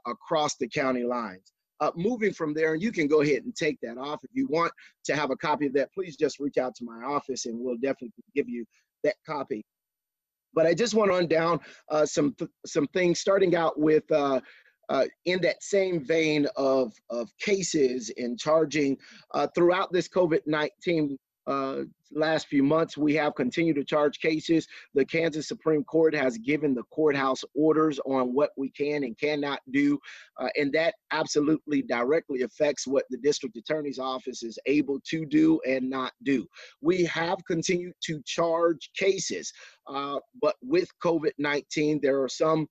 across the county lines. Moving from there, and you can go ahead and take that off. If you want to have a copy of that, please just reach out to my office and we'll definitely give you that copy. But I just want to run down some things, starting out with in that same vein of cases and charging, throughout this COVID-19 last few months, we have continued to charge cases. The Kansas Supreme Court has given the courthouse orders on what we can and cannot do, and that absolutely directly affects what the district attorney's office is able to do and not do. We have continued to charge cases, but with COVID-19, there are some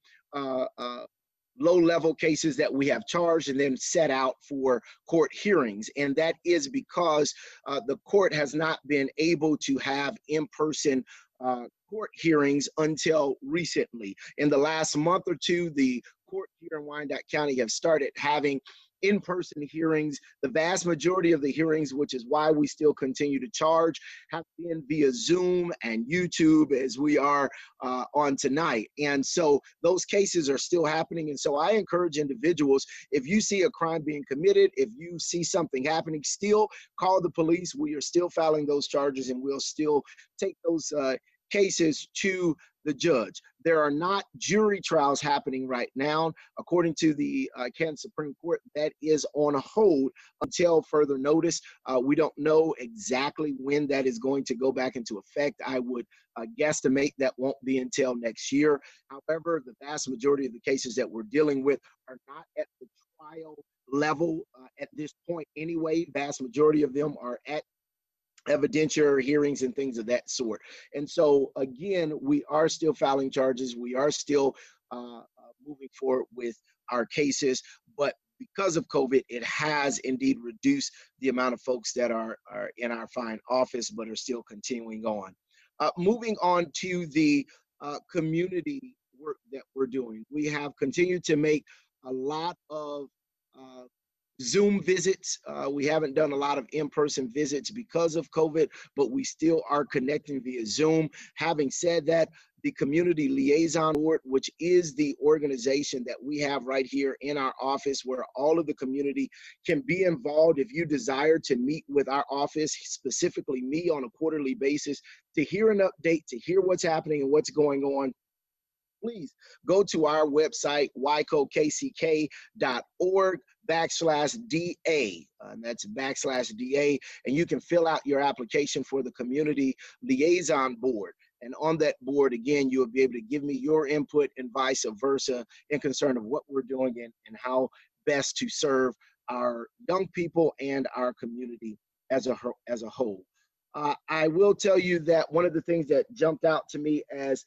low-level cases that we have charged and then set out for court hearings. And that is because the court has not been able to have in-person court hearings until recently. In the last month or two, the court here in Wyandotte County have started having in-person hearings. The vast majority of the hearings, which is why we still continue to charge, have been via Zoom and YouTube, as we are on tonight. And so those cases are still happening. And so I encourage individuals, if you see a crime being committed, if you see something happening, still call the police. We are still filing those charges, and we'll still take those cases to the judge. There are not jury trials happening right now. According to the Kansas Supreme Court, that is on hold until further notice. We don't know exactly when that is going to go back into effect. I would guesstimate that won't be until next year. However, the vast majority of the cases that we're dealing with are not at the trial level at this point anyway. Vast majority of them are at evidentiary hearings and things of that sort. And so again, we are still filing charges. We are still moving forward with our cases, but because of COVID, it has indeed reduced the amount of folks that are in our fine office, but are still continuing on. Moving on to the community work that we're doing. We have continued to make a lot of Zoom visits. We haven't done a lot of in-person visits because of COVID, but we still are connecting via Zoom. Having said that, the Community Liaison Board, which is the organization that we have right here in our office where all of the community can be involved. If you desire to meet with our office, specifically me on a quarterly basis, to hear an update, to hear what's happening and what's going on, please go to our website, wycokck.org/DA, and that's /DA, and you can fill out your application for the Community Liaison Board. And on that board, again, you'll be able to give me your input and vice versa in concern of what we're doing and how best to serve our young people and our community as a whole. I will tell you that one of the things that jumped out to me as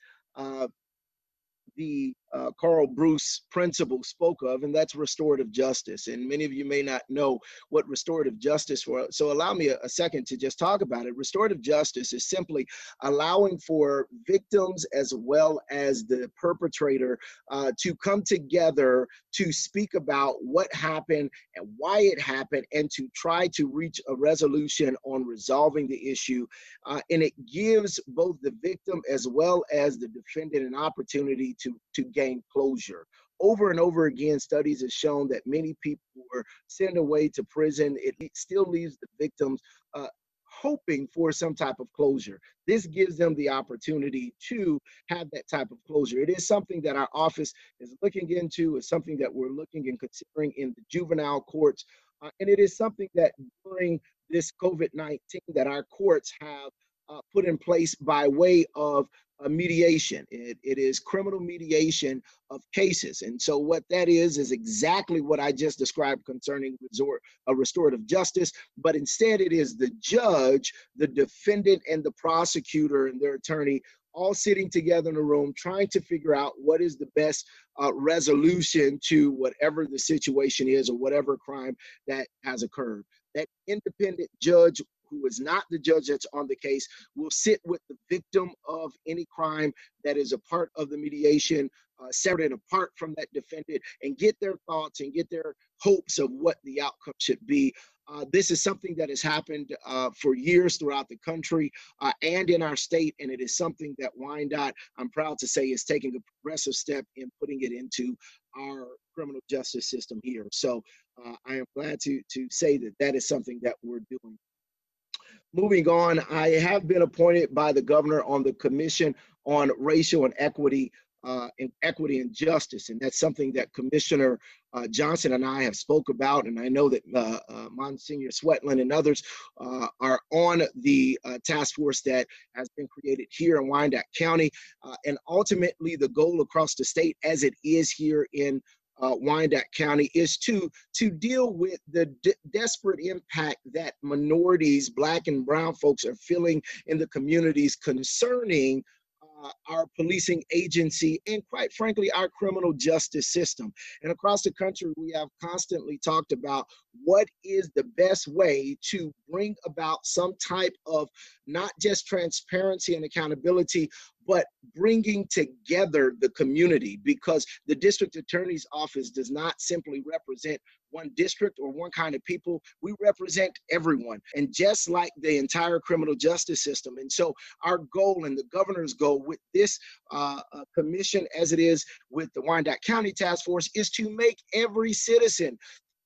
the Carl Bruce principle spoke of, and that's restorative justice. And many of you may not know what restorative justice was, so allow me a second to just talk about it. Restorative justice is simply allowing for victims as well as the perpetrator to come together to speak about what happened and why it happened, and to try to reach a resolution on resolving the issue. And it gives both the victim as well as the defendant an opportunity to gain closure. Over and over again, studies have shown that many people were sent away to prison. It still leaves the victims hoping for some type of closure. This gives them the opportunity to have that type of closure. It is something that our office is looking into. It's something that we're looking and considering in the juvenile courts. And it is something that during this COVID-19 that our courts have put in place by way of mediation. It is criminal mediation of cases. And so what that is exactly what I just described concerning restorative justice, but instead it is the judge, the defendant, and the prosecutor and their attorney all sitting together in a room trying to figure out what is the best resolution to whatever the situation is or whatever crime that has occurred. That independent judge, who is not the judge that's on the case, will sit with the victim of any crime that is a part of the mediation, separate and apart from that defendant, and get their thoughts and get their hopes of what the outcome should be. This is something that has happened for years throughout the country and in our state, and it is something that Wyandotte, I'm proud to say, is taking a progressive step in putting it into our criminal justice system here. So I am glad to say that that is something that we're doing. Moving on, I have been appointed by the governor on the Commission on Racial and Equity and equity and justice. And that's something that Commissioner Johnson and I have spoke about. And I know that Monsignor Swetland and others are on the task force that has been created here in Wyandotte County. And ultimately, the goal across the state, as it is here in Wyandotte County, is to deal with the desperate impact that minorities, Black and brown folks, are feeling in the communities concerning our policing agency and, quite frankly, our criminal justice system. And across the country, we have constantly talked about what is the best way to bring about some type of not just transparency and accountability, but bringing together the community, because the district attorney's office does not simply represent one district or one kind of people. We represent everyone, and just like the entire criminal justice system. And so our goal, and the governor's goal with this commission, as it is with the Wyandotte County Task Force, is to make every citizen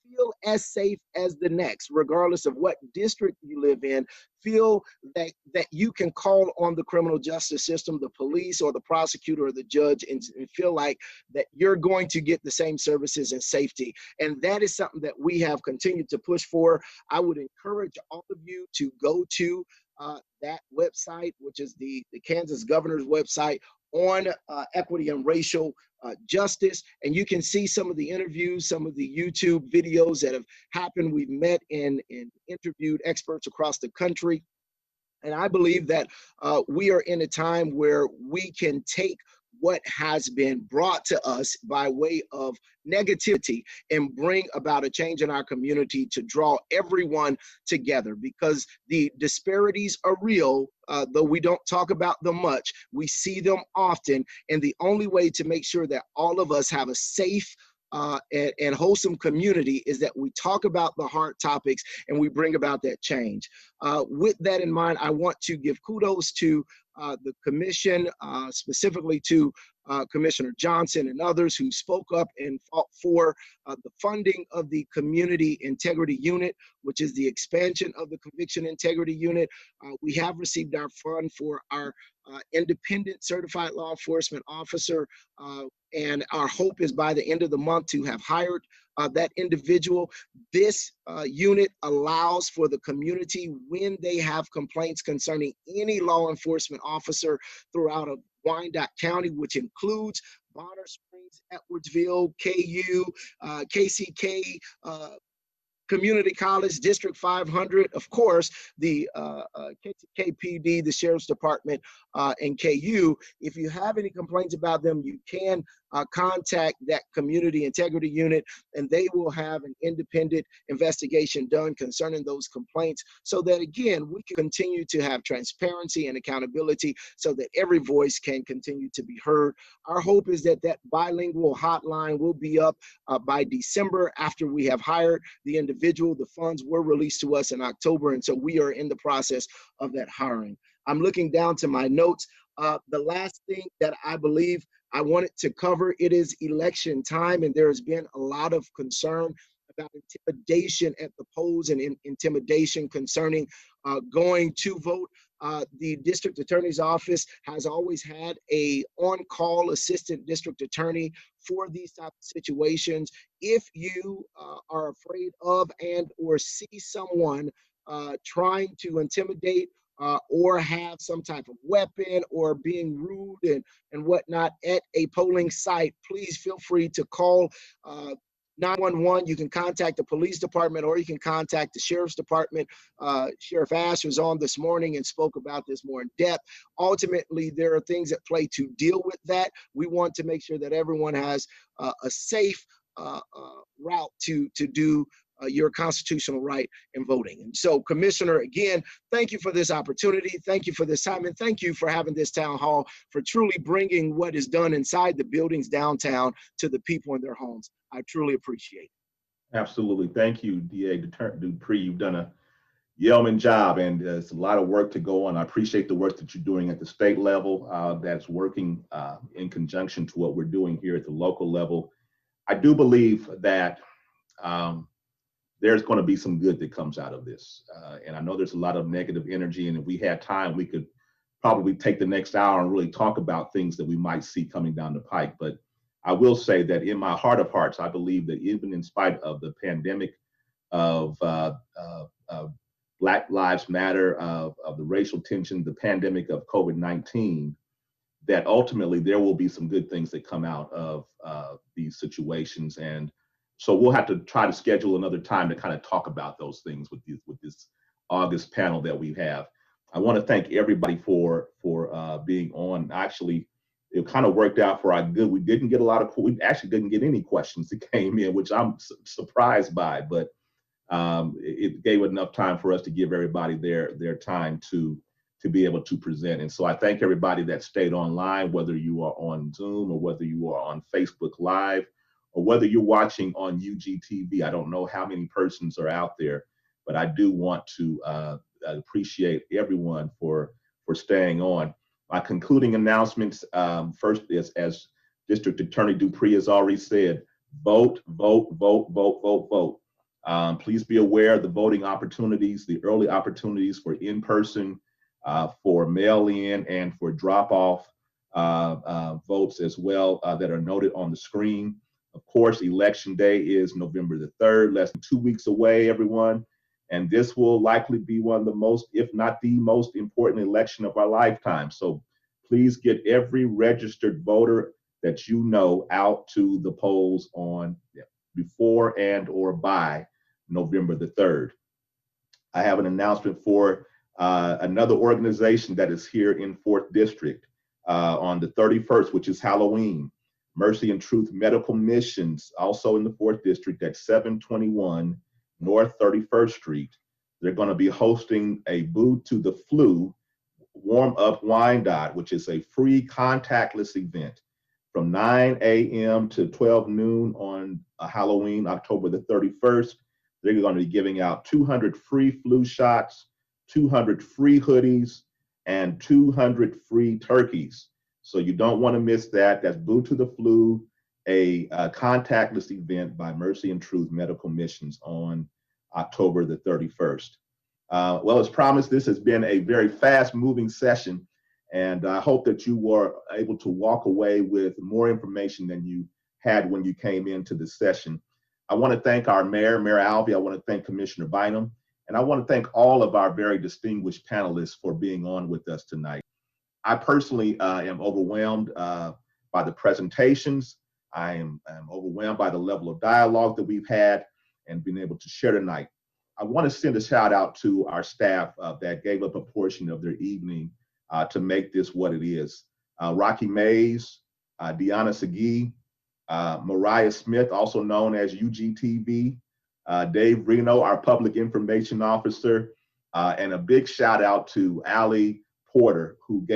feel as safe as the next, regardless of what district you live in. Feel that you can call on the criminal justice system, the police or the prosecutor or the judge, and feel like that you're going to get the same services and safety. And that is something that we have continued to push for. I would encourage all of you to go to that website, which is the Kansas governor's website, on equity and racial justice. And you can see some of the interviews, some of the YouTube videos that have happened. We've met and interviewed experts across the country. And I believe that we are in a time where we can take what has been brought to us by way of negativity and bring about a change in our community to draw everyone together, because the disparities are real. Though we don't talk about them much, we see them often. And the only way to make sure that all of us have a safe and wholesome community is that we talk about the hard topics and we bring about that change. With that in mind, I want to give kudos to the commission, specifically to Commissioner Johnson and others who spoke up and fought for the funding of the Community Integrity Unit, which is the expansion of the Conviction Integrity Unit. We have received our fund for our independent certified law enforcement officer, and our hope is by the end of the month to have hired that individual. This unit allows for the community, when they have complaints concerning any law enforcement officer throughout Wyandotte County, which includes Bonner Springs, Edwardsville, KU, KCK, Community College, District 500, of course, the KPD, the Sheriff's Department, and KU. If you have any complaints about them, you can contact that Community Integrity Unit, and they will have an independent investigation done concerning those complaints, so that, again, we can continue to have transparency and accountability so that every voice can continue to be heard. Our hope is that that bilingual hotline will be up by December, after we have hired the individual. The funds were released to us in October, and so we are in the process of that hiring. I'm looking down to my notes. The last thing that I believe I wanted to cover, it is election time, and there has been a lot of concern about intimidation at the polls and intimidation concerning going to vote. The district attorney's office has always had a on-call assistant district attorney for these type of situations. If you are afraid of and or see someone trying to intimidate or have some type of weapon or being rude and whatnot at a polling site, please feel free to call 911. You can contact the police department, or you can contact the sheriff's department. Sheriff Ash was on this morning and spoke about this more in depth. Ultimately, there are things at play to deal with that. We want to make sure that everyone has a safe route to do your constitutional right in voting. And so, Commissioner, again, thank you for this opportunity. Thank you for this time. And thank you for having this town hall, for truly bringing what is done inside the buildings downtown to the people in their homes. I truly appreciate it. Absolutely. Thank you, DA Dupree. You've done a yeoman job, and there's a lot of work to go on. I appreciate the work that you're doing at the state level, that's working in conjunction to what we're doing here at the local level. I do believe that there's going to be some good that comes out of this. And I know there's a lot of negative energy, and if we had time, we could probably take the next hour and really talk about things that we might see coming down the pike. But I will say that in my heart of hearts, I believe that even in spite of the pandemic, of Black Lives Matter, of the racial tension, the pandemic of COVID-19, that ultimately there will be some good things that come out of these situations. And so we'll have to try to schedule another time to kind of talk about those things with this August panel that we have. I want to thank everybody for being on. Actually, it kind of worked out for our good. We didn't get we actually didn't get any questions that came in, which I'm surprised by, but it gave enough time for us to give everybody their time to be able to present. And so I thank everybody that stayed online, whether you are on Zoom or whether you are on Facebook Live or whether you're watching on UGTV. I don't know how many persons are out there, but I do want to appreciate everyone for staying on. My concluding announcements, first is, as District Attorney Dupree has already said, vote, vote, vote, vote, vote, vote. Please be aware of the voting opportunities, the early opportunities for in-person, for mail-in, and for drop-off votes as well that are noted on the screen. Of course, Election Day is November the 3rd, less than 2 weeks away, everyone. And this will likely be one of the most, if not the most important election of our lifetime. So please get every registered voter that you know out to the polls on before and or by November the 3rd. I have an announcement for another organization that is here in 4th District on the 31st, which is Halloween. Mercy and Truth Medical Missions, also in the 4th District at 721 North 31st Street. They're going to be hosting a Boo to the Flu Warm Up Wine Dot, which is a free contactless event from 9 a.m. to 12 noon on Halloween, October the 31st. They're going to be giving out 200 free flu shots, 200 free hoodies, and 200 free turkeys. So you don't want to miss that. That's Boo to the Flu, a contactless event by Mercy and Truth Medical Missions on October the 31st. Well, as promised, this has been a very fast-moving session, and I hope that you were able to walk away with more information than you had when you came into this session. I want to thank our Mayor Alvey. I want to thank Commissioner Bynum, and I want to thank all of our very distinguished panelists for being on with us tonight. I personally am overwhelmed by the presentations. I am overwhelmed by the level of dialogue that we've had and been able to share tonight. I want to send a shout out to our staff that gave up a portion of their evening to make this what it is. Rocky Mays, Deanna Segui, Mariah Smith, also known as UGTV, Dave Reno, our Public Information Officer, and a big shout out to Allie Porter, who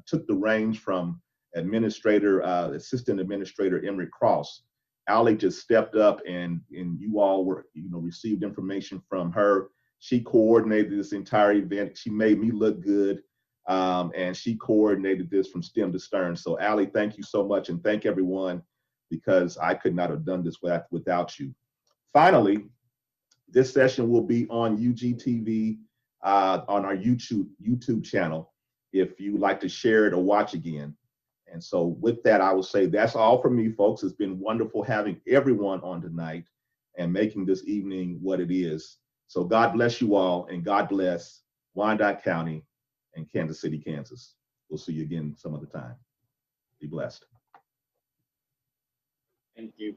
took the reins from Assistant Administrator Emery Cross. Allie just stepped up, and you all were, received information from her. She coordinated this entire event. She made me look good, and she coordinated this from stem to stern. So Allie, thank you so much, and thank everyone, because I could not have done this without you. Finally, this session will be on UGTV, on our YouTube channel, if you would like to share it or watch again. And so with that, I will say that's all from me, folks. It's been wonderful having everyone on tonight and making this evening what it is. So God bless you all, and God bless Wyandotte County and Kansas City, Kansas. We'll see you again some other time. Be blessed. Thank you.